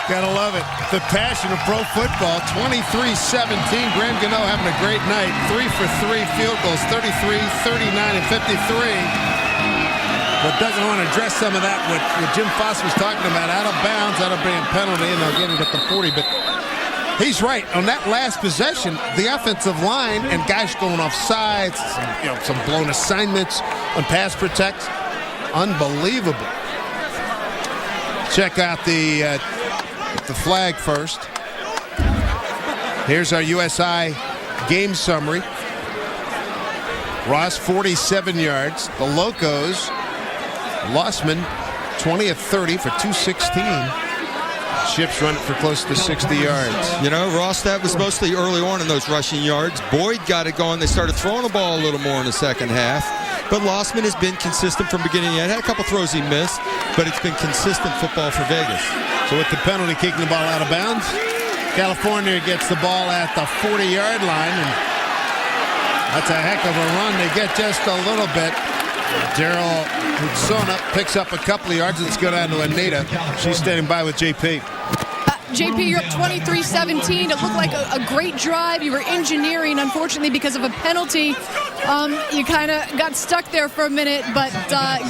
Gotta love it. The passion of pro football. 23-17. Graham Gano having a great night. 3 for 3 field goals. 33, 39, and 53. but doesn't want to address some of that, what Jim Foss was talking about, out of bounds, out of being penalty, and they'll get it at the 40. But he's right. On that last possession, the offensive line and guys going off sides, some blown assignments on pass protect. Unbelievable. Check out the flag first. Here's our USI game summary. Ross, 47 yards. The Locos, Lossman, 20 of 30 for 216. Chips run it for close to 60 yards. You know, Ross, that was mostly early on in those rushing yards. Boyd got it going. They started throwing the ball a little more in the second half. But Lossman has been consistent from beginning to end. Had a couple throws he missed, but it's been consistent football for Vegas. So with the penalty, kicking the ball out of bounds, California gets the ball at the 40-yard line, and that's a heck of a run. They get just a little bit. Daryl Hutsona picks up a couple of yards. Let's go down to Anita. She's standing by with JP. JP, you're up 23-17. It looked like a great drive. You were engineering, unfortunately, because of a penalty. You kind of got stuck there for a minute, but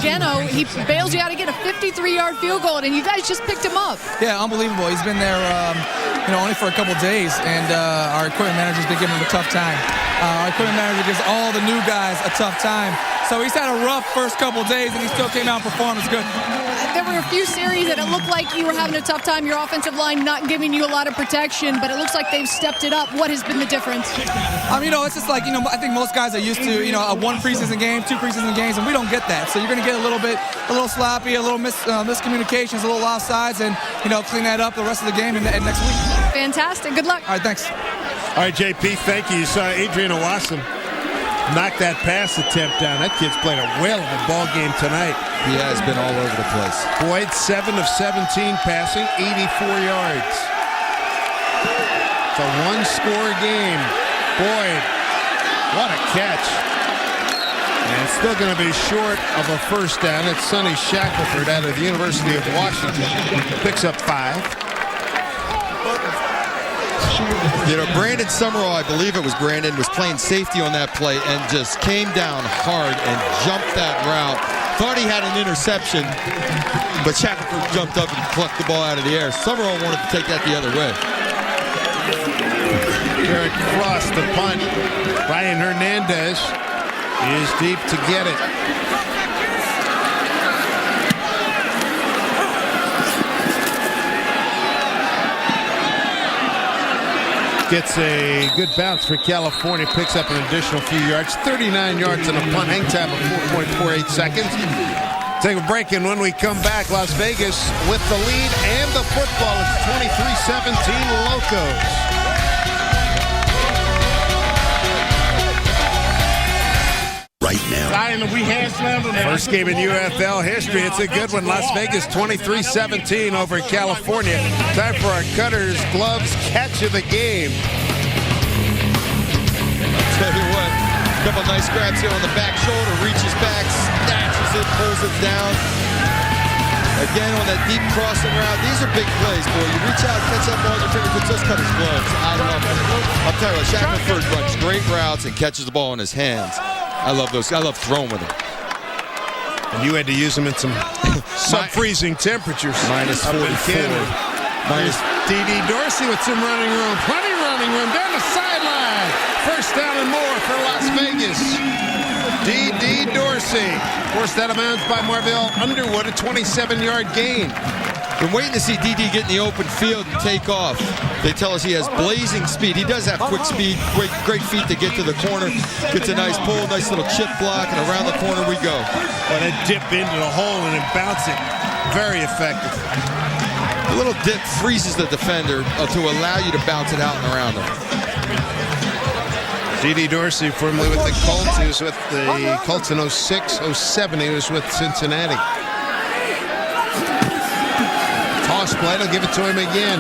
Geno, he bails you out to get a 53-yard field goal, and you guys just picked him up. Yeah, unbelievable. He's been there, only for a couple days, and our equipment manager's been giving him a tough time. Our equipment manager gives all the new guys a tough time. So he's had a rough first couple days, and he still came out and performed. It's good. There were a few series that it looked like you were having a tough time. Your offensive line not giving you a lot of protection, but it looks like they've stepped it up. What has been the difference? It's just like, I think most guys are used to, a one preseason game, two preseason games, and we don't get that. So you're going to get a little sloppy, a little miscommunications, a little offsides, and, clean that up the rest of the game and next week. Fantastic. Good luck. All right, thanks. All right, JP, thank you. You saw Adrian Owasam knock that pass attempt down. That kid's played a whale of a ball game tonight. He has been all over the place. Boyd, 7 of 17 passing, 84 yards. It's a one-score game. Boyd, what a catch. And still going to be short of a first down. It's Sonny Shackelford out of the University of Washington. Picks up 5. Brandon Summerall, I believe it was Brandon, was playing safety on that play and just came down hard and jumped that route. Thought he had an interception, but Shackelford jumped up and plucked the ball out of the air. Summerall wanted to take that the other way. Eric Frost, the punt. Ryan Hernandez is deep to get it. Gets a good bounce for California. Picks up an additional few yards. 39 yards on a punt. Hang time of 4.48 seconds. Take a break, and when we come back, Las Vegas with the lead and the football. It's 23-17 Locos. Right now. First game in UFL history. It's a good one. Las Vegas 23-17 over California. Time for our Cutters Gloves catch of the game. Tell you what, a couple nice grabs here on the back shoulder. Reaches back, snatches it, pulls it down. Again on that deep crossing route. These are big plays, boy. You reach out, catch that ball in your fingertips. Those Cutters Gloves. I love them. I'll tell you what, Shackelford runs great routes and catches the ball in his hands. I love those. I love throwing with them. And you had to use them in some sub-freezing temperatures. Minus 44. Minus D.D. Dorsey with some running room. Plenty of running room down the sideline. First down and more for Las Vegas. D.D. Dorsey forced out of bounds by Marvell Underwood, a 27-yard gain. Been waiting to see D.D. get in the open field and take off. They tell us he has blazing speed. He does have quick speed, great feet to get to the corner. Gets a nice pull, nice little chip block, and around the corner we go. But a dip into the hole and then bounce it. Very effective. A little dip freezes the defender to allow you to bounce it out and around him. D.D. Dorsey, formerly with the Colts. He was with the Colts in 06, 07. He was with Cincinnati. Toss play, they'll give it to him again.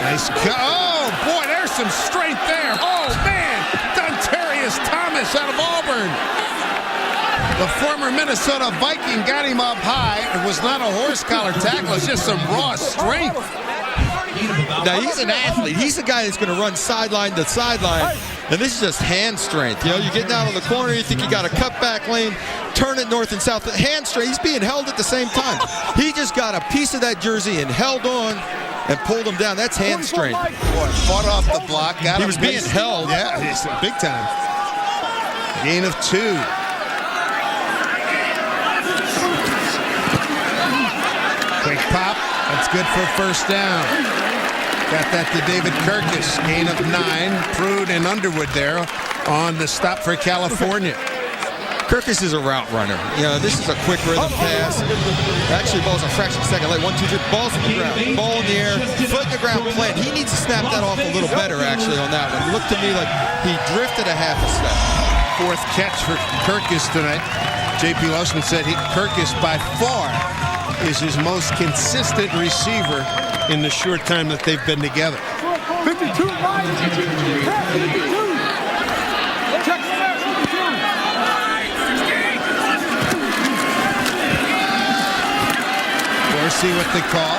Nice oh, boy, there's some strength there. Oh, man, Dontarius Thomas out of Auburn. The former Minnesota Viking got him up high. It was not a horse collar tackle. It's just some raw strength. Now, he's an athlete. He's the guy that's going to run sideline to sideline. And this is just hand strength. You know, you're getting out of the corner, you think you got a cutback lane, turn it north and south. Hand strength, he's being held at the same time. He just got a piece of that jersey and held on and pulled him down. That's hand strength. Boy, fought off the block. He was being held. Yeah, he's big time. Gain of 2. Quick pop. That's good for first down. Got that to David Kirkus. Gain of 9. Prude and Underwood there on the stop for California. Kirkus is a route runner. You know, this is a quick rhythm pass. Actually, ball's a fraction of a second late. 1, 2, 3. Ball's in the ground. Ball in the air. Foot in the ground plant. He needs to snap that off a little better, actually, on that one. Looked to me like he drifted a half a step. 4th catch for Kirkus tonight. J.P. Lawson said Kirkus by far is his most consistent receiver in the short time that they've been together. 52, Mike. 52. See what they call.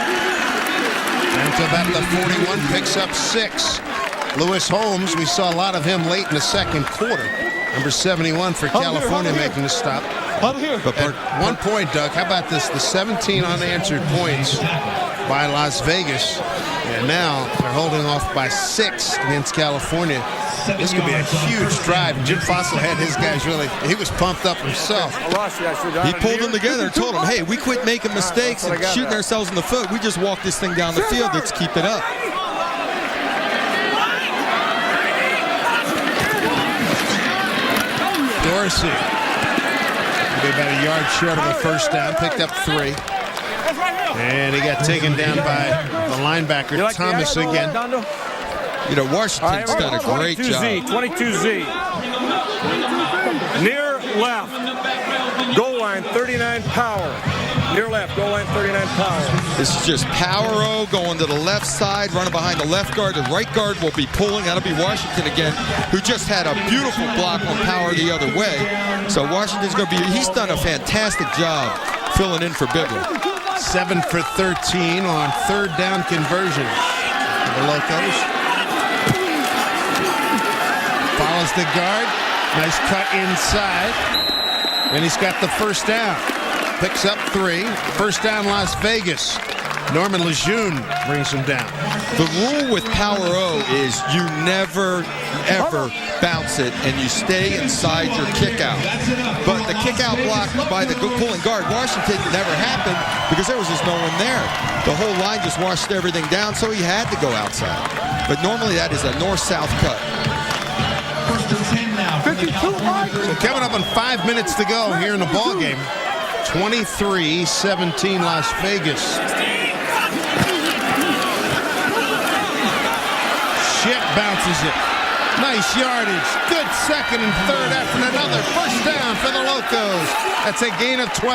And to about the 41, picks up 6. Lewis Holmes, we saw a lot of him late in the second quarter. Number 71 for California making the stop. At one point, Doug, how about this? The 17 unanswered points by Las Vegas. And now they're holding off by 6 against California. This could be a huge drive. Jim Fossil had his guys he was pumped up himself. He pulled them together and told them, hey, we quit making mistakes and shooting ourselves in the foot. We just walk this thing down the field. Let's keep it up. Dorsey. About a yard short of a first down. Picked up 3. And he got taken down by the linebacker, Thomas again. You know, Washington's done a great job. 22Z. Near left. Goal line, 39 power. Near left, goal line, 39 power. This is just power-o going to the left side, running behind the left guard. The right guard will be pulling. That'll be Washington again, who just had a beautiful block on power the other way. So Washington's going to be, he's done a fantastic job filling in for Bibler. 7 for 13 on 3rd down conversion. The Locos. Follows the guard. Nice cut inside. And he's got the first down. Picks up 3. First down, Las Vegas. Norman Lejeune brings him down. The rule with power-o is you never, ever bounce it, and you stay inside your kick-out. But the kick-out block by the pulling guard, Washington, never happened because there was just no one there. The whole line just washed everything down, so he had to go outside. But normally that is a north-south cut. 52, Mike. So coming up on 5 minutes to go here in the ball game. 23-17 Las Vegas. Ship bounces it. Nice yardage. Good 2nd and 3rd after another first down for the Locos. That's a gain of 12.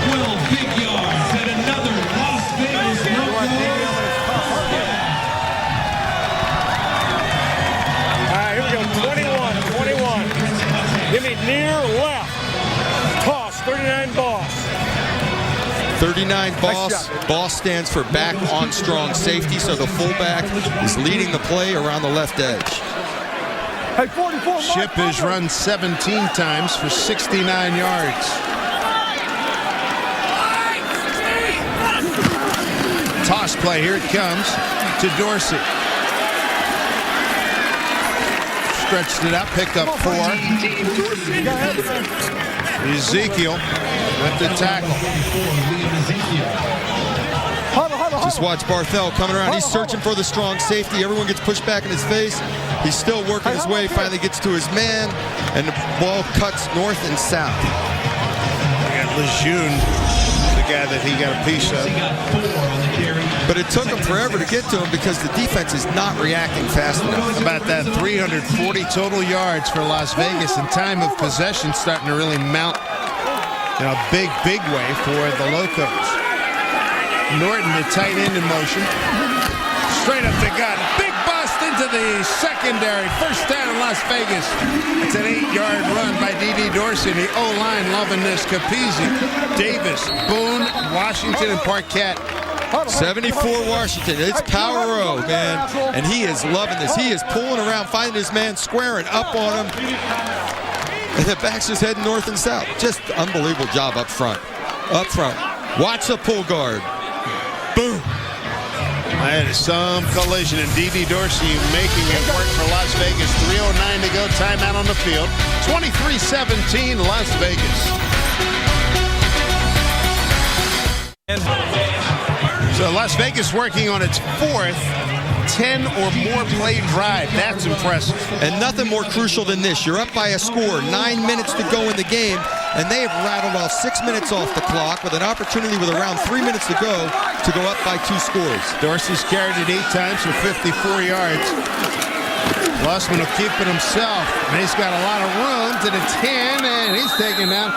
12 big yards and another Las Vegas Locos. All right, here we go. 21. Give me near left. Toss, 39 Boss. 39 Boss. Boss stands for back on strong safety, so the fullback is leading the play around the left edge. Hey, 44, Ship has run 17 times for 69 yards. Toss play, here it comes to Dorsey. Stretched it out, picked up 4. Ezekiel with the tackle. Just watch Barthel coming around. He's searching for the strong safety. Everyone gets pushed back in his face. He's still working his way, finally gets to his man, and the ball cuts north and south. We got Lejeune, the guy that he got a piece of. But it took him forever to get to him because the defense is not reacting fast enough. About that 340 total yards for Las Vegas, and time of possession starting to really mount in a big way for the Locos. Norton, the tight end in motion. Straight up the gut. Big bust into the secondary. First down, Las Vegas. It's an 8-yard run by D.D. Dorsey. The O-line loving this. Capizzi, Davis, Boone, Washington, and Parquette 74 Washington. It's Power O, man. And he is loving this. He is pulling around, finding his man, squaring up on him. And the back's just heading north and south. Just unbelievable job up front. Up front. Watch the pull guard. Boom. That is some collision, and D.D. Dorsey making it work for Las Vegas. 3:09 to go, timeout on the field. 23-17, Las Vegas. So Las Vegas working on its fourth 10 or more play drive. That's impressive. And nothing more crucial than this. You're up by a score, 9 minutes to go in the game, and they have rattled off 6 minutes off the clock with an opportunity with around 3 minutes to go up by 2 scores. Dorsey's carried it 8 times for 54 yards. Lossman will keep it himself. And he's got a lot of room to the 10, and he's taken down.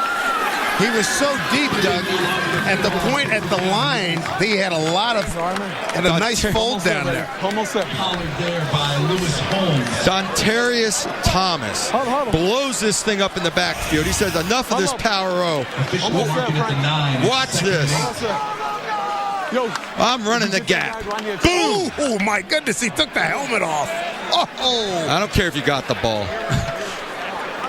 He was so deep, Doug, at the point at the line, he had a nice fold down there. Almost there. Dontarius Thomas blows this thing up in the backfield. He says, enough of this Power O. Watch this. I'm running the gap. Boom! Oh, my goodness, he took the helmet off. Oh! I don't care if you got the ball.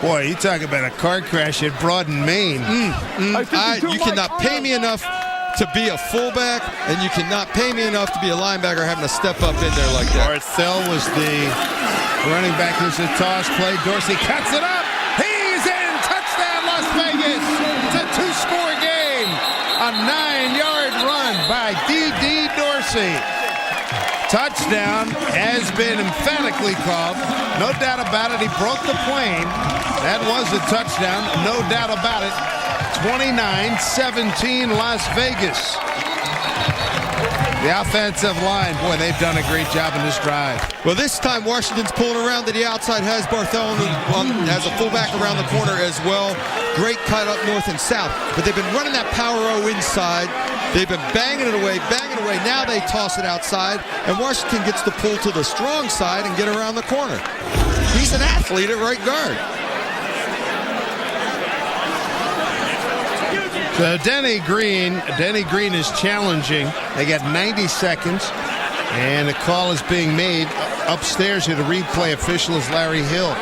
Boy, you talk about a car crash at Broaden, Maine. You cannot pay me enough to be a fullback, and you cannot pay me enough to be a linebacker having to step up in there like that. Barthel was the running back. Here's a toss play. Dorsey cuts it up. He's in. Touchdown, Las Vegas. It's a 2-score game. A 9-yard run by D.D. Dorsey. Touchdown has been emphatically called. No doubt about it. He broke the plane. That was a touchdown. No doubt about it. 29-17 Las Vegas. The offensive line, boy, they've done a great job in this drive. Well, this time Washington's pulling around to the outside, has Barthel as a fullback around the corner as well. Great cut up north and south. But they've been running that Power O inside. They've been banging it away, banging it away. Now they toss it outside, and Washington gets to pull to the strong side and get around the corner. He's an athlete at right guard. So Denny Green is challenging. They got 90 seconds, and the call is being made upstairs here. The replay official is Larry Hill.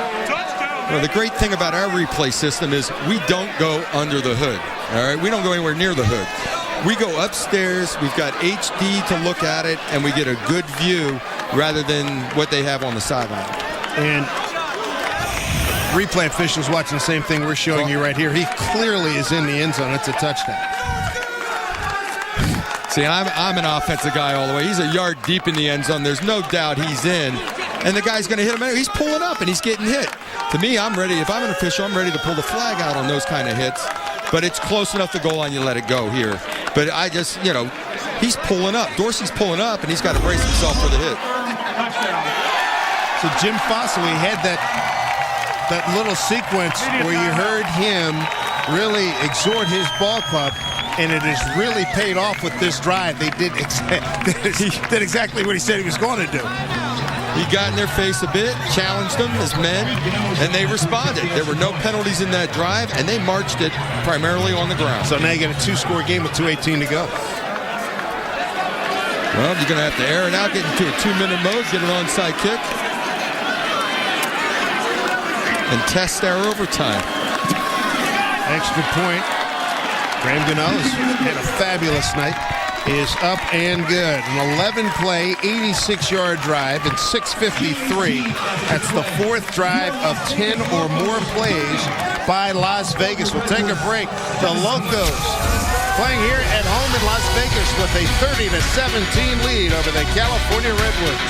Well, the great thing about our replay system is we don't go under the hood. All right, we don't go anywhere near the hood. We go upstairs, we've got HD to look at it, and we get a good view rather than what they have on the sideline. And replay officials watching the same thing we're showing you right here. He clearly is in the end zone. It's a touchdown. See, I'm an offensive guy all the way. He's a yard deep in the end zone. There's no doubt he's in. And the guy's going to hit him. He's pulling up, and he's getting hit. To me, I'm ready. If I'm an official, I'm ready to pull the flag out on those kind of hits. But it's close enough to goal line, you let it go here. But I just, he's pulling up. Dorsey's pulling up, and he's got to brace himself for the hit. So Jim Fossey had that little sequence where you heard him really exhort his ball club, and it has really paid off with this drive. They did exactly what he said he was going to do. He got in their face a bit, challenged them as men, and they responded. There were no penalties in that drive, and they marched it primarily on the ground. So now you got a 2-score game with 2:18 to go. Well, you're going to have to air it out, get into a 2-minute mode, get an onside kick, and test our overtime. Extra point. Graham Gonzalez had a fabulous night. Is up and good. An 11-play, 86-yard drive in 6:53. That's the fourth drive of 10 or more plays by Las Vegas. We'll take a break. The Locos playing here at home in Las Vegas with a 30-17 lead over the California Redwoods.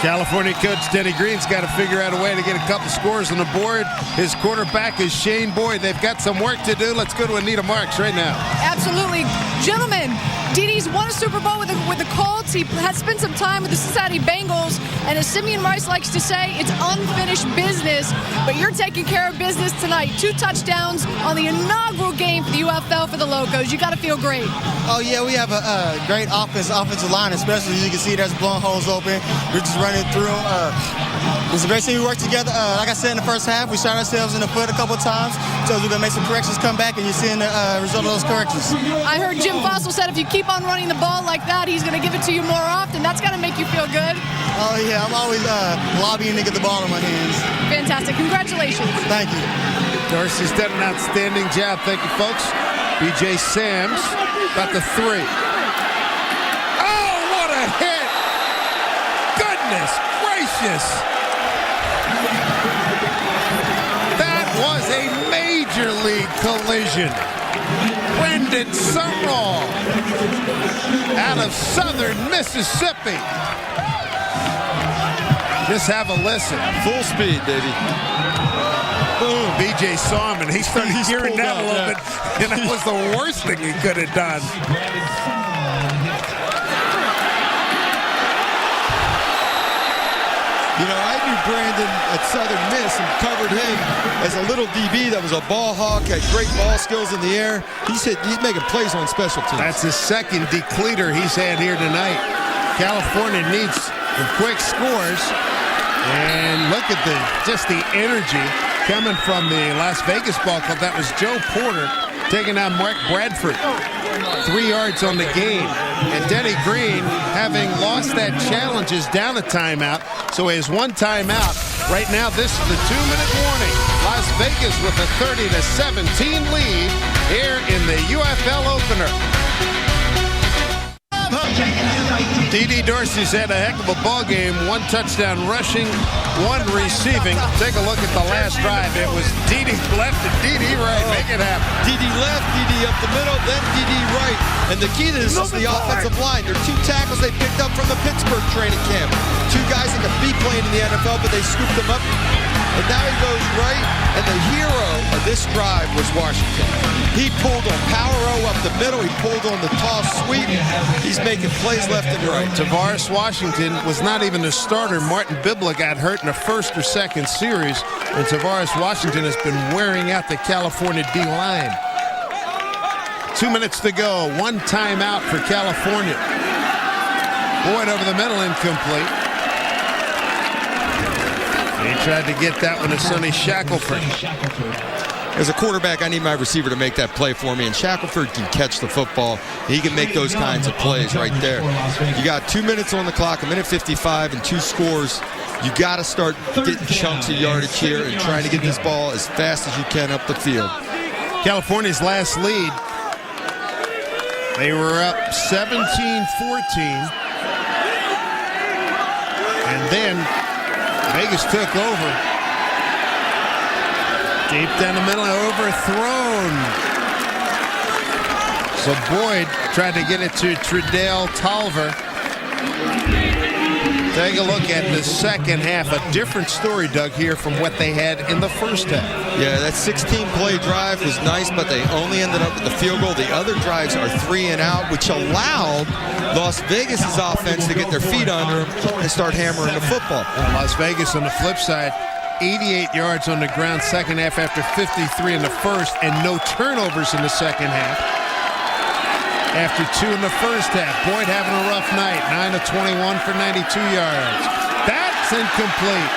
California coach Denny Green's got to figure out a way to get a couple scores on the board. His quarterback is Shane Boyd. They've got some work to do. Let's go to Anita Marks right now. Absolutely. Gentlemen, Didi's won a Super Bowl with the Colts. He has spent some time with the Cincinnati Bengals. And as Simeon Rice likes to say, it's unfinished business. But you're taking care of business tonight. 2 touchdowns on the inaugural game for the UFL for the Locos. You got to feel great. Oh, yeah, we have a great offensive line, especially as you can see there's blowing holes open. We're just running through them. It's a great team. We work together. Like I said in the first half, we shot ourselves in the foot a couple of times. So we're going to make some corrections, come back, and you're seeing the result of those corrections. I heard Jim Fossil said if you keep on running the ball like that, he's going to give it to you more often. That's got to make you feel good. Oh, yeah, I'm always lobbying to get the ball in my hands. Fantastic. Congratulations. Thank you. Dorsey's done an outstanding job. Thank you, folks. B.J. Sams got the 3. Oh, what a hit! Goodness gracious! That was a major league collision. Brendan Sumrall out of southern Mississippi. Just have a listen. Full speed, baby. Boom. BJ saw him, and he started gearing down a little bit, and that was the worst thing he could have done. You know, I knew Brandon at Southern Miss and covered him as a little DB that was a ball hawk, had great ball skills in the air. He's making plays on special teams. That's his second decleater he's had here tonight. California needs some quick scores. And look at just the energy coming from the Las Vegas Ball Club. That was Joe Porter taking out Mark Bradford. 3 yards on the game. And Denny Green, having lost that challenge, is down a timeout. So he has 1 timeout. Right now, this is the 2-minute warning. Las Vegas with a 30-17 lead here in the UFL opener. D.D. Dorsey's had a heck of a ball game. 1 touchdown rushing, 1 receiving. Take a look at the last drive. It was D.D. left and D.D. right. Make it happen. D.D. left, D.D. up the middle, then D.D. right. And the key to this is the offensive line. There are 2 tackles they picked up from the Pittsburgh training camp. 2 guys that could be playing in the NFL, but they scooped them up. And now he goes right, and the hero of this drive was Washington. He pulled on power O up the middle. He pulled on the toss sweep. He's making plays left and right. Tavares Washington was not even the starter. Martin Bibla got hurt in the first or second series, and Tavares Washington has been wearing out the California D-line. 2 minutes to go. 1 timeout for California. Boyd over the middle, incomplete. He tried to get that one to Sonny Shackelford. As a quarterback, I need my receiver to make that play for me, and Shackelford can catch the football. He can make those kinds of plays right there. You got 2 minutes on the clock, 1:55, and 2 scores. You got to start getting chunks of yardage here and trying to get this ball as fast as you can up the field. California's last lead, they were up 17-14, and then Vegas took over. Deep down the middle, overthrown. So Boyd tried to get it to Tredale Tolver. Take a look at the second half. A different story, Doug, here from what they had in the first half. Yeah, that 16-play drive was nice, but they only ended up with the field goal. The other drives are 3 and out, which allowed Las Vegas's offense to get their feet under them and start hammering the football. Las Vegas on the flip side, 88 yards on the ground second half after 53 in the first, and no turnovers in the second half. After 2 in the first half, Boyd having a rough night, 9 of 21 for 92 yards. That's incomplete.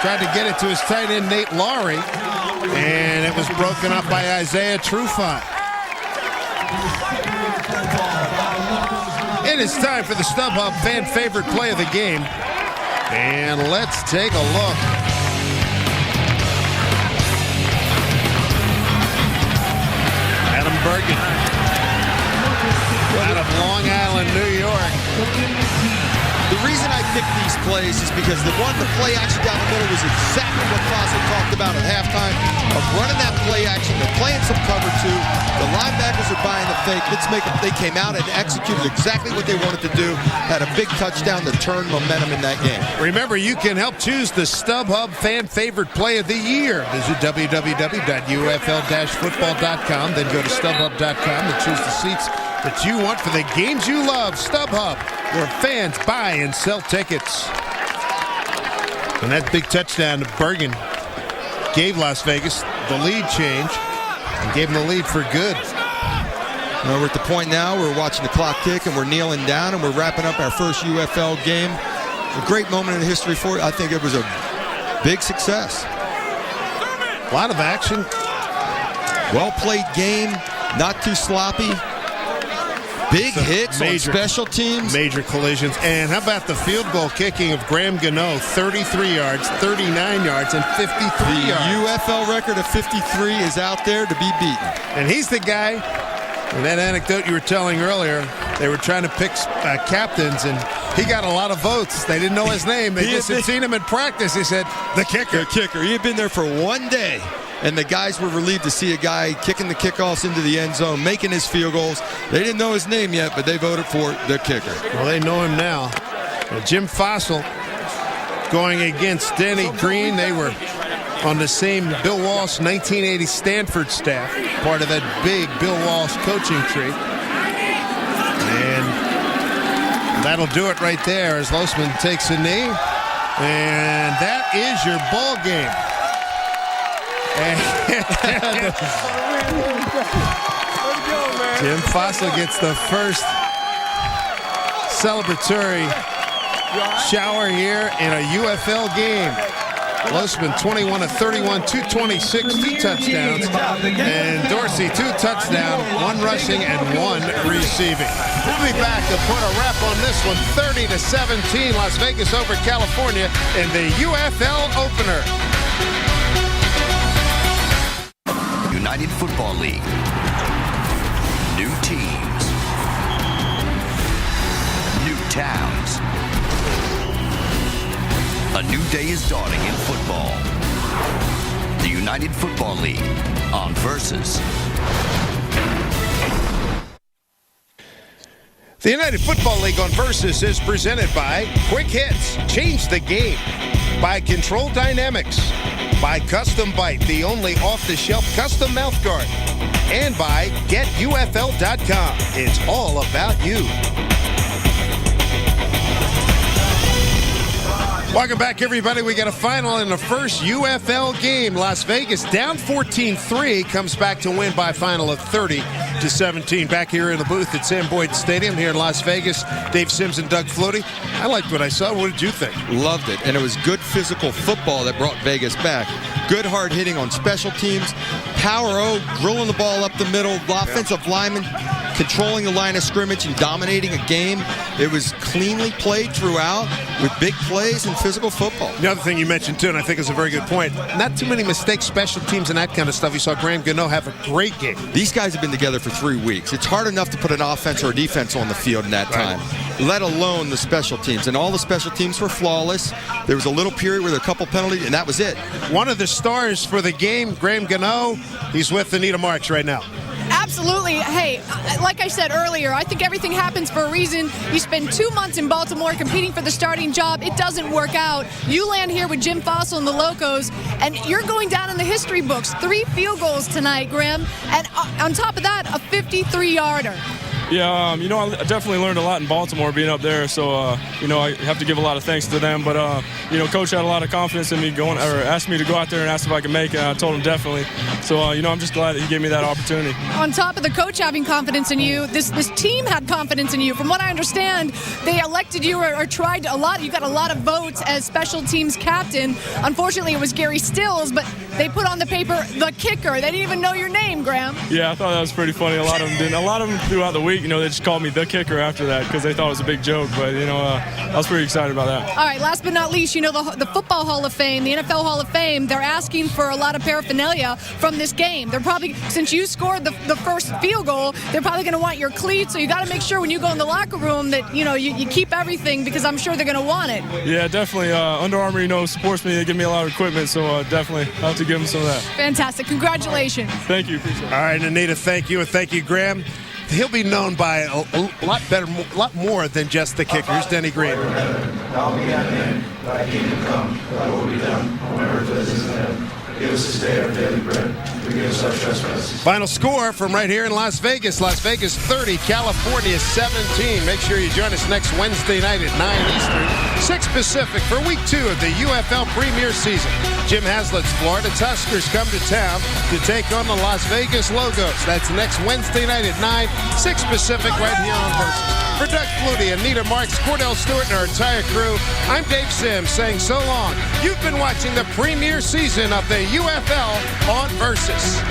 Tried to get it to his tight end, Nate Lowry, and it was broken up by Isaiah Trufant. It is time for the StubHub fan favorite play of the game, and let's take a look. Adam Bergen out of Long Island, New York. The reason I picked these plays is because the play action down the middle was exactly what Fossil talked about at halftime of running that play action. They're playing some cover two. The linebackers are buying the fake. They came out and executed exactly what they wanted to do. Had a big touchdown to turn momentum in that game. Remember, you can help choose the StubHub Fan Favorite Play of the Year. Visit www.ufl-football.com. Then go to StubHub.com and choose the seats that you want for the games you love. StubHub, where fans buy and sell tickets. And that big touchdown to Bergen gave Las Vegas the lead change and gave them the lead for good. We're at the point now we're watching the clock tick and we're kneeling down and we're wrapping up our first UFL game. A great moment in history for it. I think it was a big success. A lot of action. Well-played game, not too sloppy. Big hits on special teams. Major collisions. And how about the field goal kicking of Graham Gano? 33 yards, 39 yards, and 53 yards. The UFL record of 53 is out there to be beaten. And he's the guy, in that anecdote you were telling earlier, they were trying to pick captains, and he got a lot of votes. They didn't know his name. They just had seen him in practice. He said, the kicker. The kicker. He had been there for one day. And the guys were relieved to see a guy kicking the kickoffs into the end zone, making his field goals. They didn't know his name yet, but they voted for the kicker. Well, they know him now. Jim Fossil going against Denny Green. They were on the same Bill Walsh 1980 Stanford staff, part of that big Bill Walsh coaching tree. And that'll do it right there as Losman takes a knee. And that is your ball game. Jim Fossil gets the first celebratory shower here in a UFL game. Losman 21 of 31, 226, 2 touchdowns. And Dorsey 2 touchdowns, 1 rushing and 1 receiving. We'll be back to put a wrap on this one. 30-17, Las Vegas over California in the UFL opener. United Football League. New teams. New towns. A new day is dawning in football. The United Football League on Versus. The United Football League on Versus is presented by Quick Hits, change the game. By Control Dynamics. By Custom Bite, the only off-the-shelf custom mouthguard. And by GetUFL.com. It's all about you. Welcome back, everybody. We got a final in the first UFL game. Las Vegas down 14-3, comes back to win by a final of 30-17. Back here in the booth at Sam Boyd Stadium here in Las Vegas. Dave Sims and Doug Flutie. I liked what I saw. What did you think? Loved it. And it was good physical football that brought Vegas back. Good hard hitting on special teams. Power O, drilling the ball up the middle. Offensive linemen controlling the line of scrimmage and dominating a game. It was cleanly played throughout with big plays and physical football. The other thing you mentioned, too, and I think is a very good point, not too many mistakes, special teams, and that kind of stuff. You saw Graham Gano have a great game. These guys have been together for 3 weeks. It's hard enough to put an offense or a defense on the field in that time, let alone the special teams. And all the special teams were flawless. There was a little period with a couple penalties, and that was it. One of the stars for the game, Graham Gano, he's with Anita Marks right now. Absolutely. Hey, like I said earlier, I think everything happens for a reason. You spend 2 months in Baltimore competing for the starting job. It doesn't work out. You land here with Jim Fossil and the Locos, and you're going down in the history books. 3 field goals tonight, Graham, and on top of that, a 53-yarder. Yeah, I definitely learned a lot in Baltimore being up there, so, I have to give a lot of thanks to them. But, Coach had a lot of confidence in me asked me to go out there and asked if I could make it, and I told him definitely. So, I'm just glad that he gave me that opportunity. On top of the coach having confidence in you, this team had confidence in you. From what I understand, they elected you or tried a lot. You got a lot of votes as special teams captain. Unfortunately, it was Gary Stills, but they put on the paper the kicker. They didn't even know your name, Graham. Yeah, I thought that was pretty funny. A lot of them didn't. A lot of them throughout the week, they just called me the kicker after that because they thought it was a big joke. But, I was pretty excited about that. All right, last but not least, the Football Hall of Fame, the NFL Hall of Fame, they're asking for a lot of paraphernalia from this game. They're probably, since you scored the first field goal, they're probably going to want your cleats. So you got to make sure when you go in the locker room that, you keep everything because I'm sure they're going to want it. Yeah, definitely. Under Armour, supports me. They give me a lot of equipment, so definitely I'll have to give them some of that. Fantastic. Congratulations. Thank you. Appreciate it. All right, Anita, thank you, and thank you, Graham. He'll be known by a lot more than just the kicker. Here's Denny Green. Now began then, thy kingdom come, thy will be done, on earth as it is in heaven. Give us this day our daily bread. Forgive us our trespasses. Final score from right here in Las Vegas. Las Vegas 30, California 17. Make sure you join us next Wednesday night at 9 Eastern, 6 Pacific for Week 2 of the UFL Premier Season. Jim Haslett's Florida Tuskers come to town to take on the Las Vegas Logos. That's next Wednesday night at 9, 6 Pacific right here on Versus. For Doug Flutie, Anita Marks, Cordell Stewart, and our entire crew, I'm Dave Sims saying so long. You've been watching the premier season of the UFL on Versus.